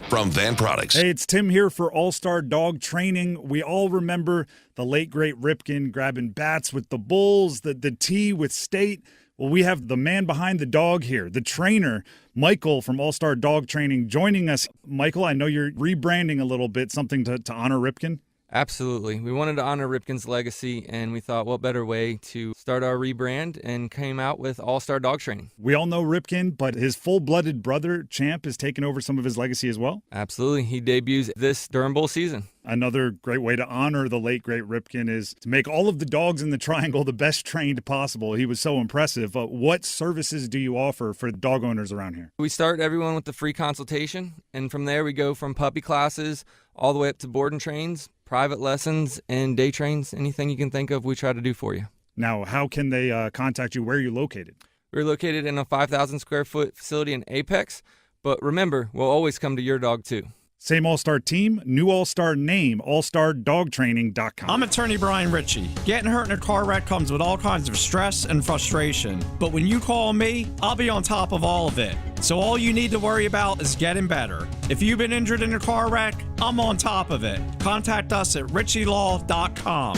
from Van Products. Hey, it's Tim here for All-Star Dog Training. We all remember the late, great Ripken grabbing bats with the Bulls, the tee with State. Well, we have the man behind the dog here, the trainer, Michael from All-Star Dog Training, joining us. Michael, I know you're rebranding a little bit, something to honor Ripken. Absolutely. We wanted to honor Ripken's legacy, and we thought, what better way to start our rebrand, and came out with All-Star Dog Training. We all know Ripken, but his full-blooded brother, Champ, has taken over some of his legacy as well. Absolutely. He debuts this Durham Bowl season. Another great way to honor the late, great Ripken is to make all of the dogs in the Triangle the best trained possible. He was so impressive. What services do you offer for dog owners around here? We start everyone with the free consultation, and from there we go from puppy classes all the way up to board and trains, private lessons, and day trains. Anything you can think of, we try to do for you. Now, how can they contact you? Where are you located? We're located in a 5,000 square foot facility in Apex, but remember, we'll always come to your dog too. Same All-Star team, new All-Star name, allstardogtraining.com. I'm attorney Brian Ritchie. Getting hurt in a car wreck comes with all kinds of stress and frustration. But when you call me, I'll be on top of all of it. So all you need to worry about is getting better. If you've been injured in a car wreck, I'm on top of it. Contact us at ritchielaw.com.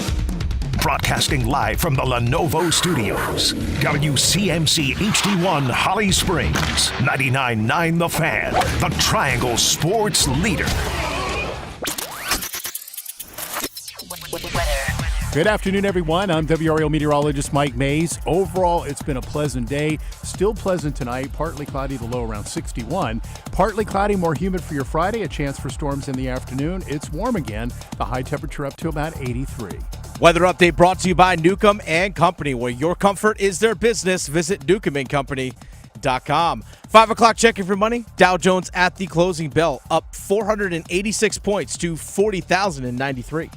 Broadcasting live from the Lenovo Studios. WCMC HD1 Holly Springs. 99.9 The Fan. The Triangle Sports Leader. Good afternoon, everyone. I'm WRAL meteorologist Mike Mays. Overall, it's been a pleasant day. Still pleasant tonight. Partly cloudy, the low around 61. Partly cloudy, more humid for your Friday. A chance for storms in the afternoon. It's warm again. The high temperature up to about 83. Weather update brought to you by Newcomb & Company, where your comfort is their business. Visit newcombandcompany.com. 5 o'clock check in for money. Dow Jones at the closing bell, up 486 points to 40,093.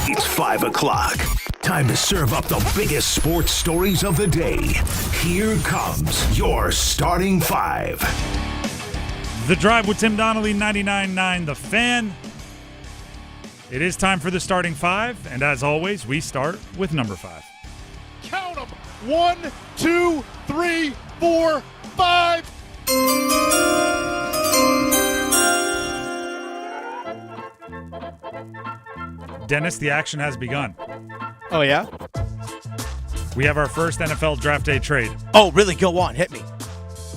It's 5 o'clock. Time to serve up the biggest sports stories of the day. Here comes your starting five. The Drive with Tim Donnelly, 99.9 The Fan. It is time for the starting five, and as always, we start with number 5. Count them. 1, 2, 3, 4, 5. Dennis, the action has begun. Oh, yeah? We have our first NFL draft day trade. Oh, really? Go on. Hit me.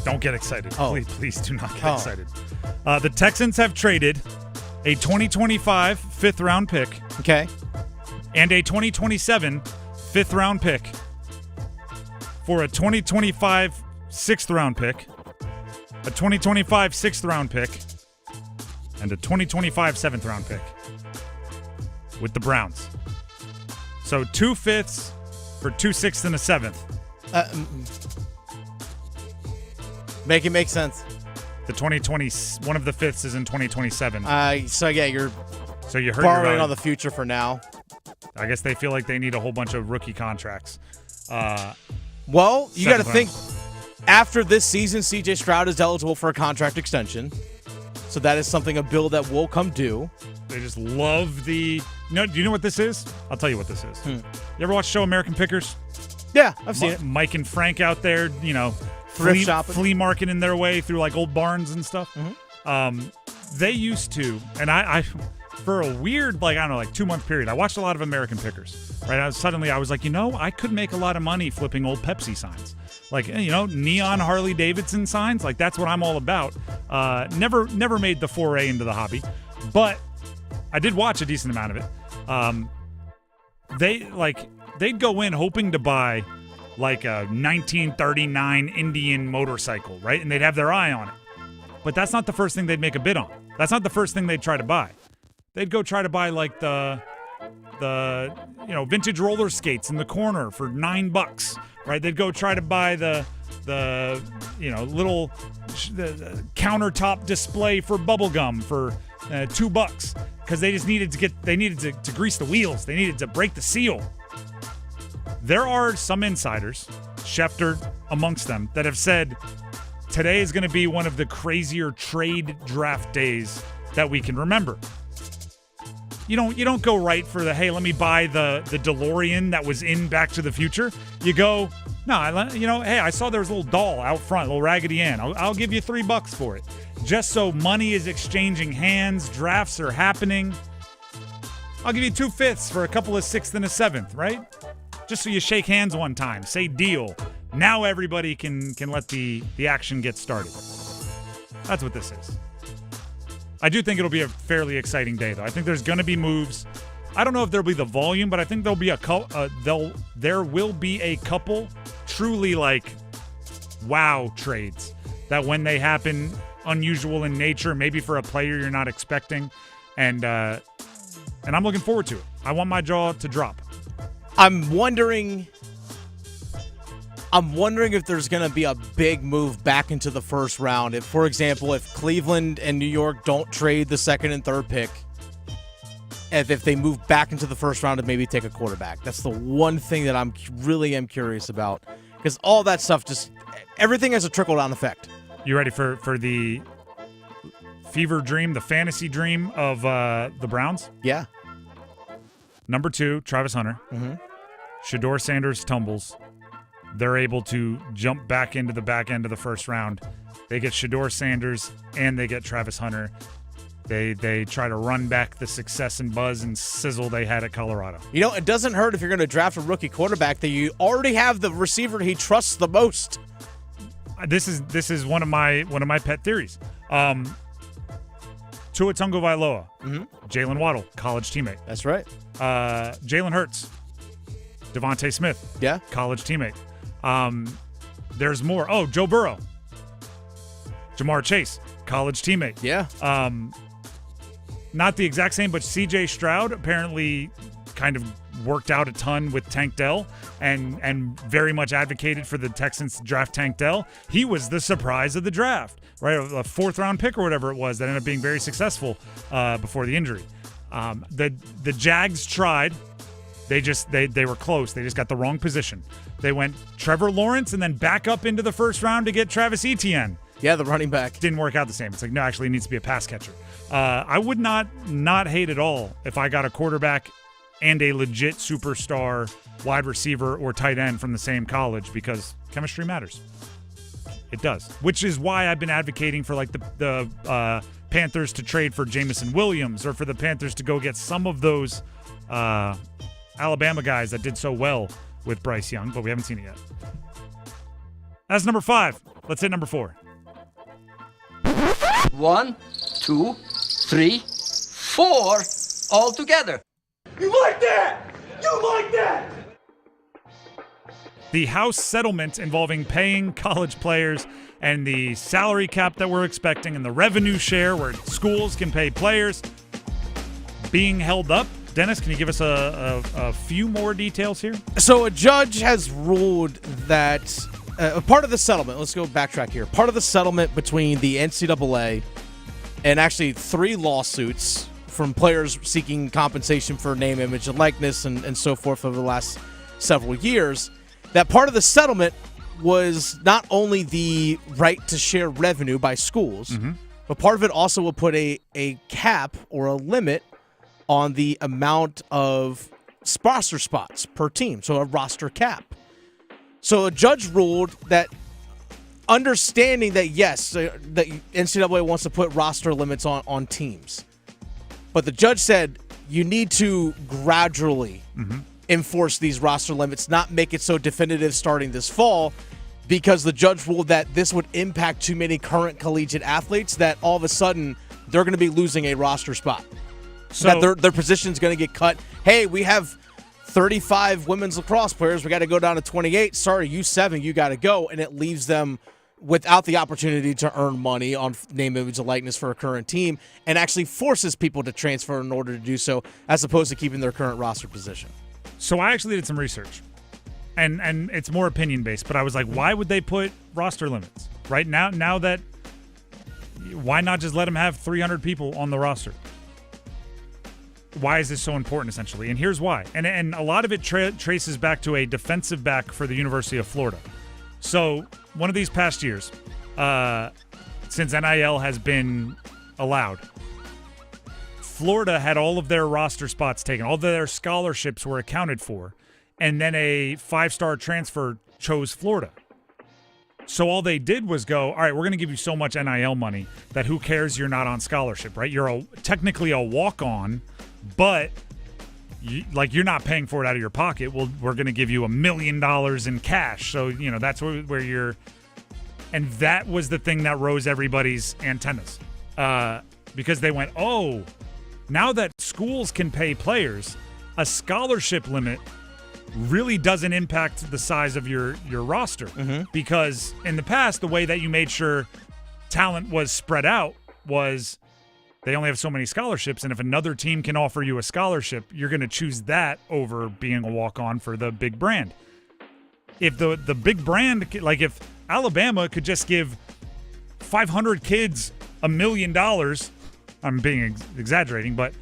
Don't get excited. Oh. Please do not get excited. The Texans have traded a 2025 fifth-round pick. Okay. And a 2027 fifth-round pick for a 2025 sixth-round pick, a 2025 sixth-round pick, and a 2025 seventh-round pick with the Browns. So 2 fifths for 2 sixths and a seventh. Make it make sense. The 2020, one of the fifths is in 2027. So yeah, you're heard borrowing on the future for now. I guess they feel like they need a whole bunch of rookie contracts. Well, you got to think after this season, C.J. Stroud is eligible for a contract extension. So that is something, a bill that will come due. They just love the... do you know what this is? I'll tell you what this is. You ever watch the show American Pickers? Yeah, I've seen it. Mike and Frank out there, thrift shopping, flea marketing their way through like old barns and stuff. They used to, and I for a weird, 2-month period, I watched a lot of American Pickers. Right? I was like, I could make a lot of money flipping old Pepsi signs. Neon Harley Davidson signs. That's what I'm all about. Never made the foray into the hobby, but I did watch a decent amount of it. They'd go in hoping to buy a 1939 Indian motorcycle, right? And they'd have their eye on it. But that's not the first thing they'd make a bid on. That's not the first thing they'd try to buy. They'd go try to buy the vintage roller skates in the corner for $9, right? They'd go try to buy the little the countertop display for bubble gum for $2 because they just needed to grease the wheels. They needed to break the seal. There are some insiders, Schefter amongst them, that have said today is going to be one of the crazier trade draft days that we can remember. You don't go right for the, hey, let me buy the DeLorean that was in Back to the Future. You go, no, hey, I saw there was a little doll out front, a little Raggedy Ann. I'll give you $3 for it. Just so money is exchanging hands, drafts are happening. I'll give you 2 fifths for a couple of sixth and a seventh, right? Just so you shake hands one time, say deal. Now everybody can let the action get started. That's what this is. I do think it'll be a fairly exciting day, though. I think there's going to be moves. I don't know if there'll be the volume, but I think there will be a couple truly wow trades that when they happen, unusual in nature, maybe for a player you're not expecting, and I'm looking forward to it. I want my jaw to drop. I'm wondering if there's going to be a big move back into the first round. If, for example, if Cleveland and New York don't trade the second and third pick, if they move back into the first round and maybe take a quarterback. That's the one thing that I'm really am curious about, because all that stuff everything has a trickle-down effect. You ready for the fever dream, the fantasy dream of the Browns? Yeah. Number 2, Travis Hunter. Mm-hmm. Shedeur Sanders tumbles. They're able to jump back into the back end of the first round. They get Shedeur Sanders and they get Travis Hunter. They try to run back the success and buzz and sizzle they had at Colorado. It doesn't hurt if you're going to draft a rookie quarterback that you already have the receiver he trusts the most. This is one of my pet theories. Tua Tagovailoa, Jalen Waddle, college teammate. That's right. Jalen Hurts, Devontae Smith, yeah, college teammate. There's more. Oh, Joe Burrow, Jamar Chase, college teammate. Yeah. Not the exact same, but C.J. Stroud apparently kind of worked out a ton with Tank Dell and very much advocated for the Texans to draft Tank Dell. He was the surprise of the draft, right? A 4th-round pick or whatever it was that ended up being very successful before the injury. The Jags tried. They were close. They just got the wrong position. They went Trevor Lawrence and then back up into the first round to get Travis Etienne. Yeah, the running back. Didn't work out the same. It's like, no, actually, it needs to be a pass catcher. I would not hate at all if I got a quarterback and a legit superstar wide receiver or tight end from the same college, because chemistry matters. It does. Which is why I've been advocating for like the Panthers to trade for Jamison Williams, or for the Panthers to go get some of those Alabama guys that did so well with Bryce Young, but we haven't seen it yet. That's number 5. Let's hit number 4. 1, 2, 3, 4 all together. You like that? You like that? The House settlement involving paying college players and the salary cap that we're expecting and the revenue share where schools can pay players being held up. Dennis, can you give us a few more details here? So a judge has ruled that part of the settlement, let's go backtrack here. Part of the settlement between the NCAA and actually 3 lawsuits from players seeking compensation for name, image, and likeness and so forth over the last several years, that part of the settlement was not only the right to share revenue by schools, but part of it also will put a cap or a limit on the amount of roster spots per team, so a roster cap. So a judge ruled that, understanding that, yes, that NCAA wants to put roster limits on teams, but the judge said you need to gradually enforce these roster limits, not make it so definitive starting this fall, because the judge ruled that this would impact too many current collegiate athletes that all of a sudden they're going to be losing a roster spot. So that their position's going to get cut. Hey, we have 35 women's lacrosse players. We got to go down to 28. Sorry, you 7, you got to go. And it leaves them without the opportunity to earn money on name, image, and likeness for a current team, and actually forces people to transfer in order to do so, as opposed to keeping their current roster position. So I actually did some research, and it's more opinion-based, but I was like, why would they put roster limits? Right now that, why not just let them have 300 people on the roster? Why is this so important, essentially? And here's why. And a lot of it traces back to a defensive back for the University of Florida. So one of these past years, since NIL has been allowed, Florida had all of their roster spots taken. All of their scholarships were accounted for. And then a 5-star transfer chose Florida. So all they did was go, all right, we're going to give you so much NIL money that who cares you're not on scholarship, right? You're technically a walk-on, but you're not paying for it out of your pocket. Well, we're going to give you $1 million in cash. So, that's where you're – and that was the thing that rose everybody's antennas because they went, oh, now that schools can pay players, a scholarship limit really doesn't impact the size of your roster because in the past, the way that you made sure talent was spread out was – they only have so many scholarships, and if another team can offer you a scholarship, you're going to choose that over being a walk-on for the big brand. If the big brand, like if Alabama could just give 500 kids $1 million, I'm being exaggerating, but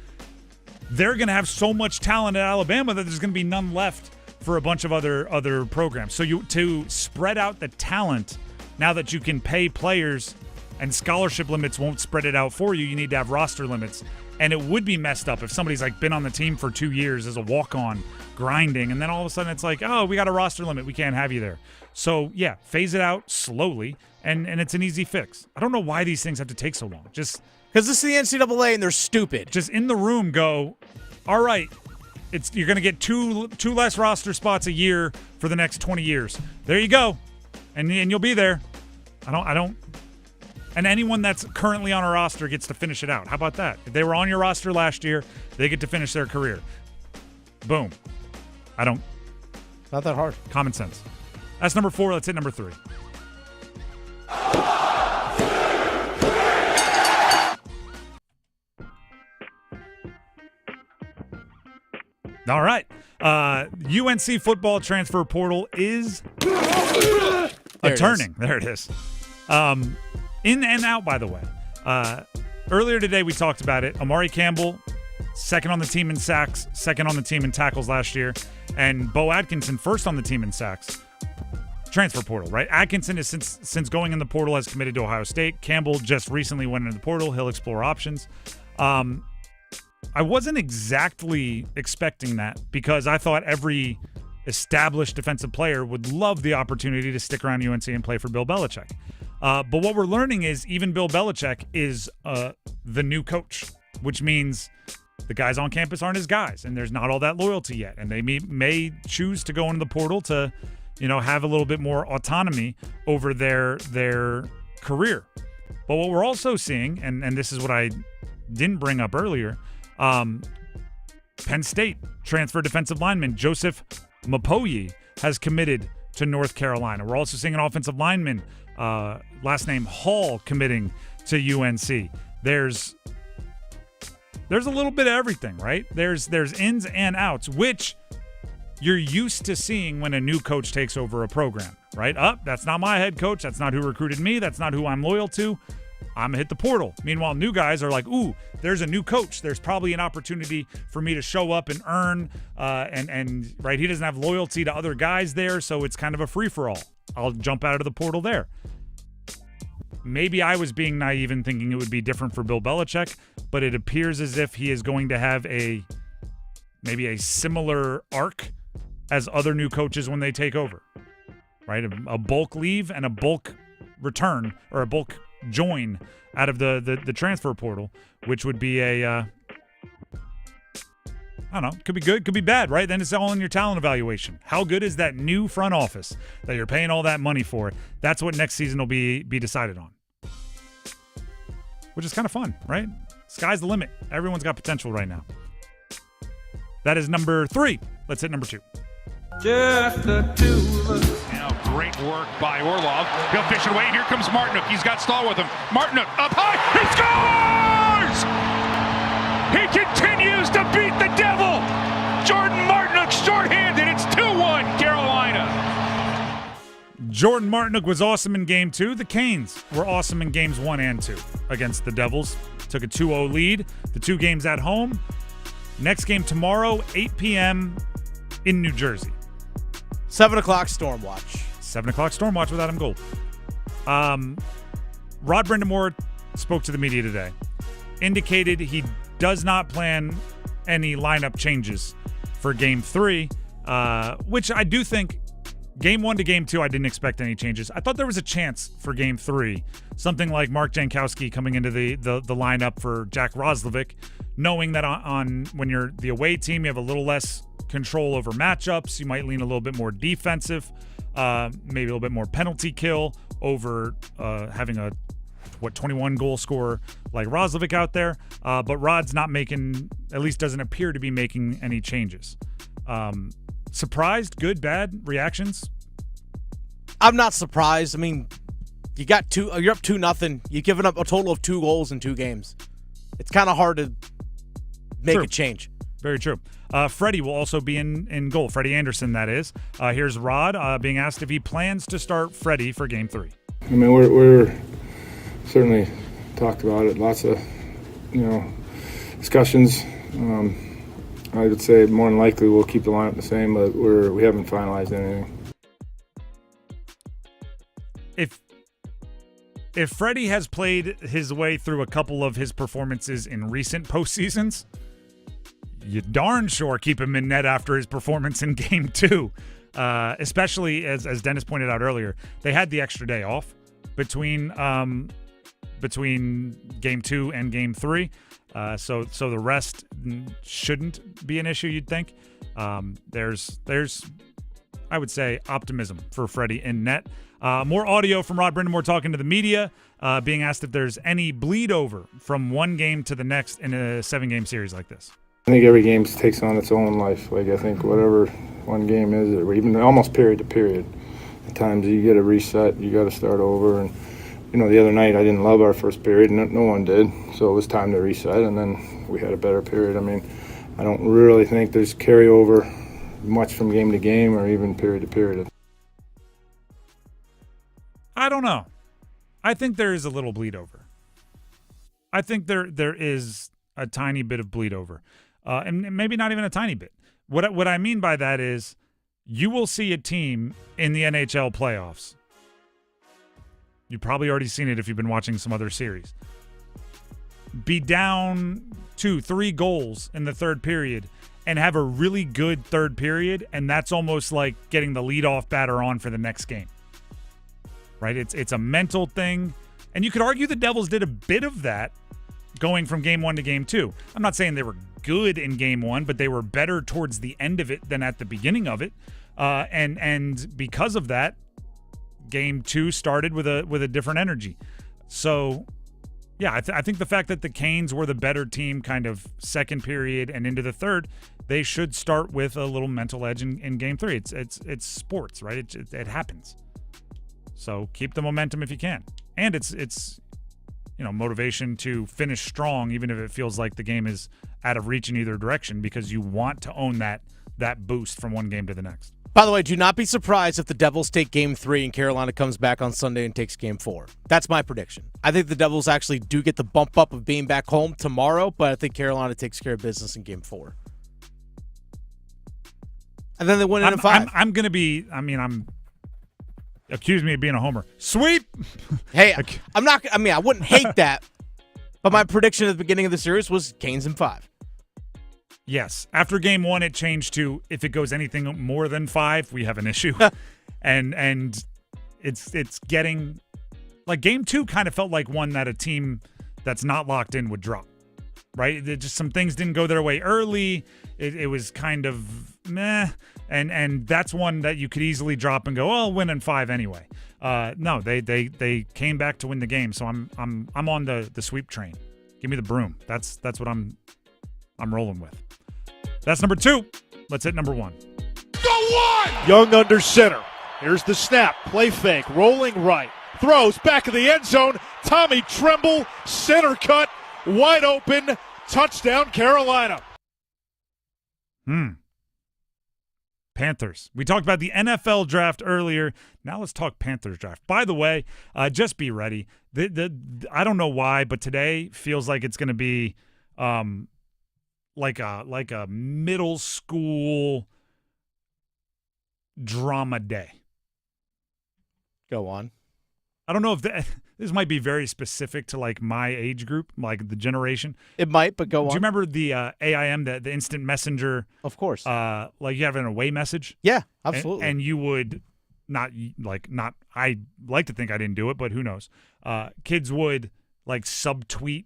they're going to have so much talent at Alabama that there's going to be none left for a bunch of other programs. So to spread out the talent, now that you can pay players and scholarship limits won't spread it out for you, you need to have roster limits. And it would be messed up if somebody's like been on the team for 2 years as a walk-on grinding, and then all of a sudden it's like, oh, we got a roster limit, we can't have you there. So yeah, phase it out slowly, and it's an easy fix. I don't know why these things have to take so long. Just because this is the NCAA and they're stupid. Just in the room go, all right, you're going to get two less roster spots a year for the next 20 years. There you go, and you'll be there. I don't. And anyone that's currently on a roster gets to finish it out. How about that? If they were on your roster last year, they get to finish their career. Boom. Not that hard. Common sense. That's number 4. Let's hit number 3. All right. UNC football transfer portal is turning. There it is. In and out, by the way. Earlier today, we talked about it. Amari Campbell, second on the team in sacks, second on the team in tackles last year, and Bo Atkinson, first on the team in sacks. transfer portal, right? Atkinson is since going in the portal has committed to Ohio State. Campbell just recently went into the portal. He'll explore options. I wasn't exactly expecting that because I thought every established defensive player would love the opportunity to stick around UNC and play for Bill Belichick. But what we're learning is even Bill Belichick is the new coach, which means the guys on campus aren't his guys, and there's not all that loyalty yet. And they may choose to go into the portal to, have a little bit more autonomy over their career. But what we're also seeing, and this is what I didn't bring up earlier, Penn State transfer defensive lineman Joseph Mapoyi has committed to North Carolina. We're also seeing an offensive lineman, last name Hall, committing to UNC. There's a little bit of everything, right? There's ins and outs, which you're used to seeing when a new coach takes over a program, right? That's not my head coach. That's not who recruited me. That's not who I'm loyal to. I'm gonna hit the portal. Meanwhile, new guys are like, ooh, there's a new coach. There's probably an opportunity for me to show up and earn, and right, he doesn't have loyalty to other guys there, so it's kind of a free-for-all. I'll jump out of the portal there. Maybe I was being naive and thinking it would be different for Bill Belichick, but it appears as if he is going to have maybe a similar arc as other new coaches when they take over, right? A bulk leave and a bulk return, or a bulk join out of the transfer portal, which would be I don't know, could be good, could be bad, right? Then it's all in your talent evaluation. How good is that new front office that you're paying all that money for? That's what next season will be decided on, which is kind of fun, right? Sky's the limit. Everyone's got potential right now. That is number 3. Let's hit number 2. Just the two of us. Now great work by Orlov. He'll fish it away. Here comes Martinook. He's got Stahl with him. Martinook up high. He scores! He continues to beat the devil. Jordan Martinook shorthanded. It's 2-1 Carolina. Jordan Martinook was awesome in Game 2. The Canes were awesome in Games 1 and 2 against the Devils. Took a 2-0 lead. The 2 games at home. Next game tomorrow, 8 p.m. in New Jersey. 7 o'clock Stormwatch. 7 o'clock Stormwatch with Adam Gold. Rod Brindamore spoke to the media today. Indicated he does not plan any lineup changes for Game 3, which I do think Game 1 to Game 2, I didn't expect any changes. I thought there was a chance for Game 3. Something like Mark Jankowski coming into the lineup for Jack Roslovic, knowing that on when you're the away team, you have a little less control over matchups. You might lean a little bit more defensive, maybe a little bit more penalty kill over having a 21 goal scorer like Roslovic out there. But Rod's not making, at least doesn't appear to be making any changes. Surprised? Good? Bad? Reactions? I'm not surprised. I mean, you're up 2-0. You've given up a total of 2 goals in 2 games. It's kind of hard to make a change. Very true. Freddie will also be in goal. Freddie Anderson, that is. Here's Rod being asked if he plans to start Freddie for Game 3. I mean, we're certainly talked about it. Lots of, discussions. I would say more than likely we'll keep the lineup the same, but we haven't finalized anything. If Freddie has played his way through a couple of his performances in recent postseasons, you darn sure keep him in net after his performance in Game 2. Especially as Dennis pointed out earlier, they had the extra day off between Game 2 and Game 3. So the rest shouldn't be an issue, you'd think. There's I would say optimism for Freddie in net. More audio from Rod Brindamore talking to the media, being asked if there's any bleed over from one game to the next in a 7-game series like this. I think every game takes on its own life. Like, I think whatever one game is, or even almost period to period, at times you get a reset, you got to start over. And the other night I didn't love our first period, no one did, so it was time to reset, and then we had a better period. I mean, I don't really think there's carryover much from game to game or even period to period. I don't know. I think there is a little bleed over. I think there is a tiny bit of bleed over, and maybe not even a tiny bit. What I mean by that is, you will see a team in the NHL playoffs. You've probably already seen it if you've been watching some other series. Be down 2-3 goals in the third period and have a really good third period, and that's almost like getting the leadoff batter on for the next game. Right? It's a mental thing, and you could argue the Devils did a bit of that going from game 1 to game 2. I'm not saying they were good in game 1, but they were better towards the end of it than at the beginning of it. And because of that, game 2 started with a different energy. So, yeah, I think the fact that the Canes were the better team kind of second period and into the third, they should start with a little mental edge in game 3. It's sports, right? It happens. So keep the momentum if you can. And it's motivation to finish strong, even if it feels like the game is out of reach in either direction, because you want to own that boost from one game to the next. By the way, do not be surprised if the Devils take Game 3 and Carolina comes back on Sunday and takes Game 4. That's my prediction. I think the Devils actually do get the bump up of being back home tomorrow, but I think Carolina takes care of business in Game 4. And then they win it in 5. Accuse me of being a homer. Sweep! Hey, I wouldn't hate that, but my prediction at the beginning of the series was Canes in 5. Yes. After game 1, it changed to if it goes anything more than 5, we have an issue. and it's getting like game 2 kind of felt like one that a team that's not locked in would drop. Right? Just some things didn't go their way early. It was kind of meh. And that's one that you could easily drop and go, "Oh, I'll win in 5 anyway." No, they came back to win the game. So I'm on the sweep train. Give me the broom. That's what I'm rolling with. That's number 2. Let's hit number 1. Go one! Young under center. Here's the snap. Play fake. Rolling right. Throws back of the end zone. Tommy Tremble. Center cut. Wide open. Touchdown, Carolina. Panthers. We talked about the NFL draft earlier. Now let's talk Panthers draft. By the way, just be ready. I don't know why, but today feels like it's going to be like a middle school drama day. Go on. I don't know if this might be very specific to like my age group, like the generation. It might, but go on. Do you remember the AIM, the instant messenger? Of course. Like you have an away message? Yeah, absolutely. And you would not I like to think I didn't do it, but who knows? Kids would like subtweet.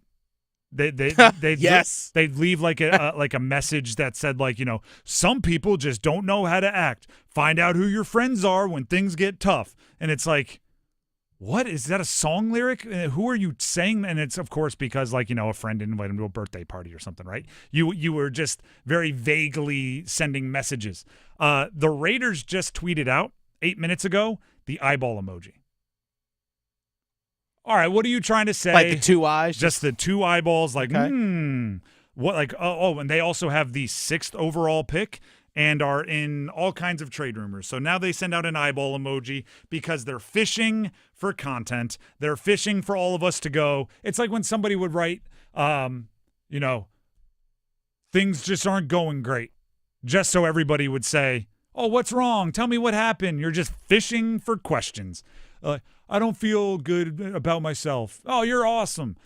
Yes. They'd leave like a message that said like, some people just don't know how to act. Find out who your friends are when things get tough. And it's like, what is that, a song lyric? Who are you saying? And it's of course because like, a friend didn't invite him to a birthday party or something, right? You were just very vaguely sending messages. The Raiders just tweeted out 8 minutes ago the eyeball emoji. All right, what are you trying to say? Like the 2 eyes? Just the 2 eyeballs, like, okay. What, like, and they also have the 6th overall pick and are in all kinds of trade rumors. So now they send out an eyeball emoji because they're fishing for content. They're fishing for all of us to go. It's like when somebody would write, things just aren't going great, just so everybody would say, "Oh, what's wrong? Tell me what happened." You're just fishing for questions. I don't feel good about myself. Oh, you're awesome.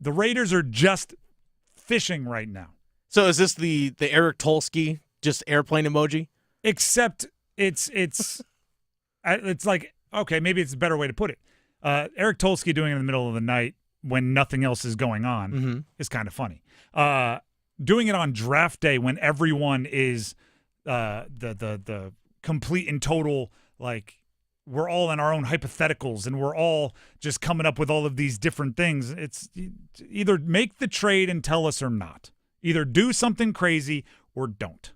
The Raiders are just fishing right now. So is this the Eric Tolsky just airplane emoji? Except it's like, okay, maybe it's a better way to put it. Eric Tolsky doing it in the middle of the night when nothing else is going on is kind of funny. Doing it on draft day when everyone is the complete and total, like, we're all in our own hypotheticals and we're all just coming up with all of these different things. It's either make the trade and tell us or not. Either do something crazy or don't.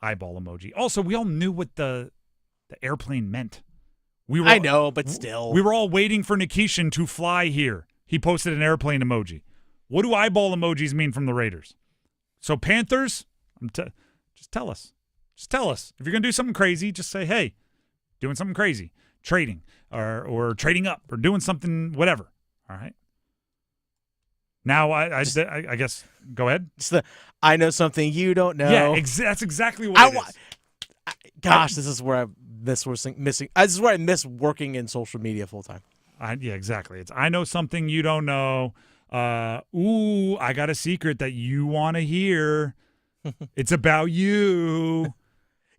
Eyeball emoji. Also, we all knew what the airplane meant. I know, but still. We were all waiting for Nikishin to fly here. He posted an airplane emoji. What do eyeball emojis mean from the Raiders? So Panthers, just tell us. Just tell us. If you're going to do something crazy, just say, hey, doing something crazy, trading or trading up or doing something, whatever. All right. Now, I guess, go ahead. I know something you don't know. Yeah, that's exactly what it is. Gosh, this is where I miss missing. This is where I miss working in social media full time. Yeah, exactly. It's I know something you don't know. Ooh, I got a secret that you want to hear. It's about you.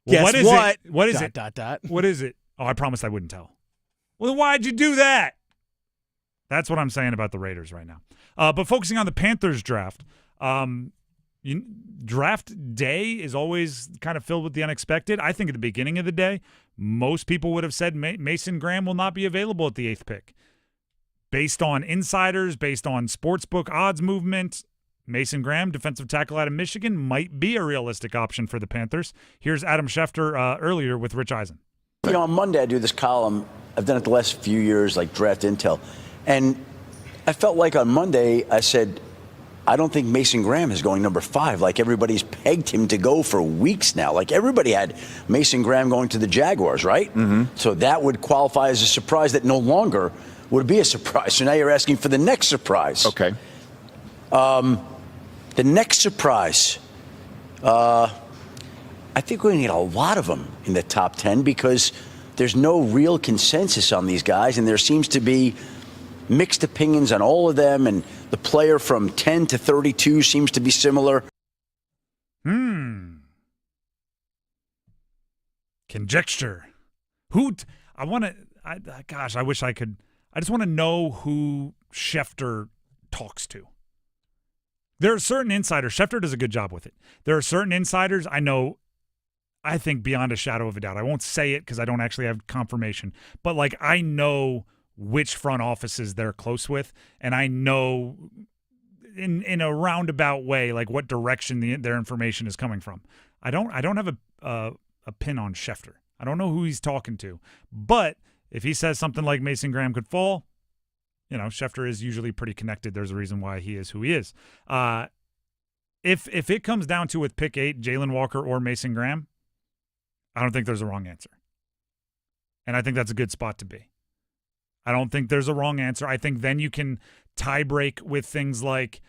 Guess what is what? it? What is Dot, it? dot, dot. What is it? Oh, I promised I wouldn't tell. Well, then why'd you do that? That's what I'm saying about the Raiders right now. But focusing on the Panthers draft, draft day is always kind of filled with the unexpected. I think at the beginning of the day, most people would have said Mason Graham will not be available at the 8th pick. Based on insiders, based on sportsbook odds movement, Mason Graham, defensive tackle out of Michigan, might be a realistic option for the Panthers. Here's Adam Schefter earlier with Rich Eisen. You know, on Monday I do this column. I've done it the last few years, like draft intel. And I felt like on Monday I said, I don't think Mason Graham is going number 5. Like everybody's pegged him to go for weeks now. Like everybody had Mason Graham going to the Jaguars, right? Mm-hmm. So that would qualify as a surprise that no longer would be a surprise. So now you're asking for the next surprise. Okay. The next surprise, I think we're going to get a lot of them in the top 10 because there's no real consensus on these guys, and there seems to be mixed opinions on all of them, and the player from 10 to 32 seems to be similar. Conjecture. I wish I could. I just want to know who Schefter talks to. There are certain insiders. Schefter does a good job with it. There are certain insiders I think beyond a shadow of a doubt. I won't say it because I don't actually have confirmation. But, like, I know which front offices they're close with, and I know in a roundabout way, like, what direction their information is coming from. I don't have a pin on Schefter. I don't know who he's talking to. But if he says something like Mason Graham could fall, you know, Schefter is usually pretty connected. There's a reason why he is who he is. If it comes down to with pick 8, Jalon Walker or Mason Graham, I don't think there's a wrong answer. And I think that's a good spot to be. I don't think there's a wrong answer. I think then you can tie break with things like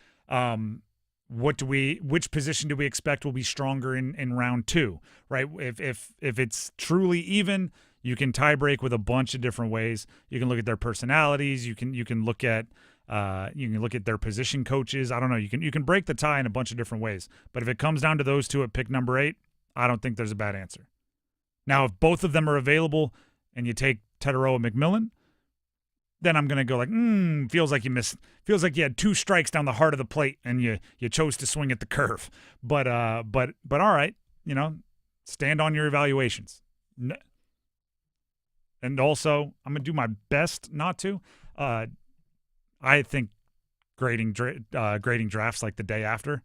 which position do we expect will be stronger in round 2, right? If it's truly even, you can tie break with a bunch of different ways. You can look at their personalities. You can look at their position coaches. I don't know. You can break the tie in a bunch of different ways. But if it comes down to those two at pick number 8, I don't think there's a bad answer. Now, if both of them are available and you take Teteroa McMillan, then I'm gonna go like, feels like you missed. Feels like you had 2 strikes down the heart of the plate and you chose to swing at the curve. But all right, you know, stand on your evaluations. And also, I'm going to do my best not to. I think grading drafts like the day after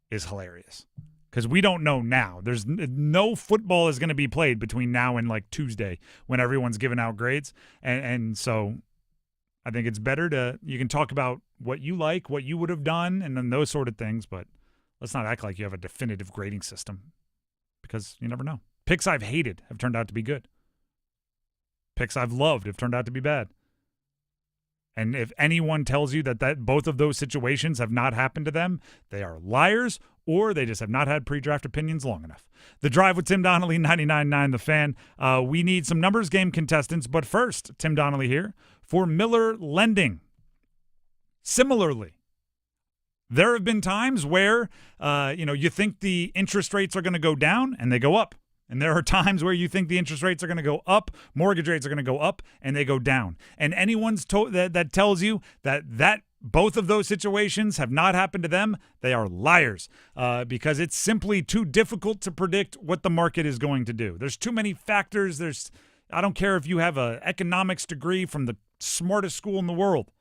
is hilarious because we don't know now. There's no football is going to be played between now and like Tuesday when everyone's giving out grades. And so I think it's better you can talk about what you like, what you would have done, and then those sort of things. But let's not act like you have a definitive grading system because you never know. Picks I've hated have turned out to be good. Picks I've loved have turned out to be bad. And if anyone tells you that both of those situations have not happened to them, they are liars or they just have not had pre-draft opinions long enough. The Drive with Tim Donnelly, 99.9 The Fan. We need some numbers game contestants, but first, Tim Donnelly here for Miller Lending. Similarly, there have been times where you think the interest rates are going to go down and they go up. And there are times where you think the interest rates are going to go up, mortgage rates are going to go up, and they go down. And anyone's that tells you that both of those situations have not happened to them, they are liars because it's simply too difficult to predict what the market is going to do. There's too many factors. I don't care if you have an economics degree from the smartest school in the world.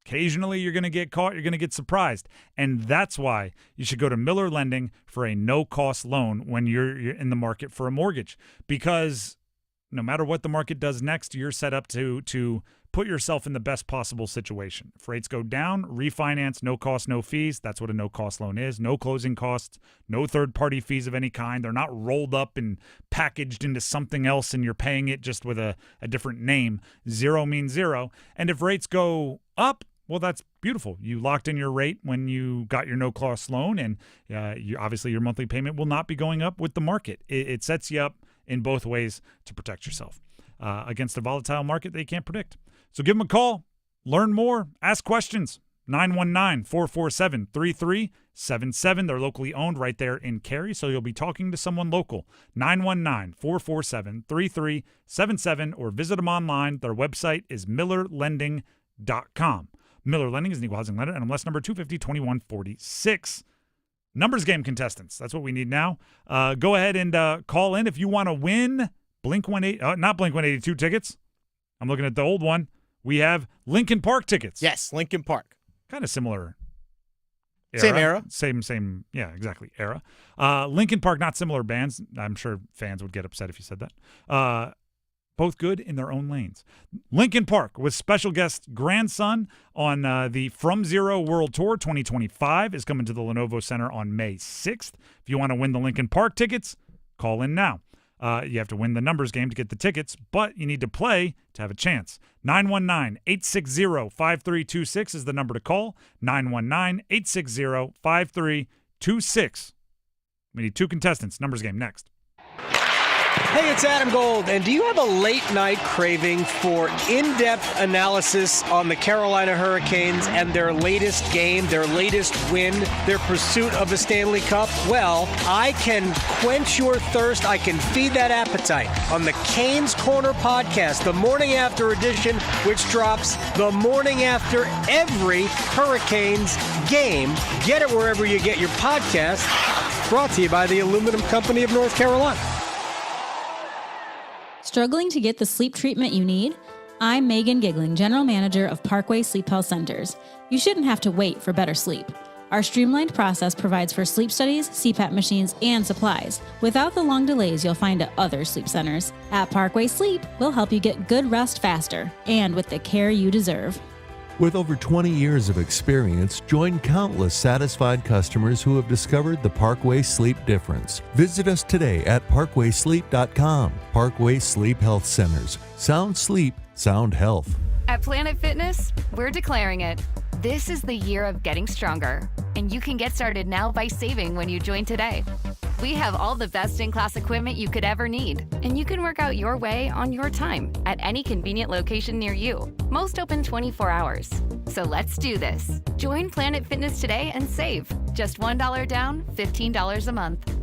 Occasionally, you're going to get caught. You're going to get surprised. And that's why you should go to Miller Lending for a no-cost loan when you're in the market for a mortgage. Because no matter what the market does next, you're set up to put yourself in the best possible situation. If rates go down, refinance, no cost, no fees. That's what a no-cost loan is. No closing costs, no third-party fees of any kind. They're not rolled up and packaged into something else and you're paying it just with a different name. Zero means zero. And if rates go up, Well, that's beautiful. You locked in your rate when you got your no-cost loan, and obviously your monthly payment will not be going up with the market. It sets you up in both ways to protect yourself against a volatile market that you can't predict. So give them a call. Learn more. Ask questions. 919-447-3377. They're locally owned right there in Cary, so you'll be talking to someone local. 919-447-3377, or visit them online. Their website is millerlending.com. Miller Lending is an equal housing lender, NMLS number 250-2146. Numbers game contestants. That's what we need now. Go ahead and call in if you want to win not Blink-182 tickets. I'm looking at the old one. We have Linkin Park tickets. Yes, Linkin Park. Kind of similar era. Same era. Same, yeah, exactly, era. Linkin Park, not similar bands. I'm sure fans would get upset if you said that. Both good in their own lanes. Linkin Park with special guest grandson on the From Zero World Tour 2025 is coming to the Lenovo Center on May 6th. If you want to win the Linkin Park tickets, call in now. You have to win the numbers game to get the tickets, but you need to play to have a chance. 919-860-5326 is the number to call. 919-860-5326. We need 2 contestants. Numbers game next. Hey, it's Adam Gold, and do you have a late-night craving for in-depth analysis on the Carolina Hurricanes and their latest game, their latest win, their pursuit of the Stanley Cup? Well, I can quench your thirst. I can feed that appetite on the Canes Corner podcast, the morning after edition, which drops the morning after every Hurricanes game. Get it wherever you get your podcast. Brought to you by the Aluminum Company of North Carolina. Struggling to get the sleep treatment you need? I'm Megan Giggling, General Manager of Parkway Sleep Health Centers. You shouldn't have to wait for better sleep. Our streamlined process provides for sleep studies, CPAP machines, and supplies, without the long delays you'll find at other sleep centers. At Parkway Sleep, we'll help you get good rest faster, and with the care you deserve. With over 20 years of experience, join countless satisfied customers who have discovered the Parkway Sleep difference. Visit us today at parkwaysleep.com. Parkway Sleep Health Centers. Sound sleep, sound health. At Planet Fitness, we're declaring it. This is the year of getting stronger, and you can get started now by saving when you join today. We have all the best-in-class equipment you could ever need, and you can work out your way on your time at any convenient location near you. Most open 24 hours. So let's do this. Join Planet Fitness today and save. Just $1 down, $15 a month.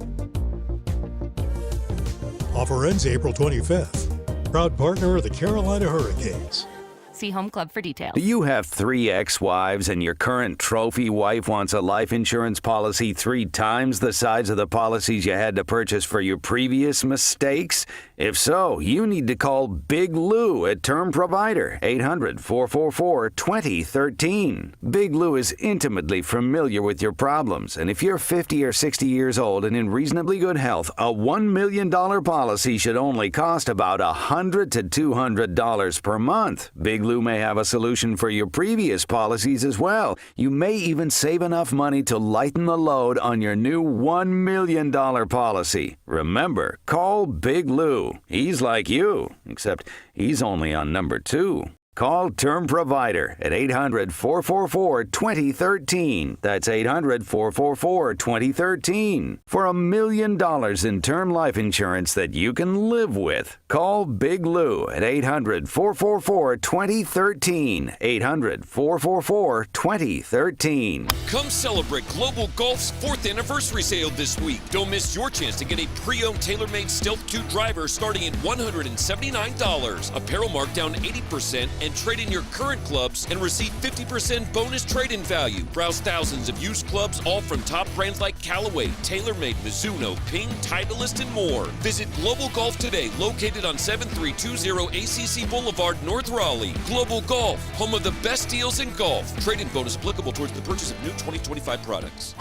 Offer ends April 25th. Proud partner of the Carolina Hurricanes. See Home Club for details. Do you have 3 ex-wives and your current trophy wife wants a life insurance policy 3 times the size of the policies you had to purchase for your previous mistakes? If so, you need to call Big Lou at Term Provider, 800-444-2013. Big Lou is intimately familiar with your problems, and if you're 50 or 60 years old and in reasonably good health, a $1 million policy should only cost about $100 to $200 per month. Big Lou may have a solution for your previous policies as well. You may even save enough money to lighten the load on your new $1 million policy. Remember, call Big Lou. He's like you, except he's only on number 2. Call Term Provider at 800-444-2013. That's 800-444-2013. For $1 million in term life insurance that you can live with. Call Big Lou at 800-444-2013. 800-444-2013. Come celebrate Global Golf's 4th anniversary sale this week. Don't miss your chance to get a pre-owned TaylorMade Stealth 2 driver starting at $179. Apparel marked down 80%. And trade in your current clubs and receive 50% bonus trade-in value. Browse thousands of used clubs, all from top brands like Callaway, TaylorMade, Mizuno, Ping, Titleist, and more. Visit Global Golf today, located on 7320 ACC Boulevard, North Raleigh. Global Golf, home of the best deals in golf. Trade-in bonus applicable towards the purchase of new 2025 products.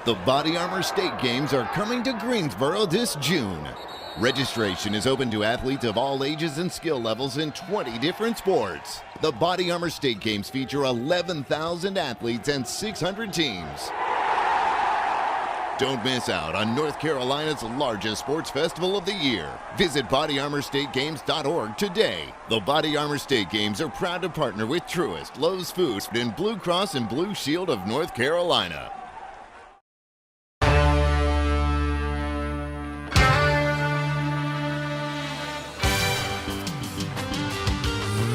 The Body Armor State Games are coming to Greensboro this June. Registration is open to athletes of all ages and skill levels in 20 different sports. The Body Armor State Games feature 11,000 athletes and 600 teams. Don't miss out on North Carolina's largest sports festival of the year. Visit BodyArmorStateGames.org today. The Body Armor State Games are proud to partner with Truist, Lowe's Foods, and Blue Cross and Blue Shield of North Carolina.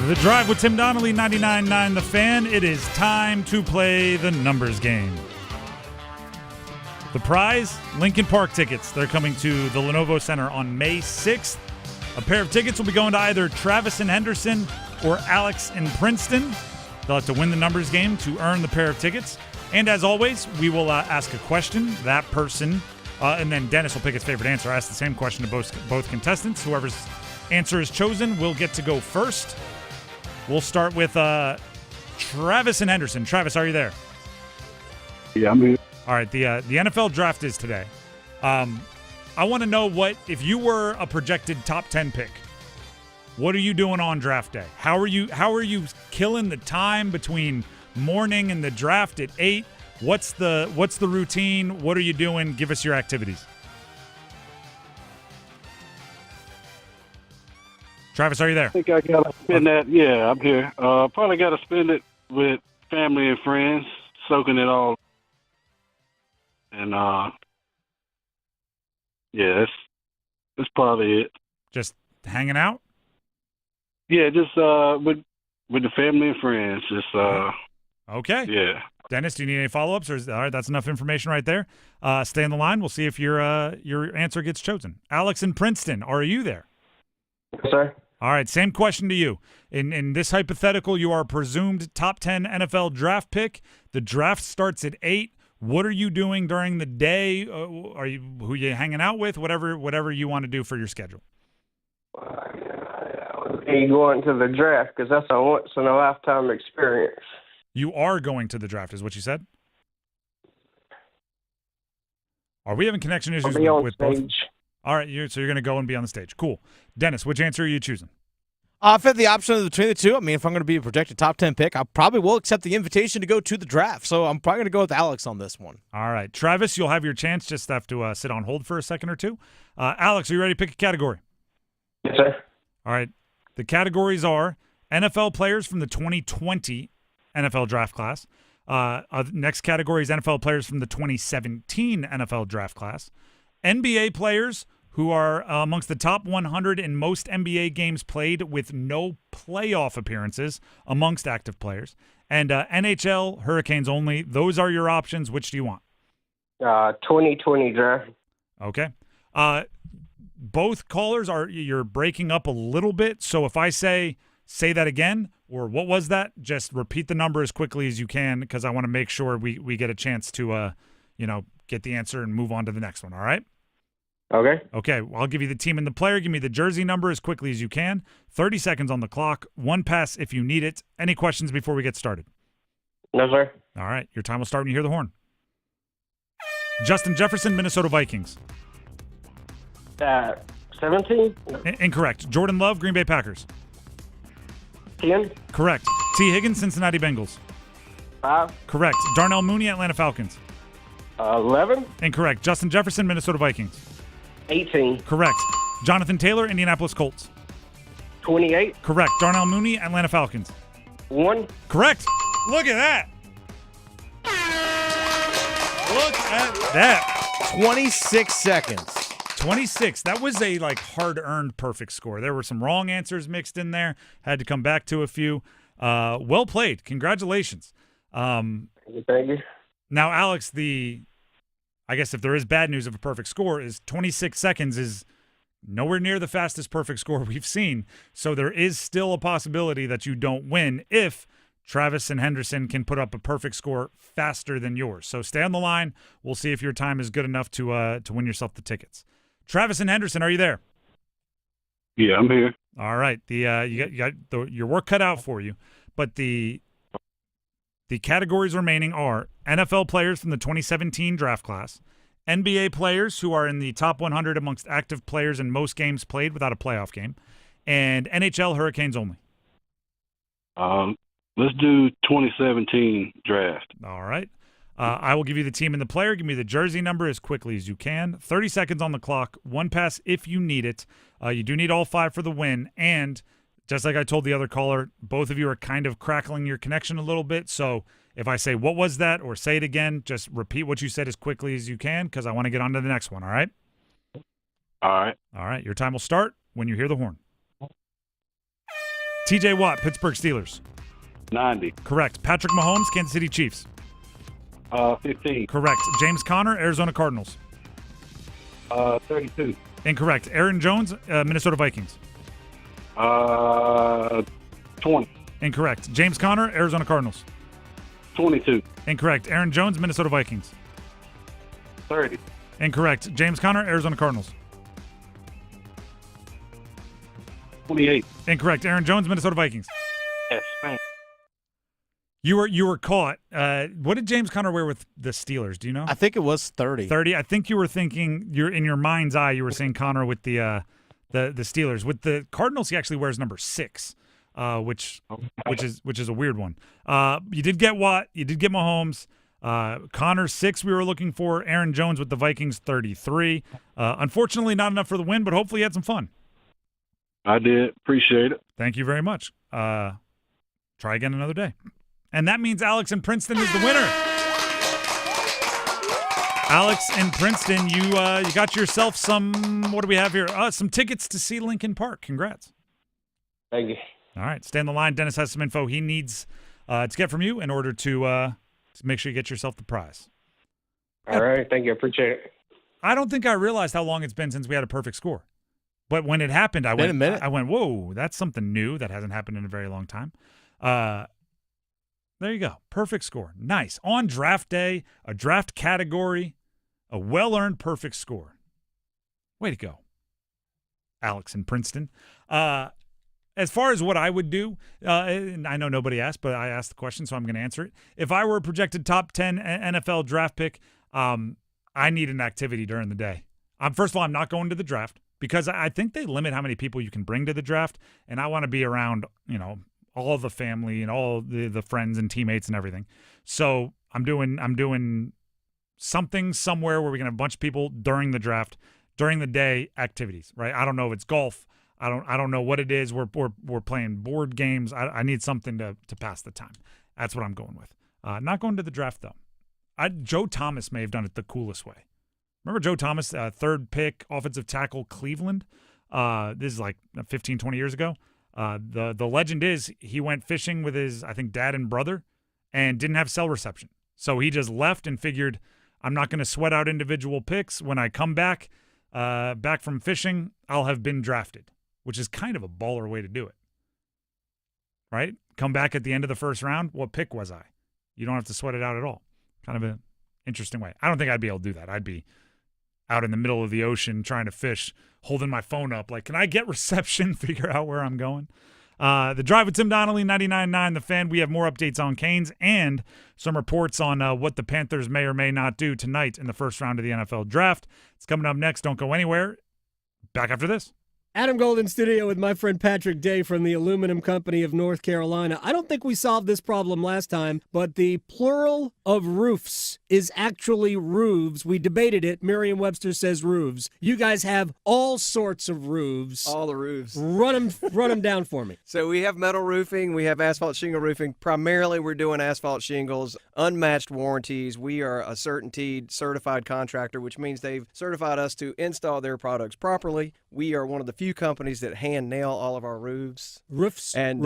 The Drive with Tim Donnelly, 99.9 The Fan. It is time to play the numbers game. The prize, Lincoln Park tickets. They're coming to the Lenovo Center on May 6th. A pair of tickets will be going to either Travis in Henderson or Alex in Princeton. They'll have to win the numbers game to earn the pair of tickets. And as always, we will ask a question. That person, and then Dennis will pick his favorite answer. Ask the same question to both contestants. Whoever's answer is chosen will get to go first. We'll start with Travis in Henderson. Travis, are you there? Yeah, I'm here. All right, the NFL draft is today. I want to know if you were a projected top 10 pick, what are you doing on draft day? How are you killing the time between morning and the draft at 8? What's the routine? What are you doing? Give us your activities. Travis, are you there? I think I got to spend that. Yeah, I'm here. Probably got to spend it with family and friends, soaking it all. And, yeah, that's probably it. Just hanging out? Yeah, just with the family and friends. Just okay. Yeah. Dennis, do you need any follow-ups? All right, that's enough information right there. Stay on the line. We'll see if your answer gets chosen. Alex in Princeton, are you there? Yes, sir. All right, same question to you. In this hypothetical, you are a presumed top 10 NFL draft pick. The draft starts at 8. What are you doing during the day? Who are you hanging out with? Whatever you want to do for your schedule. You going to the draft because that's a once-in-a-lifetime experience. You are going to the draft, is what you said? Are we having connection issues with both? All right, so you're going to go and be on the stage. Cool. Dennis, which answer are you choosing? If I had the option between the two, I mean, if I'm going to be a projected top 10 pick, I probably will accept the invitation to go to the draft. So I'm probably going to go with Alex on this one. All right. Travis, you'll have your chance. Just have to sit on hold for a second or two. Alex, are you ready to pick a category? Yes, sir. All right. The categories are NFL players from the 2020 NFL draft class. Next category is NFL players from the 2017 NFL draft class. NBA players who are amongst the top 100 in most NBA games played with no playoff appearances amongst active players. And NHL Hurricanes only. Those are your options. Which do you want? 2020 draft. Okay. Both callers you're breaking up a little bit. So if I say that again, or what was that? Just repeat the number as quickly as you can because I want to make sure we get a chance to get the answer and move on to the next one. All right? Okay, well, I'll give you the team and the player. Give me the jersey number as quickly as you can. 30 seconds on the clock. One pass if you need it. Any questions before we get started? No, sir. All right, your time will start when you hear the horn. Justin Jefferson, Minnesota Vikings. 17? Incorrect. Jordan Love, Green Bay Packers. 10? Correct. T. Higgins, Cincinnati Bengals. 5? Correct. Darnell Mooney, Atlanta Falcons. 11? Incorrect. Justin Jefferson, Minnesota Vikings. 18. Correct. Jonathan Taylor, Indianapolis Colts. 28. Correct. Darnell Mooney, Atlanta Falcons. 1. Correct. Look at that. Look at that. 26 seconds. 26. That was a hard-earned perfect score. There were some wrong answers mixed in there. Had to come back to a few. Well played. Congratulations. Thank you. Now, Alex, I guess if there is bad news of a perfect score, is 26 seconds is nowhere near the fastest perfect score we've seen. So there is still a possibility that you don't win if Travis and Henderson can put up a perfect score faster than yours. So stay on the line. We'll see if your time is good enough to win yourself the tickets. Travis and Henderson, are you there? Yeah, I'm here. All right. You got your work cut out for you, but the categories remaining are NFL players from the 2017 draft class, NBA players who are in the top 100 amongst active players in most games played without a playoff game, and NHL Hurricanes only. Let's do 2017 draft. All right. I will give you the team and the player. Give me the jersey number as quickly as you can. 30 seconds on the clock. One pass if you need it. You do need all 5 for the win. And just like I told the other caller, both of you are kind of crackling your connection a little bit. So if I say, what was that, or say it again, just repeat what you said as quickly as you can because I want to get on to the next one, all right? All right. All right, your time will start when you hear the horn. TJ Watt, Pittsburgh Steelers. 90. Correct. Patrick Mahomes, Kansas City Chiefs. 15. Correct. James Conner, Arizona Cardinals. 32. Incorrect. Aaron Jones, Minnesota Vikings. 20. Incorrect. James Conner, Arizona Cardinals. 22. Incorrect. Aaron Jones, Minnesota Vikings. 30. Incorrect. James Conner, Arizona Cardinals. 28. Incorrect. Aaron Jones, Minnesota Vikings. Yes, man. You were caught. What did James Conner wear with the Steelers? Do you know? I think it was 30. 30. I think you were thinking in your mind's eye you were saying Conner with the Steelers. With the Cardinals, he actually wears number 6, which is a weird one. You did get Watt. You did get Mahomes. Connor 6 we were looking for. Aaron Jones with the Vikings 33. Unfortunately, not enough for the win, but hopefully you had some fun. I did. Appreciate it. Thank you very much. Try again another day. And that means Alex in Princeton is the winner. Alex in Princeton, you got yourself some, what do we have here? Some tickets to see Linkin Park. Congrats. Thank you. All right, stay on the line. Dennis has some info he needs to get from you in order to make sure you get yourself the prize. All right, thank you. Appreciate it. I don't think I realized how long it's been since we had a perfect score. But when it happened, I went, whoa, that's something new that hasn't happened in a very long time. There you go. Perfect score. Nice. On draft day, a draft category, a well-earned perfect score. Way to go, Alex in Princeton. As far as what I would do, and I know nobody asked, but I asked the question, so I'm going to answer it. If I were a projected top 10 NFL draft pick, I need an activity during the day. First of all, I'm not going to the draft because I think they limit how many people you can bring to the draft, and I want to be around, all the family and all the friends and teammates and everything. So I'm doing something somewhere where we can have a bunch of people during the draft, during the day activities, right? I don't know if it's golf. I don't know what it is. We're playing board games. I need something to pass the time. That's what I'm going with. Not going to the draft though. Joe Thomas may have done it the coolest way. Remember Joe Thomas, 3rd pick, offensive tackle, Cleveland? This is like 15, 20 years ago. The legend is he went fishing with his, I think, dad and brother and didn't have cell reception. So he just left and figured, I'm not going to sweat out individual picks. When I come back from fishing, I'll have been drafted, which is kind of a baller way to do it, right? Come back at the end of the first round. What pick was I? You don't have to sweat it out at all. Kind of an interesting way. I don't think I'd be able to do that. I'd be out in the middle of the ocean trying to fish, holding my phone up like, can I get reception, figure out where I'm going? The Drive with Tim Donnelly, 99.9 The Fan. We have more updates on Canes and some reports on what the Panthers may or may not do tonight in the first round of the NFL Draft. It's coming up next. Don't go anywhere. Back after this. Adam Gold in studio with my friend Patrick Day from the Aluminum Company of North Carolina. I don't think we solved this problem last time, but the plural of roofs is actually roofs. We debated it. Merriam-Webster says roofs. You guys have all sorts of roofs. All the roofs. Run them down for me. So we have metal roofing. We have asphalt shingle roofing. Primarily, we're doing asphalt shingles, unmatched warranties. We are a CertainTeed certified contractor, which means they've certified us to install their products properly. We are one of the few companies that hand nail all of our roofs. Roofs? And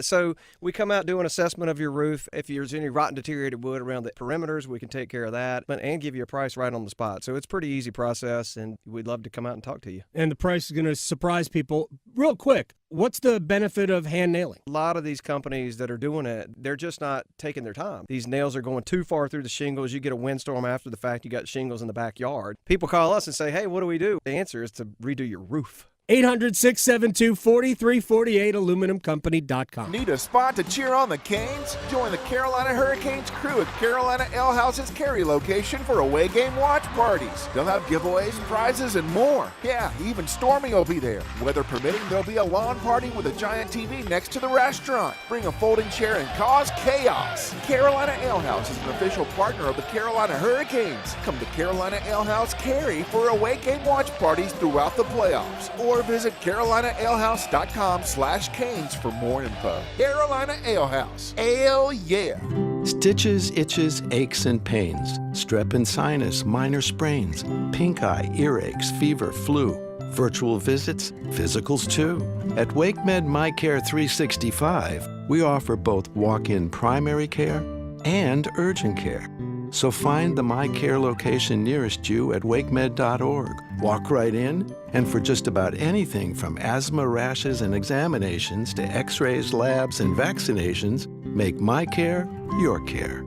so we come out, do an assessment of your roof. If there's any rotten, deteriorated wood around the perimeters, we can take care of that and give you a price right on the spot. So it's a pretty easy process, and we'd love to come out and talk to you. And the price is going to surprise people. Real quick, what's the benefit of hand nailing? A lot of these companies that are doing it, they're just not taking their time. These nails are going too far through the shingles. You get a windstorm after the fact, you got shingles in the backyard. People call us and say, hey, what do we do? The answer is to redo your roof. 800-672-4348, aluminumcompany.com. Need a spot to cheer on the Canes? Join the Carolina Hurricanes crew at Carolina Ale House's Cary location for away game watch parties. They'll have giveaways, prizes, and more. Yeah, even Stormy will be there. Weather permitting, there'll be a lawn party with a giant TV next to the restaurant. Bring a folding chair and cause chaos. Carolina Ale House is an official partner of the Carolina Hurricanes. Come to Carolina Ale House Cary for away game watch parties throughout the playoffs. Or visit CarolinaAleHouse.com/Canes for more info. Carolina Ale House. Ale yeah. Stitches, itches, aches, and pains. Strep and sinus, minor sprains. Pink eye, earaches, fever, flu. Virtual visits, physicals too. At WakeMed MyCare 365, we offer both walk-in primary care and urgent care. So find the MyCare location nearest you at wakemed.org. Walk right in, and for just about anything from asthma, rashes, and examinations to x-rays, labs, and vaccinations, make MyCare your care.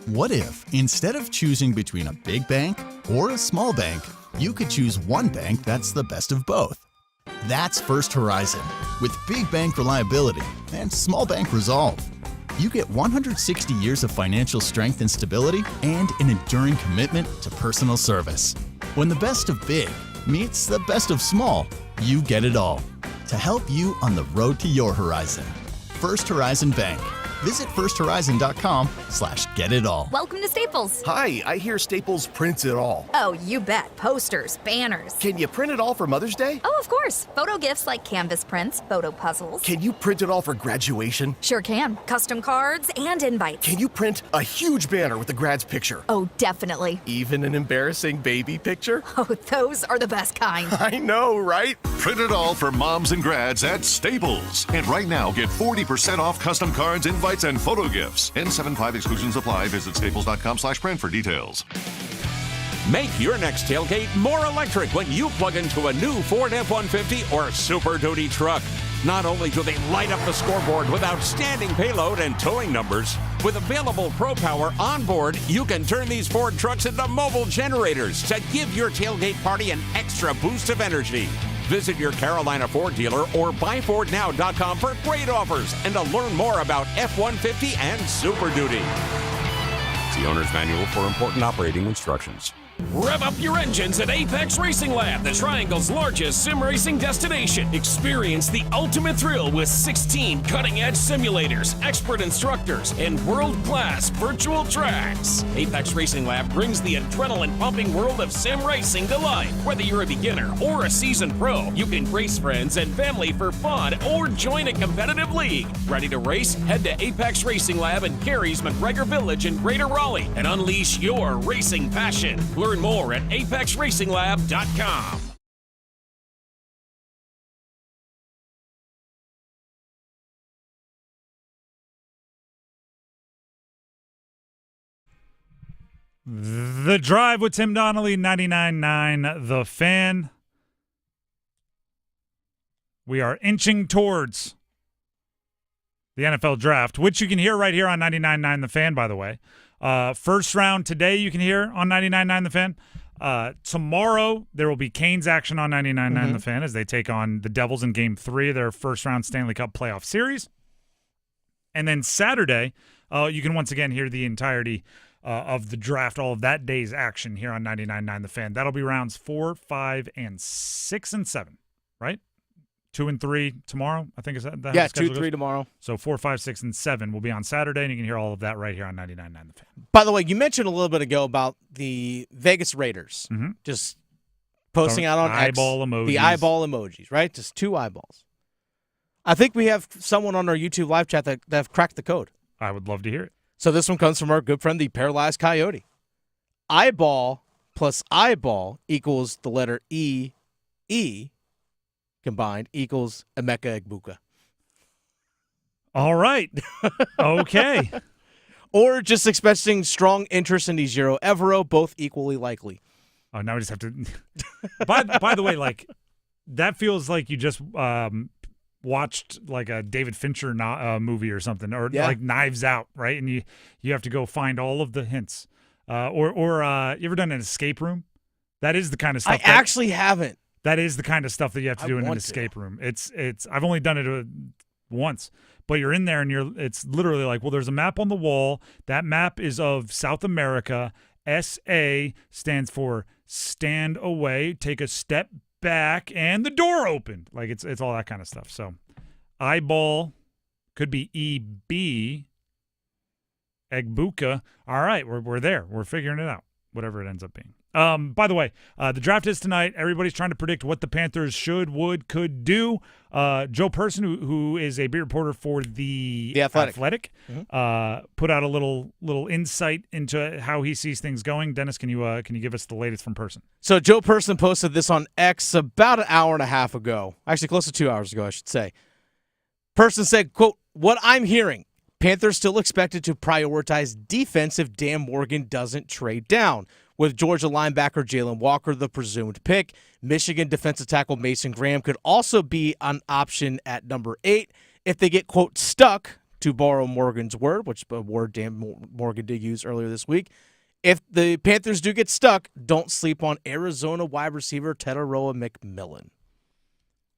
What if, instead of choosing between a big bank or a small bank, you could choose one bank that's the best of both? That's First Horizon, with big bank reliability and small bank resolve. You get 160 years of financial strength and stability and an enduring commitment to personal service. When the best of big meets the best of small, you get it all. To help you on the road to your horizon. First Horizon Bank. Visit firsthorizon.com/getitall. Welcome to Staples. Hi, I hear Staples prints it all. Oh, you bet. Posters, banners. Can you print it all for Mother's Day? Oh, of course. Photo gifts like canvas prints, photo puzzles. Can you print it all for graduation? Sure can. Custom cards and invites. Can you print a huge banner with the grad's picture? Oh, definitely. Even an embarrassing baby picture? Oh, those are the best kind. I know, right? Print it all for moms and grads at Staples. And right now, get 40% off custom cards, invites, and photo gifts. N75 exclusions apply. Visit staples.com/print for details. Make your next tailgate more electric when you plug into a new Ford F-150 or Super Duty truck. Not only do they light up the scoreboard with outstanding payload and towing numbers, with available Pro Power on board, you can turn these Ford trucks into mobile generators to give your tailgate party an extra boost of energy. Visit your Carolina Ford dealer or buyfordnow.com for great offers and to learn more about F-150 and Super Duty. See owner's manual for important operating instructions. Rev up your engines at Apex Racing Lab, the Triangle's largest sim racing destination. Experience the ultimate thrill with 16 cutting-edge simulators, expert instructors, and world-class virtual tracks. Apex Racing Lab brings the adrenaline-pumping world of sim racing to life. Whether you're a beginner or a seasoned pro, you can race friends and family for fun or join a competitive league. Ready to race? Head to Apex Racing Lab in Cary's McGregor Village in Greater Raleigh and unleash your racing passion. Learn more at apexracinglab.com. The Drive with Tim Donnelly, 99.9 The Fan. We are inching towards the NFL Draft, which you can hear right here on 99.9 The Fan, by the way. First round today you can hear on 99.9 The Fan. Tomorrow there will be Canes action on 99.9 The Fan as they take on the Devils in Game 3 of their first-round Stanley Cup playoff series. And then Saturday, you can once again hear the entirety of the draft, all of that day's action here on 99.9 The Fan. That'll be rounds 4, 5, and 6 and 7, right? 2 and 3 tomorrow, I think is that? Yeah, 2, 3 tomorrow. So 4, 5, 6, and 7 will be on Saturday, and you can hear all of that right here on 99.9 The Fan. By the way, you mentioned a little bit ago about the Vegas Raiders just posting out on eyeball X, emojis. the eyeball emojis, right? Just 2 eyeballs. I think we have someone on our YouTube live chat that have cracked the code. I would love to hear it. So this one comes from our good friend, the Paralyzed Coyote. Eyeball plus eyeball equals the letter E combined equals Emeka Egbuka. All right. Okay. Or just expressing strong interest in Ejiro Evero, both equally likely. Oh, now we just have to. By the way, like that feels like you just watched like a David Fincher movie or something, or like Knives Out, right? And you have to go find all of the hints. Or you ever done an escape room? That is the kind of stuff. I actually haven't. That is the kind of stuff that you have to do in an escape room. It's I've only done it once, but you're in there and it's literally like, well, there's a map on the wall. That map is of South America. SA stands for stand away, take a step back, and the door opened. Like it's all that kind of stuff. So eyeball could be EB, Egbuka. All right, we're there. We're figuring it out, whatever it ends up being. By the way, the draft is tonight. Everybody's trying to predict what the Panthers should, would, could do. Joe Person, who is a beat reporter for the Athletic, put out a little insight into how he sees things going. Dennis, can you give us the latest from Person? So Joe Person posted this on X about an hour and a half ago. Actually, close to 2 hours ago, I should say. Person said, quote, "What I'm hearing, Panthers still expected to prioritize defense if Dan Morgan doesn't trade down. With Georgia linebacker Jalon Walker the presumed pick, Michigan defensive tackle Mason Graham could also be an option at number 8 if they get, quote, stuck, to borrow Morgan's word, which a word Dan Morgan did use earlier this week. If the Panthers do get stuck, don't sleep on Arizona wide receiver Tetaroa McMillan."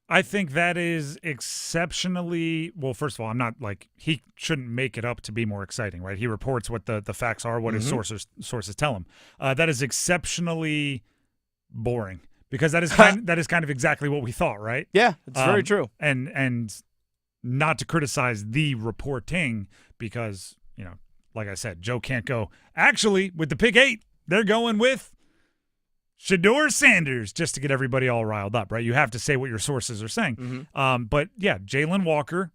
I think that is exceptionally – well, first of all, I'm not like – he shouldn't make it up to be more exciting, right? He reports what the facts are, what his sources tell him. That is exceptionally boring because that is kind of exactly what we thought, right? Yeah, it's very true. And not to criticize the reporting because, like I said, Joe can't go, actually, with the pick 8, they're going with – Shedeur Sanders, just to get everybody all riled up, right? You have to say what your sources are saying. But, yeah, Jalon Walker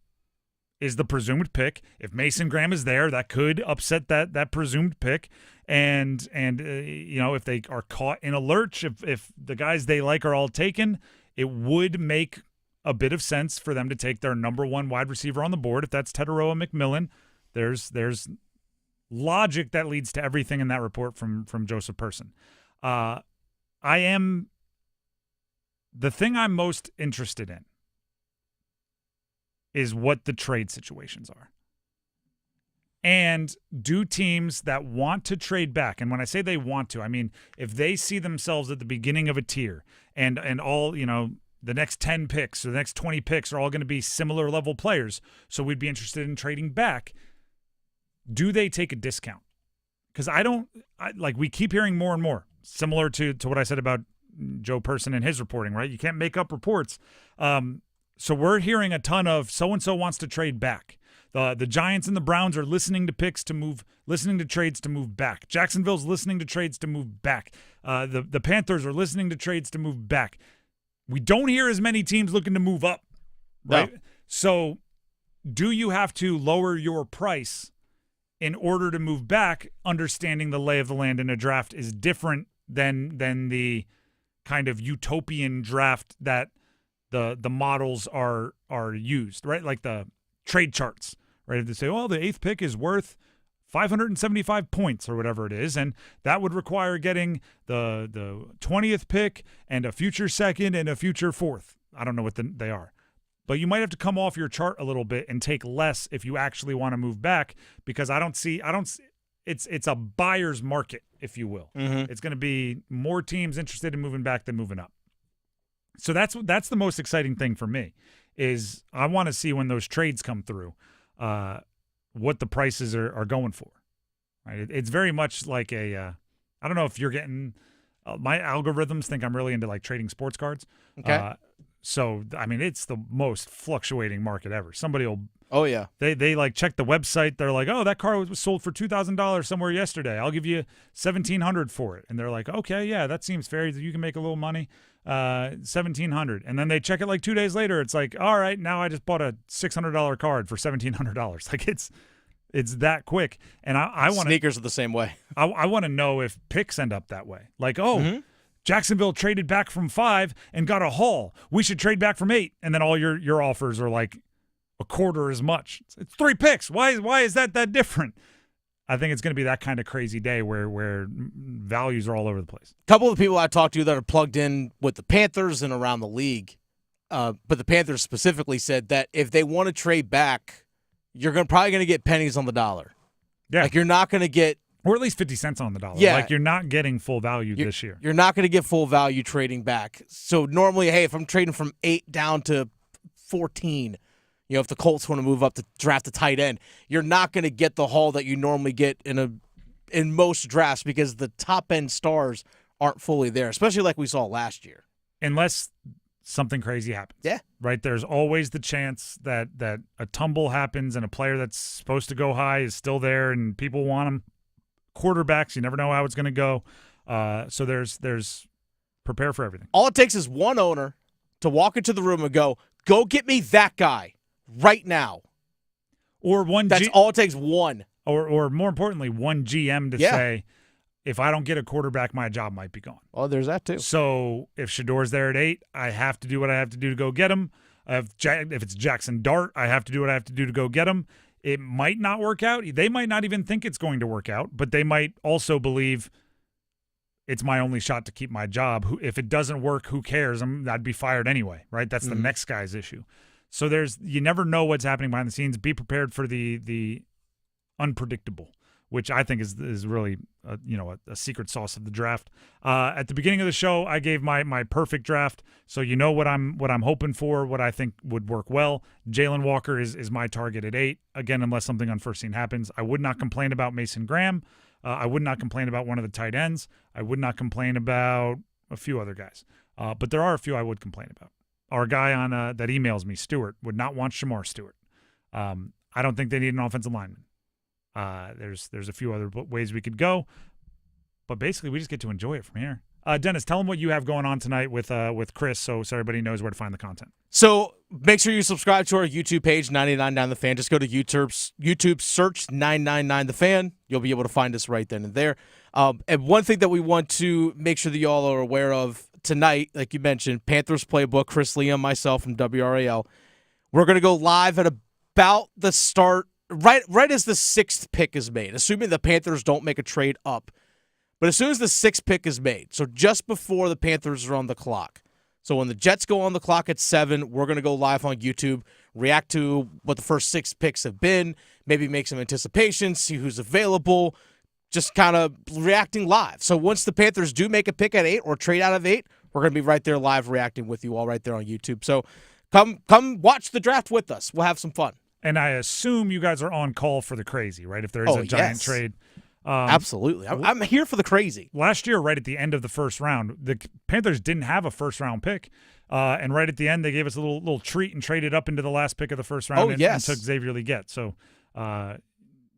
is the presumed pick. If Mason Graham is there, that could upset that presumed pick. And if they are caught in a lurch, if the guys they like are all taken, it would make a bit of sense for them to take their number 1 wide receiver on the board. If that's Tetaroa McMillan, there's logic that leads to everything in that report from Joseph Person. The thing I'm most interested in is what the trade situations are. And do teams that want to trade back, and when I say they want to, I mean if they see themselves at the beginning of a tier and all, the next 10 picks or the next 20 picks are all going to be similar level players, so we'd be interested in trading back, do they take a discount? Because we keep hearing more and more. Similar to what I said about Joe Person and his reporting, right? You can't make up reports. So we're hearing a ton of so-and-so wants to trade back. The Giants and the Browns are listening to trades to move back. Jacksonville's listening to trades to move back. The Panthers are listening to trades to move back. We don't hear as many teams looking to move up, right? No. So do you have to lower your price in order to move back, understanding the lay of the land in a draft is different than the kind of utopian draft that the models are used, right? Like the trade charts, right? If they say, the 8th pick is worth 575 points or whatever it is, and that would require getting the 20th pick and a future 2nd and a future 4th. I don't know what they are. But you might have to come off your chart a little bit and take less if you actually want to move back, because I don't see it's a buyer's market, if you will. It's going to be more teams interested in moving back than moving up. So that's the most exciting thing for me is I want to see when those trades come through, what the prices are going for. Right? It's very much like I don't know if you're getting my algorithms think I'm really into like trading sports cards. Okay. So, I mean, it's the most fluctuating market ever. Somebody will – oh, yeah. They like, check the website. They're like, that car was sold for $2,000 somewhere yesterday. I'll give you $1,700 for it. And they're like, okay, yeah, that seems fair. You can make a little money, $1,700. And then they check it like 2 days later. It's like, all right, now I just bought a $600 card for $1,700. Like, it's that quick. And I want – Sneakers are the same way. I want to know if picks end up that way. Like, Jacksonville traded back from 5 and got a haul. We should trade back from 8, and then all your offers are like a quarter as much. It's 3 picks. Why is that different? I think it's going to be that kind of crazy day where values are all over the place. A couple of the people I talked to that are plugged in with the Panthers and around the league, but the Panthers specifically said that if they want to trade back, you're probably going to get pennies on the dollar. Yeah. Like you're not going to get Or at least 50 cents on the dollar. Yeah. Like, you're not getting full value this year. You're not going to get full value trading back. So normally, hey, if I'm trading from 8 down to 14, if the Colts want to move up to draft a tight end, you're not going to get the haul that you normally get in most drafts because the top-end stars aren't fully there, especially like we saw last year. Unless something crazy happens. Yeah. Right? There's always the chance that a tumble happens and a player that's supposed to go high is still there and people want him. Quarterbacks, you never know how it's going to go. So there's prepare for everything. All it takes is one owner to walk into the room and go get me that guy right now. Or one. That's all it takes, one. Or more importantly, one GM to say, if I don't get a quarterback, my job might be gone. Oh, there's that too. So if Shador's there at 8, I have to do what I have to do to go get him. If it's Jackson Dart, I have to do what I have to do to go get him. It might not work out. They might not even think it's going to work out, but they might also believe it's my only shot to keep my job. If it doesn't work, who cares? I'd be fired anyway, right? That's the next guy's issue. So you never know what's happening behind the scenes. Be prepared for the unpredictable, which I think is really a secret sauce of the draft. At the beginning of the show, I gave my perfect draft, so you know what I'm hoping for, what I think would work well. Jalon Walker is my target at 8. Again, unless something unforeseen happens, I would not complain about Mason Graham. I would not complain about one of the tight ends. I would not complain about a few other guys, but there are a few I would complain about. Our guy on that emails me, Stewart, would not want Shamar Stewart. I don't think they need an offensive lineman. There's a few other ways we could go, but basically we just get to enjoy it from here. Dennis, tell them what you have going on tonight with Chris, so everybody knows where to find the content. So make sure you subscribe to our YouTube page, 999 The Fan. Just go to YouTube, search 999 The Fan. You'll be able to find us right then and there. And one thing that we want to make sure that you all are aware of tonight, like you mentioned, Panthers Playbook, Chris Liam, myself from WRAL. We're going to go live at about the start. Right as the 6th pick is made, assuming the Panthers don't make a trade up. But as soon as the 6th pick is made, so just before the Panthers are on the clock. So when the Jets go on the clock at 7, we're going to go live on YouTube, react to what the first 6 picks have been, maybe make some anticipations, see who's available, just kind of reacting live. So once the Panthers do make a pick at 8 or trade out of 8, we're going to be right there live reacting with you all right there on YouTube. So come watch the draft with us. We'll have some fun. And I assume you guys are on call for the crazy, right? If there is a giant trade. Absolutely. I'm here for the crazy. Last year, right at the end of the first round, the Panthers didn't have a first-round pick. And right at the end, they gave us a little treat and traded up into the last pick of the first round and took Xavier Leggett. So,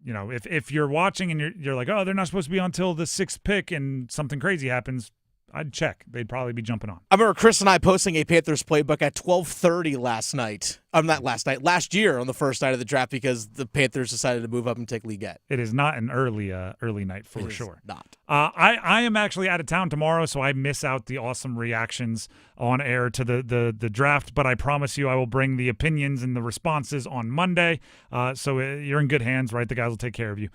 if you're watching and you're like, oh, they're not supposed to be on until the 6th pick and something crazy happens, I'd check. They'd probably be jumping on. I remember Chris and I posting a Panthers playbook at 12:30 last year on the first night of the draft because the Panthers decided to move up and take Leggett. It is not an early night for sure. Not. I am actually out of town tomorrow, so I miss out the awesome reactions on air to the draft, but I promise you I will bring the opinions and the responses on Monday. So you're in good hands, right? The guys will take care of you.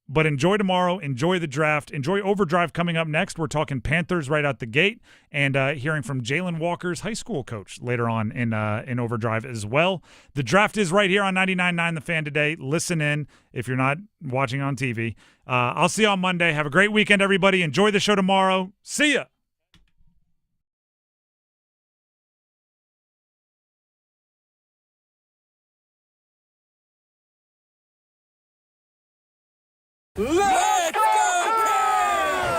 But enjoy tomorrow. Enjoy the draft. Enjoy Overdrive coming up next. We're talking Panthers right out the gate and hearing from Jalon Walker's high school coach later on in Overdrive as well. The draft is right here on 99.9 The Fan today. Listen in if you're not watching on TV. I'll see you on Monday. Have a great weekend, everybody. Enjoy the show tomorrow. See ya. Let's go!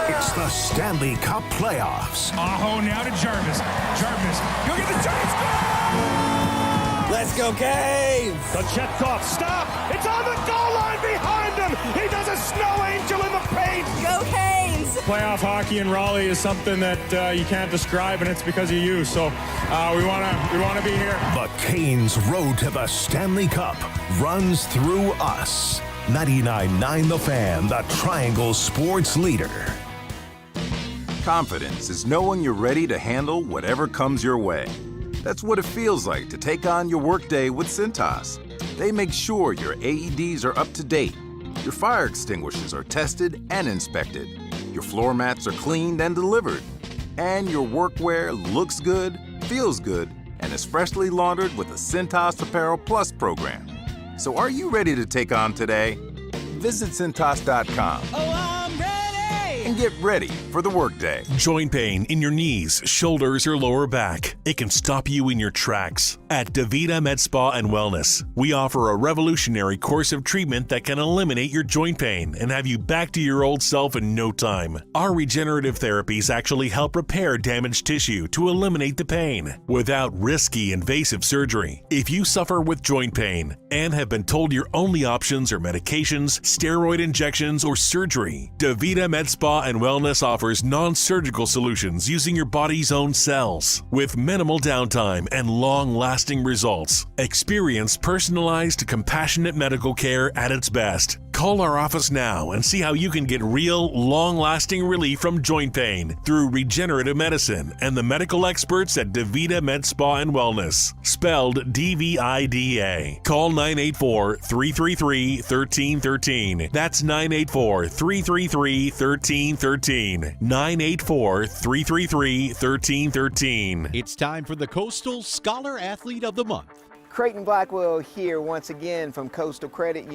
It's the Stanley Cup playoffs. Aho now to Jarvis. Jarvis, you'll get the Giants goal! Let's go, Canes! The Jetsov, stop! It's on the goal line behind him! He does a snow angel in the paint! Go, Canes! Playoff hockey in Raleigh is something that you can't describe, and it's because of you. So we wanna be here. The Canes' road to the Stanley Cup runs through us. 99.9 The Fan, the Triangle Sports Leader. Confidence is knowing you're ready to handle whatever comes your way. That's what it feels like to take on your workday with Cintas. They make sure your AEDs are up to date, your fire extinguishers are tested and inspected, your floor mats are cleaned and delivered, and your workwear looks good, feels good, and is freshly laundered with the Cintas Apparel Plus program. So are you ready to take on today? Visit Cintas.com. I'm ready! And get ready for the workday. Joint pain in your knees, shoulders, or lower back. It can stop you in your tracks. At DaVita Med Spa and Wellness, we offer a revolutionary course of treatment that can eliminate your joint pain and have you back to your old self in no time. Our regenerative therapies actually help repair damaged tissue to eliminate the pain without risky invasive surgery. If you suffer with joint pain and have been told your only options are medications, steroid injections, or surgery, DaVita Med Spa and Wellness offers non-surgical solutions using your body's own cells with minimal downtime and long-lasting results. Experience personalized, compassionate medical care at its best. Call our office now and see how you can get real, long-lasting relief from joint pain through regenerative medicine and the medical experts at DaVita Med Spa and Wellness, spelled D-V-I-D-A. Call 984-333-1313. That's 984-333-1313. 984-333-1313. It's time for the Coastal Scholar Athlete of the Month. Creighton Blackwell here once again from Coastal Credit